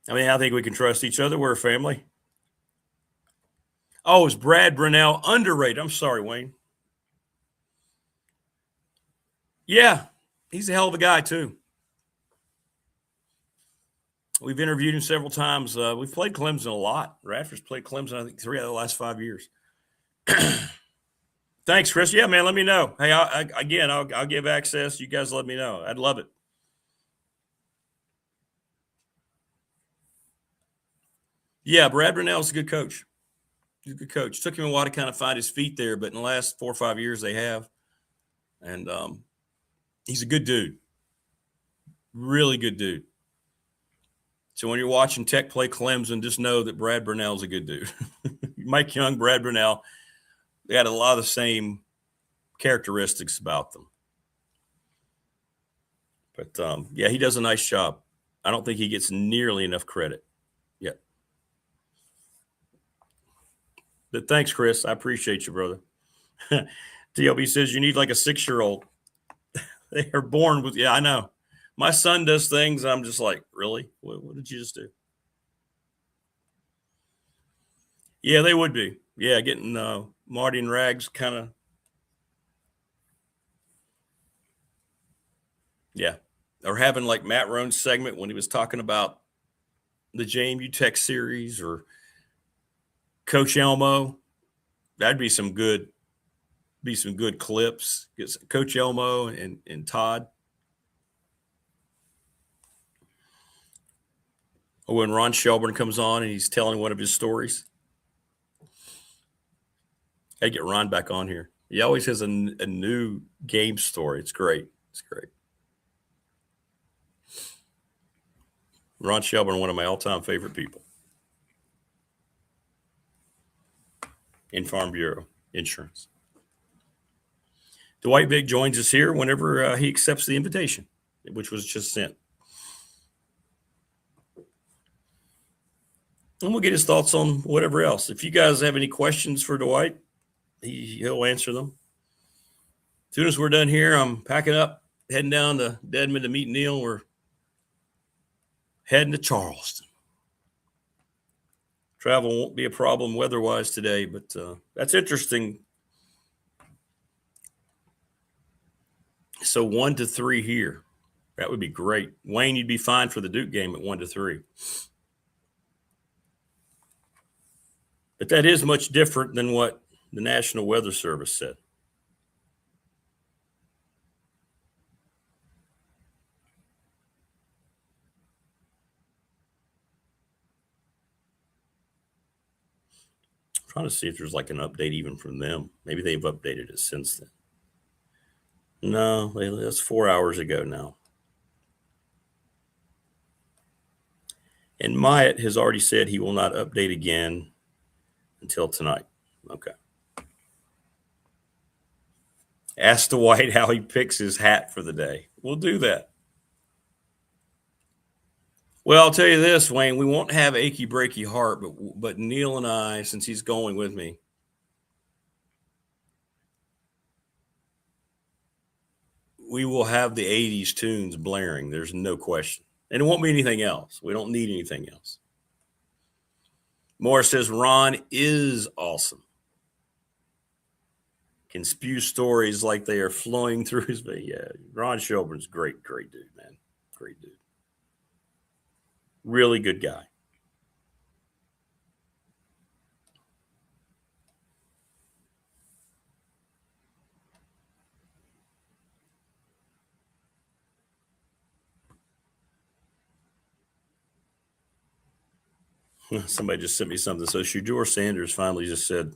[SPEAKER 4] I think we can trust each other. We're a family. Oh, is Brad Brunell underrated? I'm sorry, Wayne. Yeah. He's a hell of a guy, too. We've interviewed him several times. We've played Clemson a lot. Radford's played Clemson, I think, 3 out of the last 5 years. Thanks, Chris. Yeah, man, let me know. Hey, I'll give access. You guys let me know. I'd love it. Yeah, Brad Brunell's a good coach. He's a good coach. Took him a while to kind of find his feet there, but in the last 4 or 5 years they have. And he's a good dude. Really good dude. So when you're watching Tech play Clemson, just know that Brad Brunell's a good dude. Mike Young, Brad Brunell, they got a lot of the same characteristics about them. But, yeah, he does a nice job. I don't think he gets nearly enough credit yet. But thanks, Chris. I appreciate you, brother. TLB says you need like a 6-year-old. They are born with, yeah, I know. My son does things. I'm just like, really? What did you just do? Yeah, they would be. Yeah, getting Marty and Rags kind of. Yeah. Or having like Matt Roan's segment when he was talking about the JMU Tech series or Coach Elmo. That'd be some good clips. Get Coach Elmo and Todd. Or when Ron Shelburne comes on and he's telling one of his stories. I get Ron back on here. He always has a new game story. It's great. It's great. Ron Shelburne, one of my all-time favorite people in Farm Bureau Insurance. Dwight Vick joins us here whenever he accepts the invitation, which was just sent. And we'll get his thoughts on whatever else. If you guys have any questions for Dwight, he'll answer them. As soon as we're done here, I'm packing up, heading down to Dedmond to meet Neil. We're heading to Charleston. Travel won't be a problem weather-wise today, but that's interesting. So 1 to 3 here. That would be great. Wayne, you'd be fine for the Duke game at 1 to 3. But that is much different than what the National Weather Service said. I'm trying to see if there's like an update even from them. Maybe they've updated it since then. No, that's 4 hours ago now. And Myatt has already said he will not update again until tonight. Okay. Ask Dwight how he picks his hat for the day. We'll do that. Well, I'll tell you this, Wayne, we won't have achy breaky heart, but Neil and I, since he's going with me, we will have the 80s tunes blaring. There's no question. And it won't be anything else. We don't need anything else. Morris says Ron is awesome. Can spew stories like they are flowing through his veins. Yeah, Ron Shelburne's great dude, man. Great dude. Really good guy. Somebody just sent me something. So Shedeur Sanders finally just said,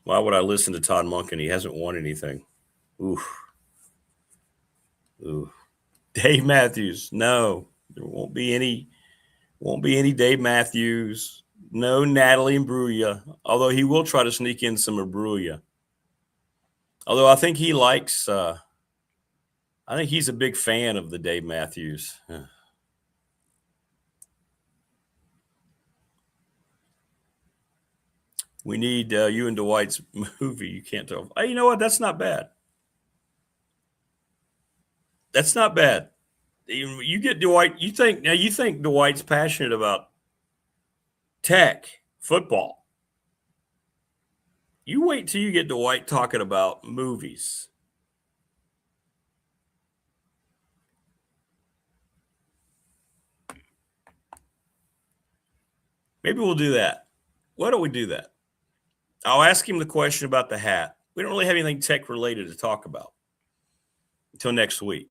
[SPEAKER 4] why would I listen to Todd Monken? He hasn't won anything. Oof. Dave Matthews. No, there won't be any Dave Matthews. No Natalie Imbruglia, although he will try to sneak in some Imbruglia. Although I think he likes I think he's a big fan of the Dave Matthews. We need you and Dwight's movie. You can't tell. Hey, you know what? That's not bad. That's not bad. You get Dwight. You think Dwight's passionate about tech football. You wait till you get Dwight talking about movies. Maybe we'll do that. Why don't we do that? I'll ask him the question about the hat. We don't really have anything tech related to talk about until next week.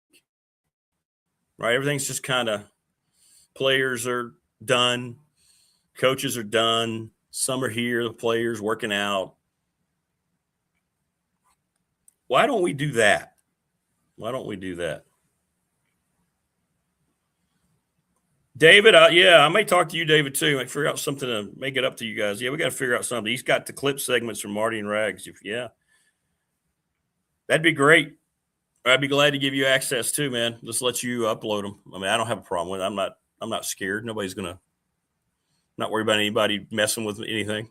[SPEAKER 4] Right? Everything's just kind of players are done. Coaches are done. Some are here, the players working out. Why don't we do that? David, I may talk to you, David, too. I might figure out something to make it up to you guys. Yeah, we got to figure out something. He's got the clip segments from Marty and Rags. Yeah. That'd be great. I'd be glad to give you access too, man. Just let you upload them. I mean, I don't have a problem with it. I'm not scared. Nobody's going to not worry about anybody messing with anything.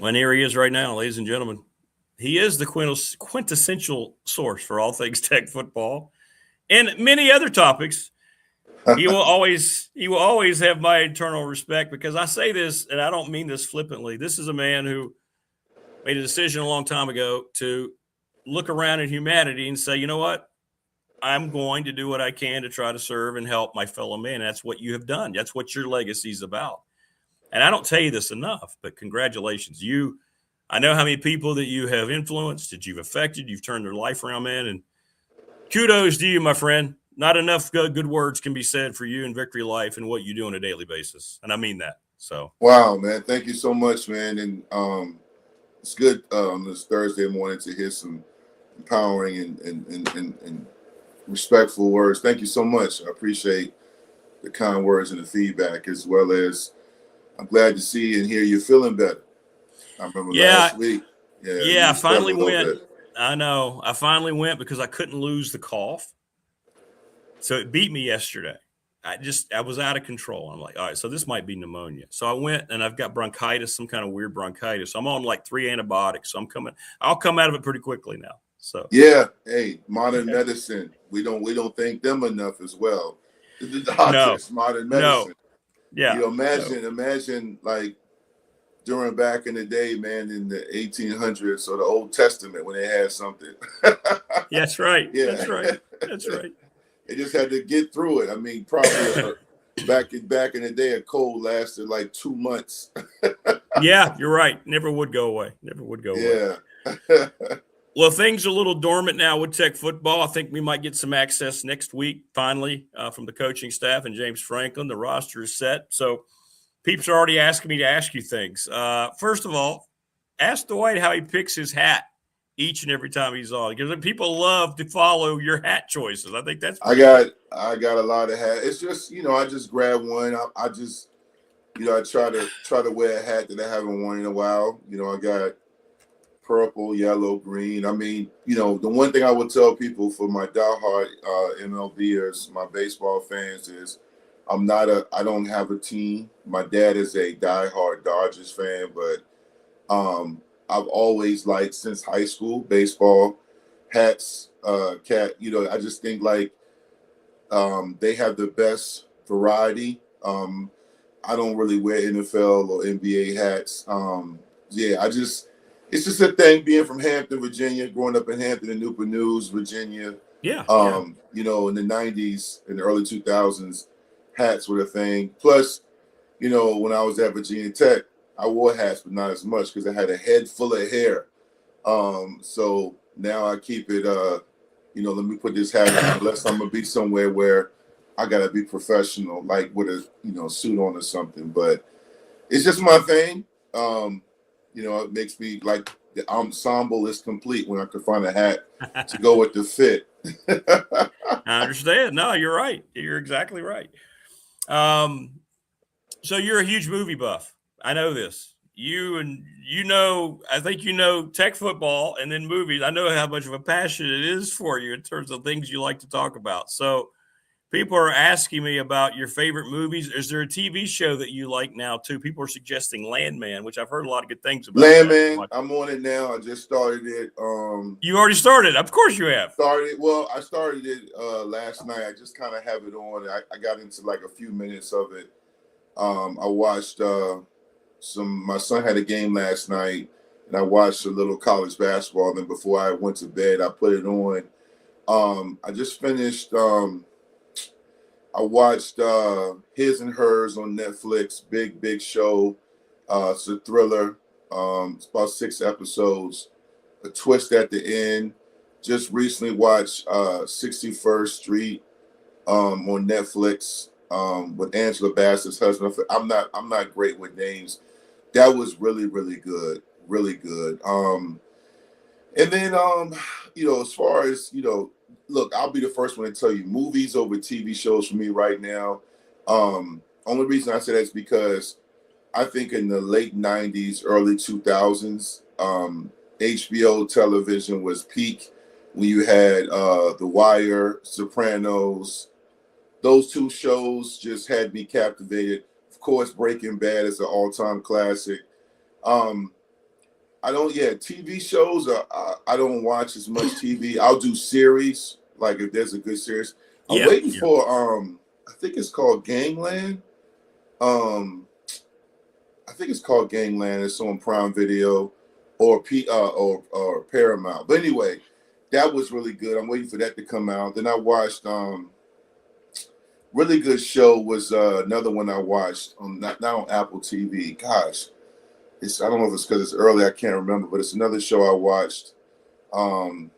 [SPEAKER 4] And here he is right now, ladies and gentlemen. He is the quintessential source for all things Tech football and many other topics. He will always have my eternal respect, because I say this, and I don't mean this flippantly. This is a man who made a decision a long time ago to look around at humanity and say, you know what? I'm going to do what I can to try to serve and help my fellow man. That's what you have done. That's what your legacy is about. And I don't tell you this enough, but congratulations. I know how many people that you have influenced, that you've affected. You've turned their life around, man. And kudos to you, my friend. Not enough good words can be said for you and Victory Life and what you do on a daily basis. And I mean that. So,
[SPEAKER 12] wow, man. Thank you so much, man. And it's good this Thursday morning to hear some empowering and respectful words. Thank you so much. I appreciate the kind words and the feedback, as well as I'm glad to see and hear you feeling better. I remember last week.
[SPEAKER 4] Yeah, I finally went. I know. I finally went because I couldn't lose the cough. So it beat me yesterday. I was out of control. I'm like, all right, so this might be pneumonia. So I went, and I've got bronchitis, some kind of weird bronchitis. So I'm on like 3 antibiotics. So I'll come out of it pretty quickly now. So
[SPEAKER 12] yeah, hey, modern medicine. We don't thank them enough as well. The doctors, modern medicine.
[SPEAKER 4] Yeah.
[SPEAKER 12] You imagine like during back in the day, man, in the 1800s or the Old Testament when they had something.
[SPEAKER 4] That's right. Yeah. That's right.
[SPEAKER 12] They just had to get through it. I mean, probably back in the day, a cold lasted like 2 months.
[SPEAKER 4] Yeah, you're right. Never would go away.
[SPEAKER 12] Yeah.
[SPEAKER 4] Well, things are a little dormant now with Tech football. I think we might get some access next week, finally, from the coaching staff and James Franklin. The roster is set. So people are already asking me to ask you things. First of all, ask Dwight how he picks his hat each and every time he's on, because people love to follow your hat choices. I think that's
[SPEAKER 12] I got a lot of hats. It's just, I just grab one. I just, I try to wear a hat that I haven't worn in a while. I got purple, yellow, green. I mean, the one thing I would tell people for my diehard MLBers, my baseball fans, is I don't have a team. My dad is a diehard Dodgers fan, but I've always liked, since high school, baseball hats. I just think like they have the best variety. I don't really wear NFL or NBA hats. It's just a thing being from Hampton, Virginia, growing up in Hampton and Newport News, Virginia.
[SPEAKER 4] Yeah.
[SPEAKER 12] In the 90s and the early 2000s, hats were a thing. Plus, when I was at Virginia Tech, I wore hats, but not as much because I had a head full of hair. So now I keep it, let me put this hat on unless I'm going to be somewhere where I got to be professional, like with a, suit on or something. But it's just my thing. It makes me like the ensemble is complete when I can find a hat to go with the fit.
[SPEAKER 4] I understand. No, you're right. You're exactly right. So you're a huge movie buff. I know this. I think Tech football and then movies. I know how much of a passion it is for you in terms of things you like to talk about. So people are asking me about your favorite movies. Is there a TV show that you like now too? People are suggesting Landman, which I've heard a lot of good things about.
[SPEAKER 12] Landman, I'm on it now. I just started it.
[SPEAKER 4] You already started? Of course you have.
[SPEAKER 12] I started it last night. I just kind of have it on. I got into like a few minutes of it. I watched my son had a game last night, and I watched a little college basketball. Then before I went to bed, I put it on. I just finished. I watched His and Hers on Netflix. Big show. It's a thriller. It's about 6 episodes. A twist at the end. Just recently watched 61st Street on Netflix with Angela Bassett's husband. I'm not great with names. That was really, really good. Really good. And then as far as look, I'll be the first one to tell you, movies over TV shows for me right now. Only reason I say that is because I think in the late 90s, early 2000s, HBO television was peak when you had The Wire, Sopranos. Those 2 shows just had me captivated. Of course, Breaking Bad is an all-time classic. I don't. Yeah, TV shows. I don't watch as much TV. I'll do series. Like if there's a good series, I'm waiting for. I think it's called Gangland. I think it's called Gangland. It's on Prime Video, or or Paramount. But anyway, that was really good. I'm waiting for that to come out. Then I watched. Really good show was another one I watched on not on Apple TV. Gosh. I don't know if it's because it's early, I can't remember, but it's another show I watched. Man,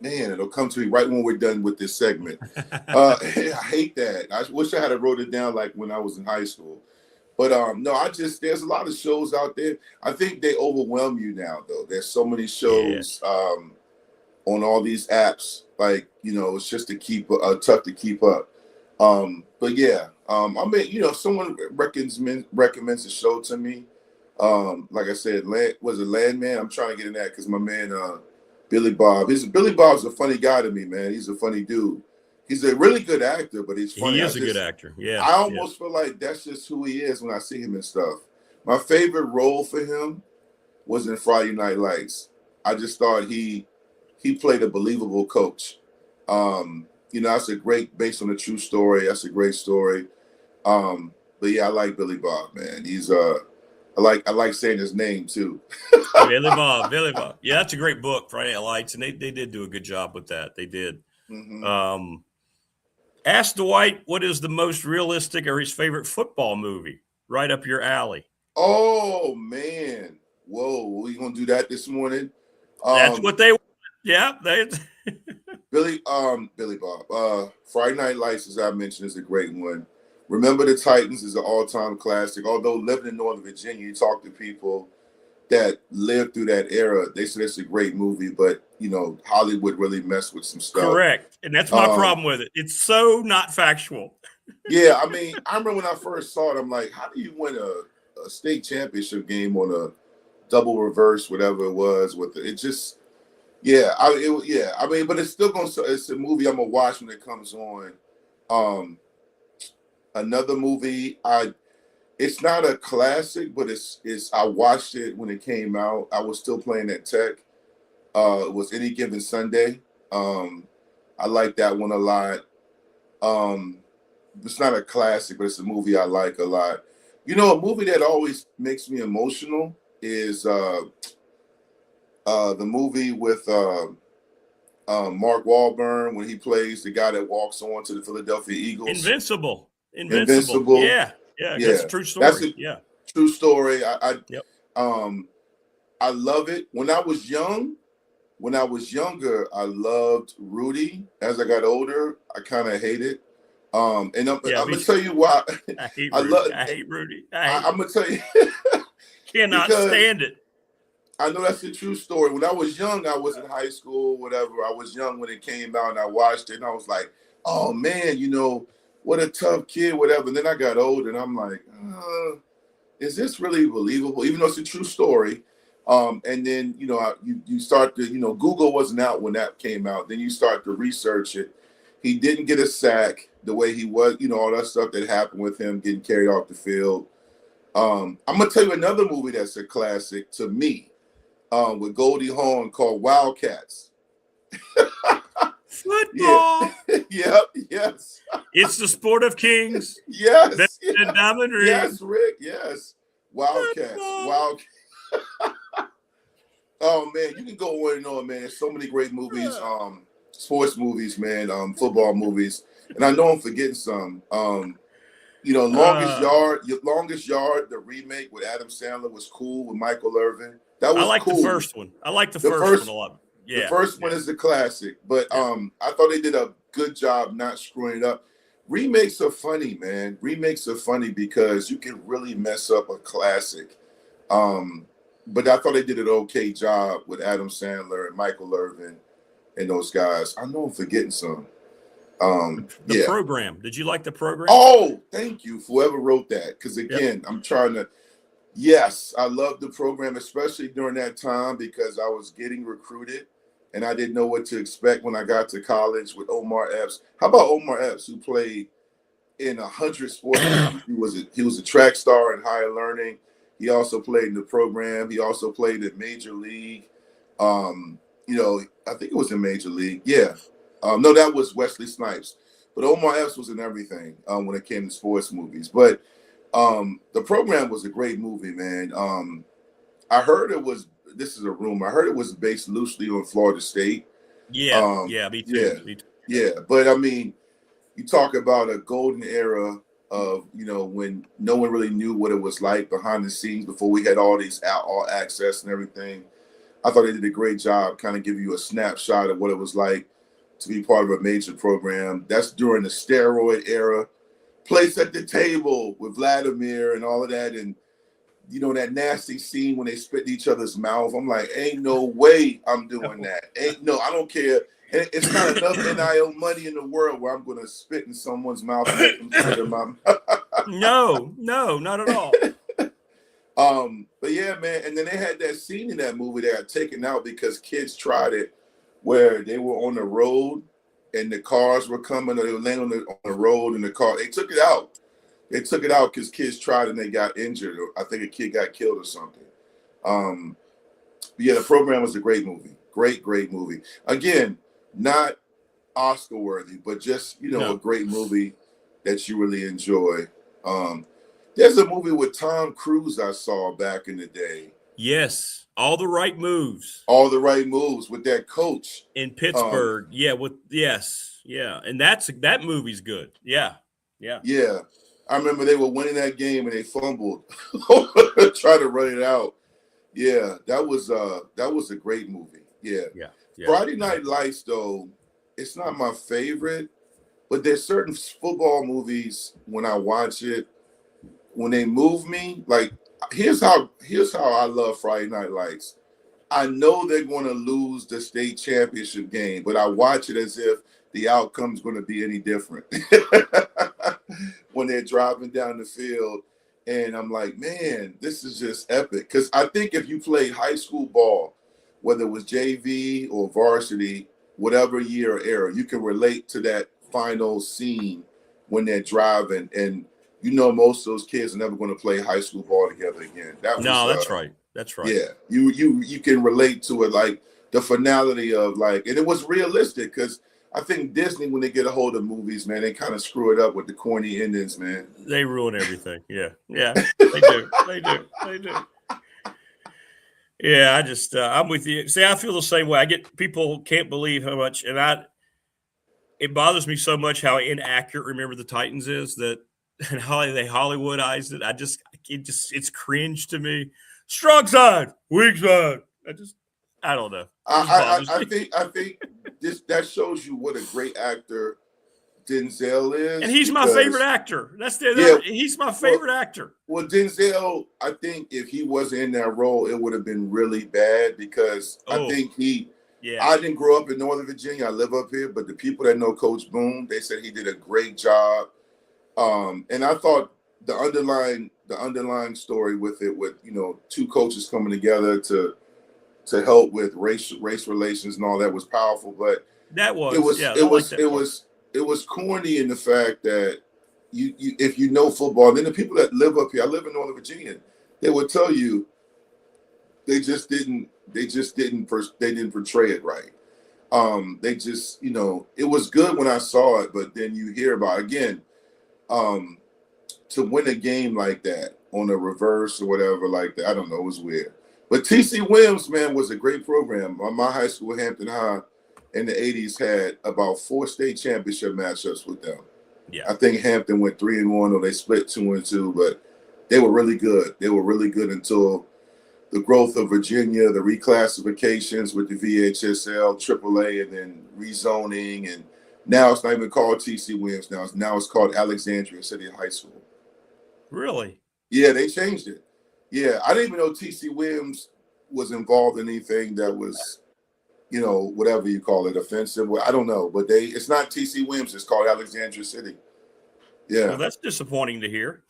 [SPEAKER 12] it'll come to me right when we're done with this segment. I hate that. I wish I had wrote it down like when I was in high school. But no, there's a lot of shows out there. I think they overwhelm you now, though. There's so many shows on all these apps. Like, it's just tough to keep up. But yeah, I mean, if someone recommends a show to me, like I said, was it Landman? I'm trying to get in that because my man Billy Bob. Billy Bob's a funny guy to me, man. He's a funny dude. He's a really good actor, but he's funny.
[SPEAKER 4] He is a good actor. Yeah.
[SPEAKER 12] I almost feel like that's just who he is when I see him and stuff. My favorite role for him was in Friday Night Lights. I just thought he played a believable coach. That's a great, based on a true story. That's a great story. But yeah, I like Billy Bob, man. He's I like saying his name too.
[SPEAKER 4] Billy Bob. Yeah, that's a great book, Friday Night Lights, and they did do a good job with that. They did. Mm-hmm. Ask Dwight what is the most realistic or his favorite football movie. Right up your alley.
[SPEAKER 12] Oh man! Whoa, we gonna do that this morning?
[SPEAKER 4] That's what they. Yeah, they.
[SPEAKER 12] Billy Bob. Friday Night Lights, as I mentioned, is a great one. Remember the Titans is an all-time classic. Although living in Northern Virginia, you talk to people that lived through that era, they said it's a great movie, but Hollywood really messed with some stuff.
[SPEAKER 4] Correct. And that's my problem with it. It's so not factual.
[SPEAKER 12] Yeah, I mean, I remember when I first saw it, I'm like, how do you win a state championship game on a double reverse, whatever it was, with it? It just I mean, but it's still it's a movie I'm gonna watch when it comes on. Another movie, it's not a classic, but it's I watched it when it came out. I was still playing at Tech. It was Any Given Sunday. I like that one a lot. It's not a classic, but it's a movie I like a lot. A movie that always makes me emotional is the movie with Mark Wahlberg when he plays the guy that walks on to the Philadelphia Eagles.
[SPEAKER 4] Invincible.
[SPEAKER 12] Yeah.
[SPEAKER 4] That's a true story. That's a
[SPEAKER 12] true story. I love it. When I was younger, I loved Rudy. As I got older, I kind of hated. And I'm gonna tell you why.
[SPEAKER 4] I hate Rudy.
[SPEAKER 12] I'm gonna tell you.
[SPEAKER 4] Cannot stand it.
[SPEAKER 12] I know that's a true story. When I was young, I was in high school, whatever. I was young when it came out, and I watched it, and I was like, "Oh man, what a tough kid, whatever." And then I got old, and I'm like, "Is this really believable?" Even though it's a true story. And then you start to Google wasn't out when that came out. Then you start to research it. He didn't get a sack the way he was. All that stuff that happened with him getting carried off the field. I'm gonna tell you another movie that's a classic to me. With Goldie Hawn called Wildcats.
[SPEAKER 4] Football.
[SPEAKER 12] Yeah. Yes.
[SPEAKER 4] It's the sport of kings.
[SPEAKER 12] Yes.
[SPEAKER 4] The diamond ring.
[SPEAKER 12] Yes, Rick. Yes. Wildcats. Wildcats. Oh man, you can go on and on, man. There's so many great movies, sports movies, man, football movies, and I know I'm forgetting some. Longest Yard, the remake with Adam Sandler was cool with Michael Irvin. That was
[SPEAKER 4] cool. The first one. I like the first one a lot. Yeah.
[SPEAKER 12] The first one is the classic, but I thought they did a good job not screwing it up. Remakes are funny, man. Remakes are funny because you can really mess up a classic. But I thought they did an okay job with Adam Sandler and Michael Irvin and those guys. I know I'm forgetting some.
[SPEAKER 4] The Program. Did you like The Program?
[SPEAKER 12] Oh, thank you for whoever wrote that. Because again, I'm trying to. Yes, I love The Program, especially during that time because I was getting recruited and I didn't know what to expect when I got to college with Omar Epps. How about Omar Epps, who played in 100 sports? He was a track star in Higher Learning. He also played in the program. He also played in Major League. I think it was in Major League. Yeah. No, that was Wesley Snipes. But Omar Epps was in everything when it came to sports movies. But the program was a great movie, man. I heard it was, this is a rumor, I heard it was based loosely on Florida State.
[SPEAKER 4] Yeah, me too.
[SPEAKER 12] Yeah. But I mean, you talk about a golden era of, when no one really knew what it was like behind the scenes before we had all these all access and everything. I thought they did a great job kind of giving you a snapshot of what it was like to be part of a major program. That's during the steroid era. Place at the table with Vladimir and all of that. And, that nasty scene when they spit in each other's mouth. I'm like, ain't no way I'm doing that. I don't care. And it's not enough NIL money in the world where I'm going to spit in someone's mouth and make them spit in my mouth.
[SPEAKER 4] No, not at all.
[SPEAKER 12] But yeah, man. And then they had that scene in that movie that got taken out because kids tried it, where they were on the road and the cars were coming, or they were laying on the road in the car. They took it out. They took it out because kids tried and they got injured. Or I think a kid got killed or something. But yeah, the program was a great movie. Great movie. Again, not Oscar worthy, but just, a great movie that you really enjoy. There's a movie with Tom Cruise I saw back in the day.
[SPEAKER 4] Yes. All the right moves.
[SPEAKER 12] All the right moves with that coach.
[SPEAKER 4] In Pittsburgh. Yeah. And that movie's good. Yeah.
[SPEAKER 12] I remember they were winning that game and they fumbled. Try to run it out. Yeah, that was a great movie. Yeah. Friday Night Lights, though, it's not my favorite, but there's certain football movies when I watch it, when they move me, like here's how I love Friday Night Lights. I know they're going to lose the state championship game, but I watch it as if the outcome's going to be any different. When they're driving down the field, and I'm like, man, this is just epic. Because I think if you played high school ball, whether it was JV or varsity, whatever year or era, you can relate to that final scene when they're driving, and most of those kids are never going to play high school ball together again.
[SPEAKER 4] That's right.
[SPEAKER 12] Yeah, you can relate to it, like the finality of and it was realistic because I think Disney, when they get a hold of movies, man, they kind of screw it up with the corny endings, man.
[SPEAKER 4] They ruin everything. Yeah, they do. Yeah, I just I'm with you. See, I feel the same way. I get people can't believe how much, and it bothers me so much how inaccurate Remember the Titans is, that and how they Hollywoodized it. It's cringe to me. Strong side, weak side. I don't know.
[SPEAKER 12] I think that shows you what a great actor Denzel is,
[SPEAKER 4] and he's my favorite actor. He's my favorite actor.
[SPEAKER 12] Well, Denzel, I think if he wasn't in that role, it would have been really bad because I think I didn't grow up in Northern Virginia. I live up here, but the people that know Coach Boone, they said he did a great job. And I thought the underlying story with it, with two coaches coming together to help with race relations and all that, was powerful. But it was corny in the fact that you if you know football, then the people that live up here, I live in Northern Virginia, they would tell you they didn't portray it right. They just, it was good when I saw it, but then you hear about, again, to win a game like that on a reverse or whatever like that, I don't know, it was weird. But T.C. Williams, man, was a great program. My high school, Hampton High, in the 80s had about 4 state championship matchups with them.
[SPEAKER 4] Yeah,
[SPEAKER 12] I think Hampton went 3-1, or they split 2-2, but they were really good. They were really good until the growth of Virginia, the reclassifications with the VHSL, AAA, and then rezoning, and now it's not even called T.C. Williams. Now it's called Alexandria City High School.
[SPEAKER 4] Really?
[SPEAKER 12] Yeah, they changed it. Yeah, I didn't even know T.C. Williams was involved in anything that was, whatever you call it, offensive. I don't know, but it's not T.C. Williams. It's called Alexandria City. Yeah.
[SPEAKER 4] Well, that's disappointing to hear.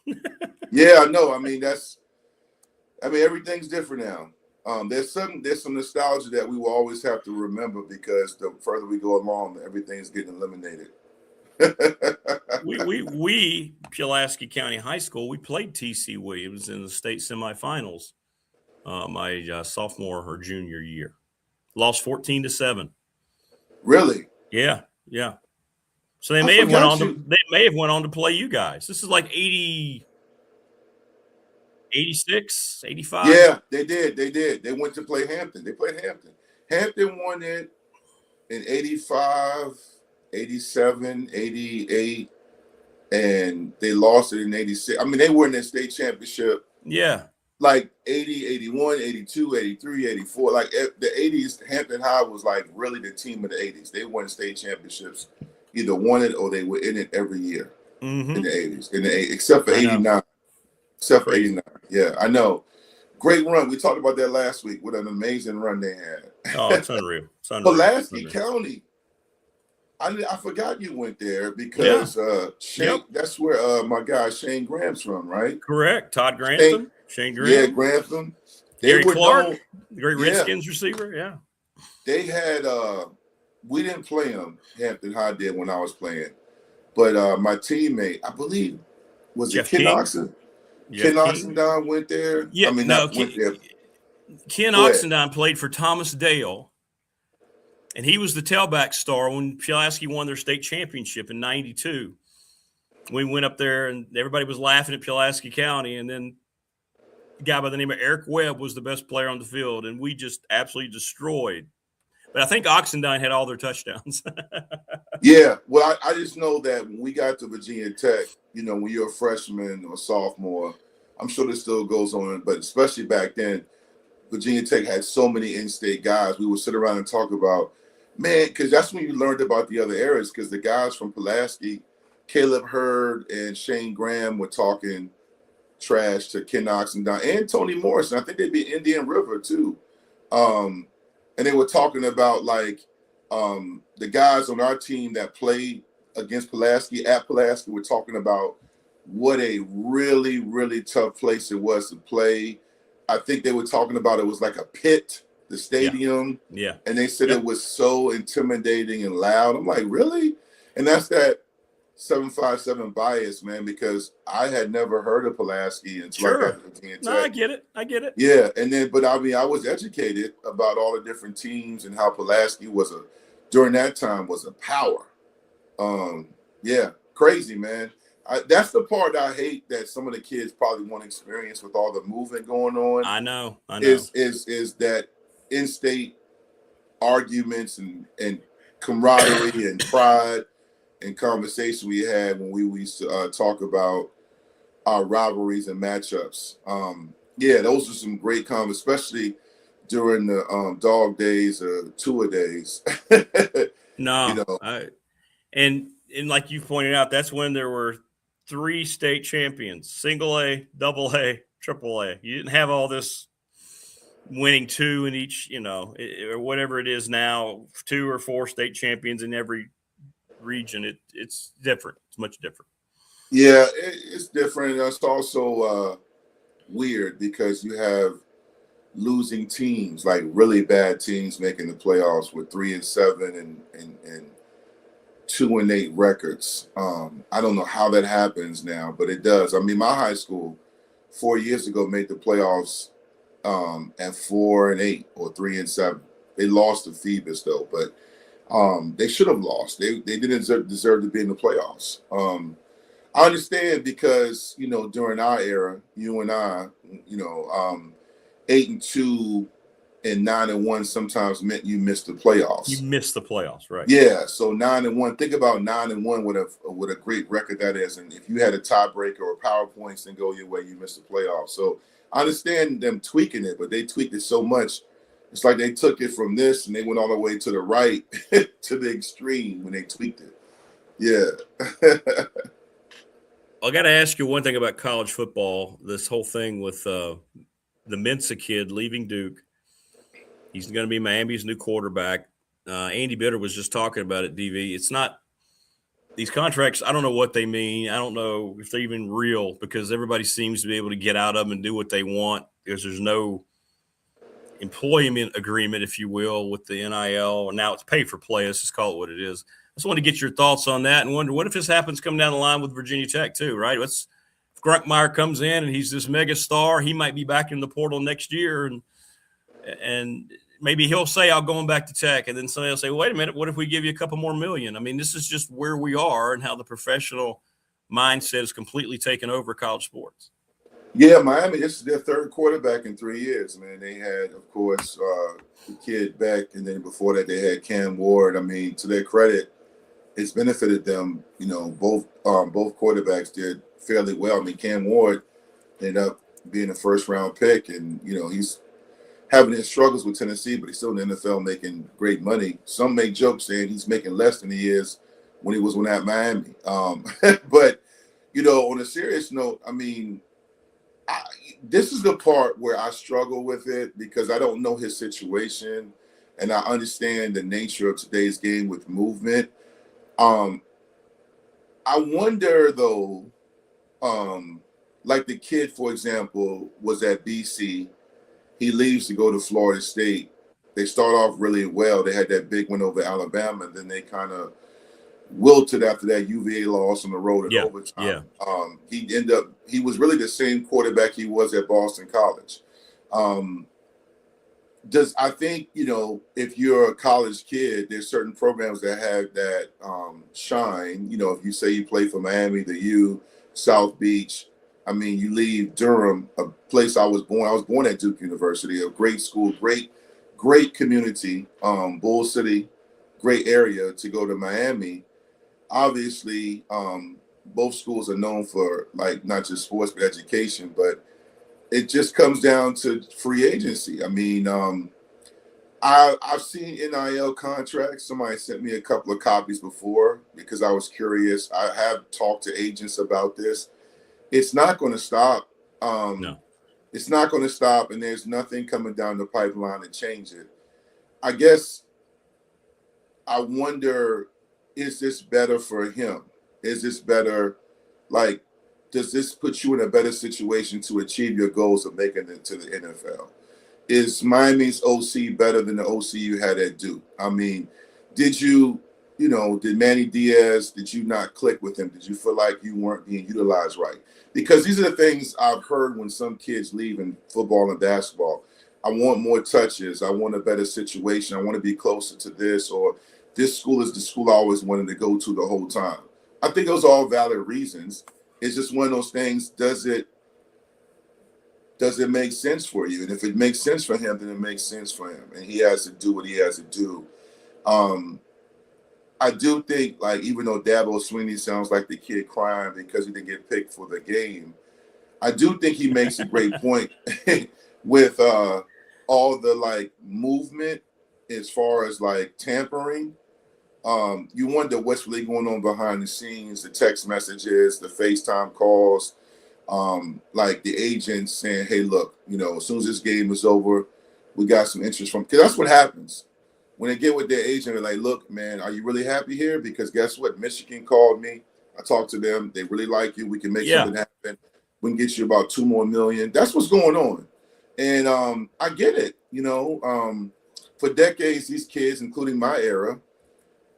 [SPEAKER 12] Yeah, I know. I mean, everything's different now. There's some nostalgia that we will always have to remember, because the further we go along, everything's getting eliminated.
[SPEAKER 4] we Pulaski County High School, we played TC Williams in the state semifinals my sophomore or junior year. Lost 14-7.
[SPEAKER 12] Really?
[SPEAKER 4] Yeah. So they may have went on to play you guys. This is like 80, 86, 85.
[SPEAKER 12] Yeah, they did. They went to play Hampton. They played Hampton. Hampton won it in 85, 87, 88, and they lost it in 86. I mean, they were in the state championship.
[SPEAKER 4] Yeah.
[SPEAKER 12] Like 80, 81, 82, 83, 84. Like the 80s, Hampton High was like really the team of the 80s. They won state championships, either won it or they were in it every year in the 80s. Except for 89. Except for 89. Yeah, I know. Great run. We talked about that last week. What an amazing run they had.
[SPEAKER 4] Oh, it's unreal.
[SPEAKER 12] Pulaski County. I forgot you went there because Shane, that's where my guy Shane Graham's from, right?
[SPEAKER 4] Correct. Todd Grantham. Shane Graham.
[SPEAKER 12] Yeah, Grantham.
[SPEAKER 4] Gary Clark, the great Redskins receiver. Yeah.
[SPEAKER 12] They had we didn't play them. Hampton High did when I was playing. But my teammate, I believe, was
[SPEAKER 4] Jeff
[SPEAKER 12] it Ken
[SPEAKER 4] King?
[SPEAKER 12] Oxen? Ken Oxendine went there.
[SPEAKER 4] Yeah,
[SPEAKER 12] I mean,
[SPEAKER 4] no,
[SPEAKER 12] went there.
[SPEAKER 4] Ken Oxendine played for Thomas Dale, and he was the tailback star when Pulaski won their state championship in '92. We went up there, and everybody was laughing at Pulaski County, and then a guy by the name of Eric Webb was the best player on the field, and we just absolutely destroyed. But I think Oxendine had all their touchdowns.
[SPEAKER 12] Yeah, well, I just know that when we got to Virginia Tech, when you're a freshman or sophomore, I'm sure this still goes on, but especially back then, Virginia Tech had so many in-state guys. We would sit around and talk about, man, because that's when you learned about the other areas, because the guys from Pulaski, Caleb Hurd and Shane Graham were talking trash to Ken Oxendine and Tony Morrison. I think they'd be Indian River too. And they were talking about the guys on our team that played against Pulaski at Pulaski were talking about what a really, really tough place it was to play. I think they were talking about it was like a pit, the stadium.
[SPEAKER 4] Yeah.
[SPEAKER 12] And they said it was so intimidating and loud. I'm like, really? And that's that 757 bias, man, because I had never heard of Pulaski until I got to Virginia Tech.
[SPEAKER 4] No, I get it.
[SPEAKER 12] Yeah, and then, but I mean, I was educated about all the different teams and how Pulaski during that time was a power. Yeah, crazy, man. That's the part I hate that some of the kids probably won't experience with all the movement going on.
[SPEAKER 4] I know.
[SPEAKER 12] Is that in-state arguments and camaraderie and pride and conversation we had when we used to talk about our rivalries and matchups. Yeah, those are some great comments, especially during the dog days or tour days.
[SPEAKER 4] And like you pointed out, that's when there were 3 state champions: single A, double A, triple A. You didn't have all this winning 2 in each, or whatever it is now, 2 or 4 state champions in every region. It's different. It's much different.
[SPEAKER 12] Yeah, it's different. It's also weird because you have losing teams, like really bad teams making the playoffs with 3-7 and 2-8 records. I don't know how that happens now, but it does. I mean, my high school 4 years ago made the playoffs at 4-8 or 3-7. They lost to Phoebus though, but they should have lost. They didn't deserve to be in the playoffs. I understand because during our era, you and I, 8-2 and 9-1 sometimes meant you missed the playoffs.
[SPEAKER 4] You missed the playoffs, right?
[SPEAKER 12] Yeah. So 9-1. Think about 9-1 with a great record that is, and if you had a tiebreaker or PowerPoints and go your way, you missed the playoffs. So I understand them tweaking it, but they tweaked it so much. It's like they took it from this and they went all the way to the right to the extreme when they tweaked it. Yeah.
[SPEAKER 4] I got to ask you one thing about college football. This whole thing with the Mensa kid leaving Duke. He's going to be Miami's new quarterback. Andy Bitter was just talking about it, DV. It's not – these contracts, I don't know what they mean. I don't know if they're even real because everybody seems to be able to get out of them and do what they want because there's no employment agreement, if you will, with the NIL. Now it's pay for play. Let's just call it what it is. just want to get your thoughts on that and wonder what if this happens coming down the line with Virginia Tech too, right? If Grunkmeyer comes in and he's this mega star, he might be back in the portal next year, and maybe he'll say, "I'm going back to Tech," and then somebody will say, "Wait a minute, what if we give you a couple more million?" I mean, this is just where we are and how the professional mindset is completely taken over college sports.
[SPEAKER 12] Yeah, Miami, this is their third quarterback in 3 years, man. They had, of course, the kid Beck, and then before that they had Cam Ward. I mean, to their credit, it's benefited them. You know, both quarterbacks did fairly well. I mean, Cam Ward ended up being a first-round pick, and, you know, he's having his struggles with Tennessee, but he's still in the NFL making great money. Some make jokes saying he's making less than he is when he was at Miami. But, you know, on a serious note, I mean, this is the part where I struggle with it because I don't know his situation and I understand the nature of today's game with movement. I wonder, though, like the kid, for example, was at BC. He leaves to go to Florida State. They start off really well. They had that big win over Alabama, and then they kind of wilted after that UVA loss on the road in overtime. Yeah. He was really the same quarterback he was at Boston College. I think, you know, if you're a college kid, there's certain programs that have that shine. You know, if you say you play for Miami, the U, South Beach, I mean, you leave Durham, a place I was born. I was born at Duke University, a great school, great community, Bull City, great area, to go to Miami. Obviously, both schools are known for, like, not just sports but education, but it just comes down to free agency. I mean, I've seen NIL contracts. Somebody sent me a couple of copies before because I was curious. I have talked to agents about this. It's not going to stop. No. It's not going to stop, and there's nothing coming down the pipeline to change it. I guess I wonder, is this better for him? Is this better? Like, does this put you in a better situation to achieve your goals of making it to the NFL? Is Miami's OC better than the OC you had at Duke? I mean, did Manny Diaz, did you not click with him? Did you feel like you weren't being utilized right? Because these are the things I've heard when some kids leave in football and basketball. I want more touches. I want a better situation. I want to be closer to this, or this school is the school I always wanted to go to the whole time. I think those are all valid reasons. It's just one of those things. Does it make sense for you? And if it makes sense for him, then it makes sense for him. And he has to do what he has to do. I do think, like, even though Dabo Swinney sounds like the kid crying because he didn't get picked for the game, I do think he makes a great point with all the, like, movement as far as, like, tampering. You wonder what's really going on behind the scenes, the text messages, the FaceTime calls, like the agents saying, hey, look, you know, as soon as this game is over, we got some interest from, because that's what happens. When they get with their agent, they're like, look, man, are you really happy here? Because guess what? Michigan called me. I talked to them. They really like you. We can make something happen. We can get you about $2 more million. That's what's going on. And I get it. You know, for decades, these kids, including my era,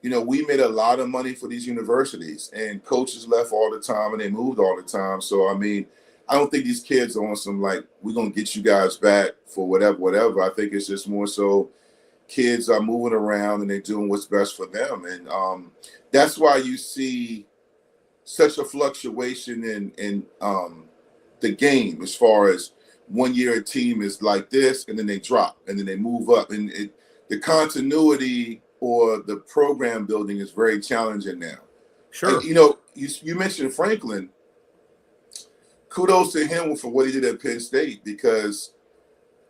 [SPEAKER 12] you know, we made a lot of money for these universities, and coaches left all the time and they moved all the time. So, I mean, I don't think these kids are on some, like, we're going to get you guys back for whatever. I think it's just more so kids are moving around and they're doing what's best for them. And that's why you see such a fluctuation in the game, as far as 1 year a team is like this and then they drop and then they move up. And the continuity or the program building is very challenging now. Sure. And, you know, you mentioned Franklin. Kudos to him for what he did at Penn State, because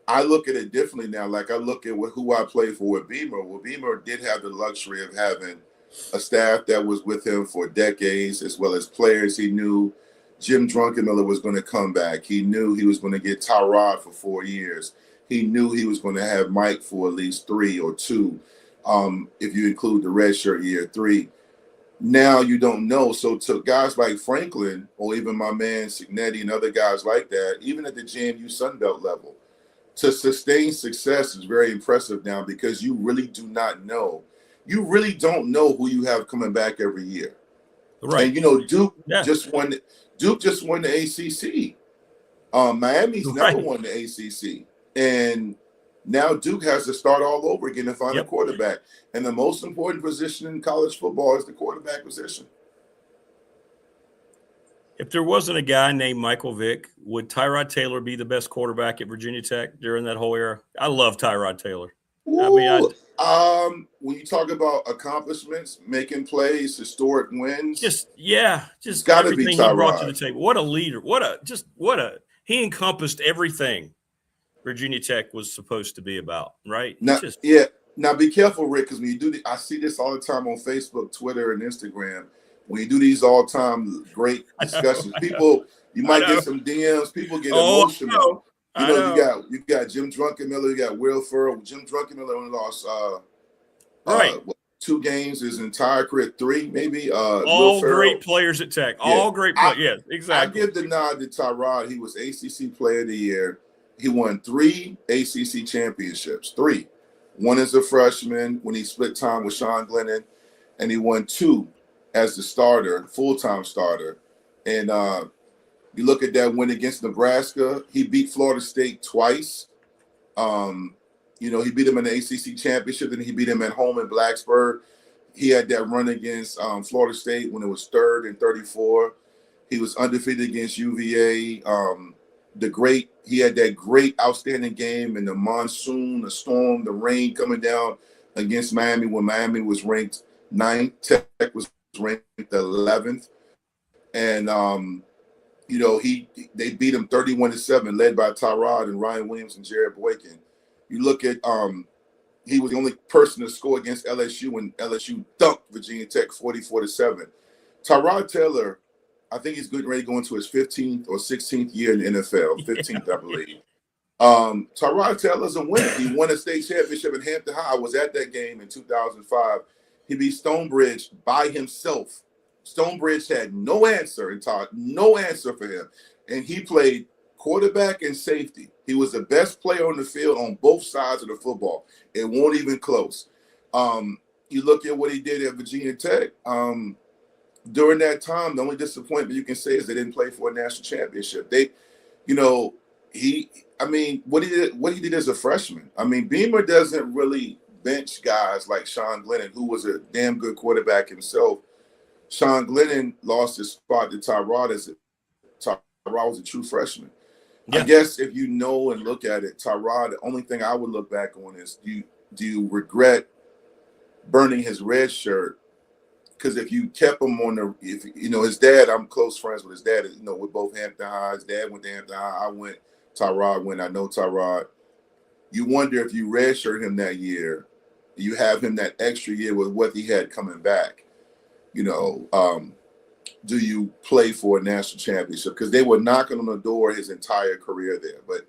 [SPEAKER 12] I look at it differently now. Like, I look at who I played for with Beamer. Well, Beamer did have the luxury of having a staff that was with him for decades, as well as players he knew. Jim Druckenmiller was going to come back. He knew he was going to get Tyrod for 4 years. He knew he was going to have Mike for at least 3 or 2, if you include the redshirt year 3. Now you don't know. So to guys like Franklin, or even my man Signetti and other guys like that, even at the JMU Sunbelt level, to sustain success is very impressive now, because you really do not know. you really don't know who you have coming back every year.
[SPEAKER 4] Right.
[SPEAKER 12] And, you know, Duke just won the ACC. Miami's never won the ACC. And now Duke has to start all over again to find a quarterback. And the most important position in college football is the quarterback position.
[SPEAKER 4] If there wasn't a guy named Michael Vick, would Tyrod Taylor be the best quarterback at Virginia Tech during that whole era? I love Tyrod Taylor.
[SPEAKER 12] Ooh, when you talk about accomplishments, making plays, historic wins,
[SPEAKER 4] just
[SPEAKER 12] got to be
[SPEAKER 4] everything
[SPEAKER 12] Tyrod.
[SPEAKER 4] He brought to the table. What a leader! He encompassed everything Virginia Tech was supposed to be about, right?
[SPEAKER 12] Now be careful, Rick, because when you do I see this all the time on Facebook, Twitter, and Instagram. When you do these all-time great discussions, you might get some DMs. People get emotional. You got Jim Druckenmiller, you got Will Ferrell. Jim Druckenmiller only lost 2 games his entire career, 3 maybe.
[SPEAKER 4] All great players at Tech. All great players. Yes, exactly.
[SPEAKER 12] I give the nod to Tyrod. He was ACC Player of the Year. He won 3 ACC championships. 3. One as a freshman when he split time with Sean Glennon, and he won 2 as the starter, full-time starter. And you look at that win against Nebraska, he beat Florida State twice. He beat him in the ACC championship, and he beat him at home in Blacksburg. He had that run against Florida State when it was 3rd and 34. He was undefeated against UVA. He had that great, outstanding game in the monsoon, the storm, the rain coming down against Miami when Miami was ranked 9th. Tech was ranked 11th. And, they beat him 31-7, led by Tyrod and Ryan Williams and Jared Boykin. You look at he was the only person to score against LSU when LSU dunked Virginia Tech 44-7. Tyrod Taylor, I think he's getting ready to go into his 15th or 16th year in the NFL, 15th, I believe. Tyrod Taylor's a winner. He won a state championship in Hampton High. I was at that game in 2005. He beat Stonebridge by himself. Stonebridge had no answer, and Todd, no answer for him. And he played quarterback and safety. He was the best player on the field on both sides of the football. It won't even close. You look at what he did at Virginia Tech. During that time, the only disappointment you can say is they didn't play for a national championship. What he did as a freshman. I mean, Beamer doesn't really bench guys like Sean Glennon, who was a damn good quarterback himself. Sean Glennon lost his spot to Tyrod Tyrod was a true freshman. Yeah. I guess if you know and look at it, Tyrod, the only thing I would look back on is do you regret burning his red shirt? Because if you kept him his dad, I'm close friends with his dad, with both Hampton High. His dad went to Hampton High. Tyrod went. I know Tyrod. You wonder if you redshirt him that year, you have him that extra year with what he had coming back. Do you play for a national championship? Because they were knocking on the door his entire career there. But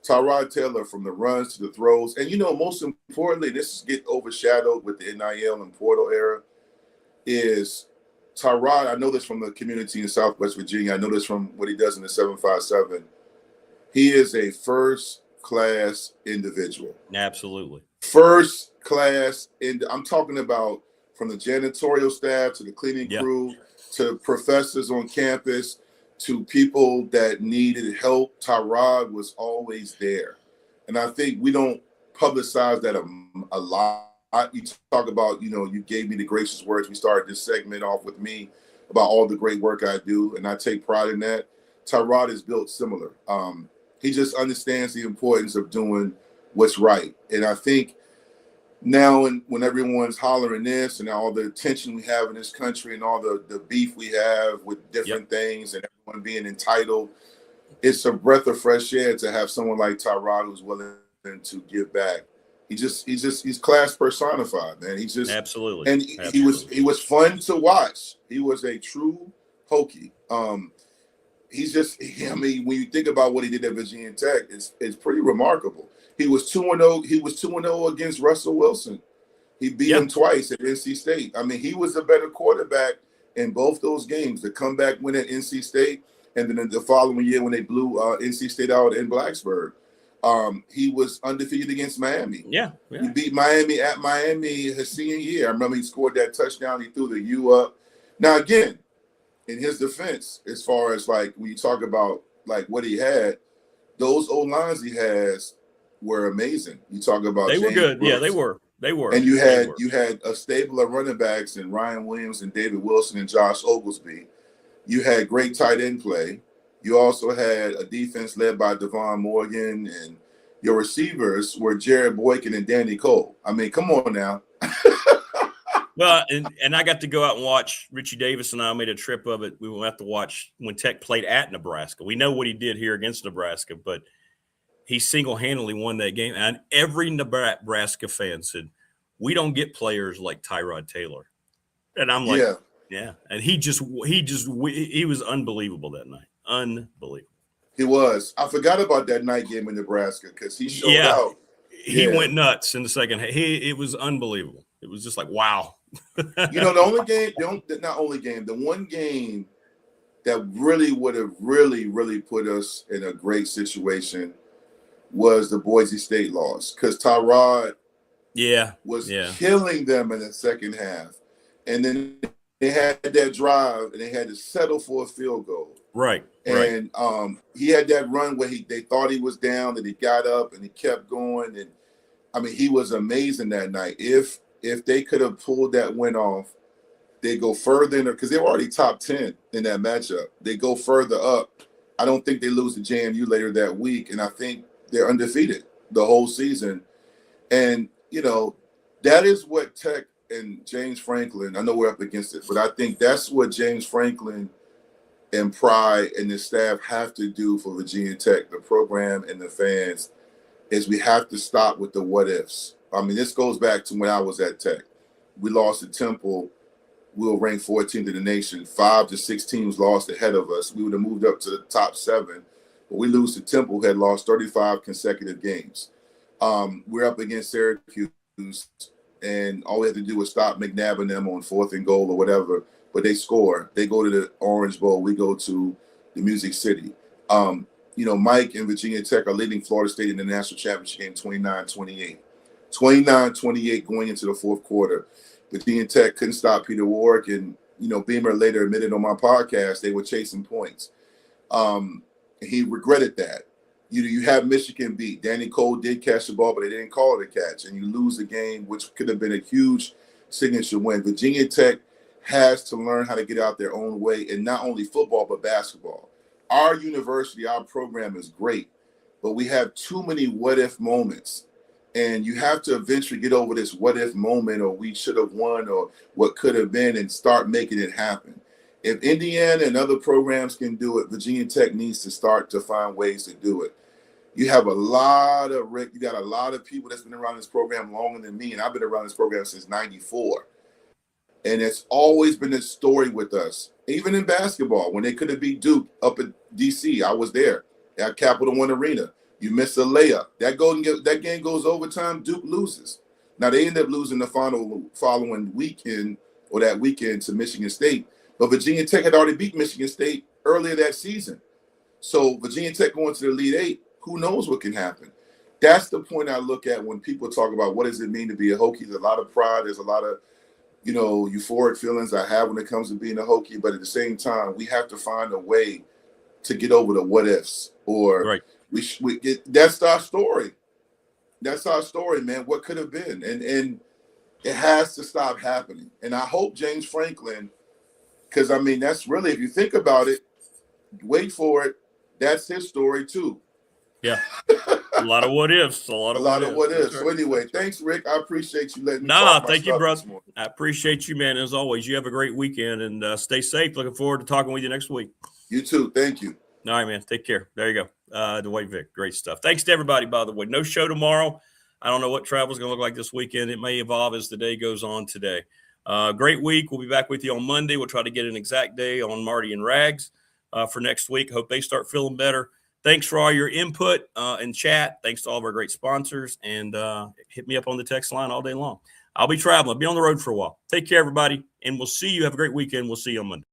[SPEAKER 12] Tyrod Taylor, from the runs to the throws, and most importantly, this get overshadowed with the NIL and portal era, is Tyrod. I know this from the community in Southwest Virginia. I know this from what he does in the 757. He is a first-class individual.
[SPEAKER 4] Absolutely.
[SPEAKER 12] First class. I'm talking about from the janitorial staff to the cleaning crew to professors on campus to people that needed help. Tyrod was always there. And I think we don't publicize that a lot. You talk about, you gave me the gracious words. We started this segment off with me about all the great work I do, and I take pride in that. Tyrod is built similar. He just understands the importance of doing what's right. And I think now when everyone's hollering this and all the tension we have in this country and all the beef we have with different things and everyone being entitled, it's a breath of fresh air to have someone like Tyrod who's willing to give back. He's class personified, man. He's just
[SPEAKER 4] absolutely.
[SPEAKER 12] And he was fun to watch. He was a true Hokie. When you think about what he did at Virginia Tech, it's pretty remarkable. He was 2-0. He was 2-0 against Russell Wilson. He beat him twice at NC State. I mean, he was a better quarterback in both those games. The comeback win at NC State, and then the following year when they blew NC State out in Blacksburg. He was undefeated against Miami.
[SPEAKER 4] Yeah.
[SPEAKER 12] He beat Miami at Miami his senior year. I remember he scored that touchdown. He threw the U up. Now, again, in his defense, as far as like when you talk about like what he had, those O-lines he has were amazing. You talk about
[SPEAKER 4] they
[SPEAKER 12] James
[SPEAKER 4] were good.
[SPEAKER 12] Brooks,
[SPEAKER 4] Yeah, they were. They were.
[SPEAKER 12] And you had a stable of running backs in Ryan Williams and David Wilson and Josh Oglesby. You had great tight end play. You also had a defense led by Devon Morgan, and your receivers were Jared Boykin and Danny Cole. I mean, come on now.
[SPEAKER 4] Well, and I got to go out and watch. Richie Davis and I made a trip of it. We went out to watch when Tech played at Nebraska. We know what he did here against Nebraska, but he single-handedly won that game. And every Nebraska fan said, we don't get players like Tyrod Taylor. And I'm like, yeah. And he was unbelievable that night. Unbelievable.
[SPEAKER 12] He was. I forgot about that night game in Nebraska because he showed out.
[SPEAKER 4] He went nuts in the second half. It was unbelievable. It was just like, wow.
[SPEAKER 12] The one game that really would have really put us in a great situation was the Boise State loss because Tyrod was killing them in the second half. And then they had that drive and they had to settle for a field goal.
[SPEAKER 4] Right.
[SPEAKER 12] And he had that run where they thought he was down and he got up and he kept going. And I mean, he was amazing that night. If they could have pulled that win off, they go further in because they were already top 10 in that matchup. They go further up. I don't think they lose to JMU later that week. And I think they're undefeated the whole season. And, that is what Tech and James Franklin, I know we're up against it, but I think that's what James Franklin and Pry and the staff have to do for Virginia Tech, the program and the fans, is we have to stop with the what ifs. I mean, this goes back to when I was at Tech. We lost to Temple. We were ranked 14th in the nation. 5 to 6 teams lost ahead of us. We would have moved up to the top 7. But we lose to Temple, who had lost 35 consecutive games. We're up against Syracuse, and all we have to do is stop McNabb and them on 4th and goal or whatever. But they score. They go to the Orange Bowl. We go to the Music City. Mike and Virginia Tech are leading Florida State in the national championship game 29-28. 29-28 going into the fourth quarter. Virginia Tech couldn't stop Peter Warwick, and Beamer later admitted on my podcast they were chasing points. He regretted that. You have Michigan beat. Danny Cole did catch the ball, but they didn't call it a catch, and you lose the game, which could have been a huge signature win. Virginia Tech has to learn how to get out their own way in not only football but basketball. Our university, our program is great, but we have too many what-if moments. And you have to eventually get over this what-if moment or we should have won or what could have been and start making it happen. If Indiana and other programs can do it, Virginia Tech needs to start to find ways to do it. You got a lot of people that's been around this program longer than me, and I've been around this program since 94. And it's always been a story with us. Even in basketball, when they could have beat Duke up at D.C., I was there at Capital One Arena. You miss a layup. That game goes overtime, Duke loses. Now, they end up losing the following weekend or that weekend to Michigan State. But Virginia Tech had already beat Michigan State earlier that season. So Virginia Tech going to the Elite Eight, who knows what can happen? That's the point I look at when people talk about what does it mean to be a Hokie. There's a lot of pride. There's a lot of, euphoric feelings I have when it comes to being a Hokie. But at the same time, we have to find a way to get over the what ifs. Or we get, that's our story. That's our story, man. What could have been. And it has to stop happening. And I hope James Franklin, because, that's really, if you think about it, wait for it, that's his story too.
[SPEAKER 4] Yeah. A lot of what ifs. A lot of what ifs.
[SPEAKER 12] So anyway, thanks, Rick. I appreciate you letting me talk
[SPEAKER 4] thank you, brother. I appreciate you, man. As always, you have a great weekend and stay safe. Looking forward to talking with you next week.
[SPEAKER 12] You too. Thank you.
[SPEAKER 4] All right, man. Take care. There you go. Dwight Vick. Great stuff. Thanks to everybody, by the way. No show tomorrow. I don't know what travel's going to look like this weekend. It may evolve as the day goes on today. Great week. We'll be back with you on Monday. We'll try to get an exact day on Marty and Rags for next week. Hope they start feeling better. Thanks for all your input and chat. Thanks to all of our great sponsors. And hit me up on the text line all day long. I'll be traveling. I'll be on the road for a while. Take care, everybody. And we'll see you. Have a great weekend. We'll see you on Monday.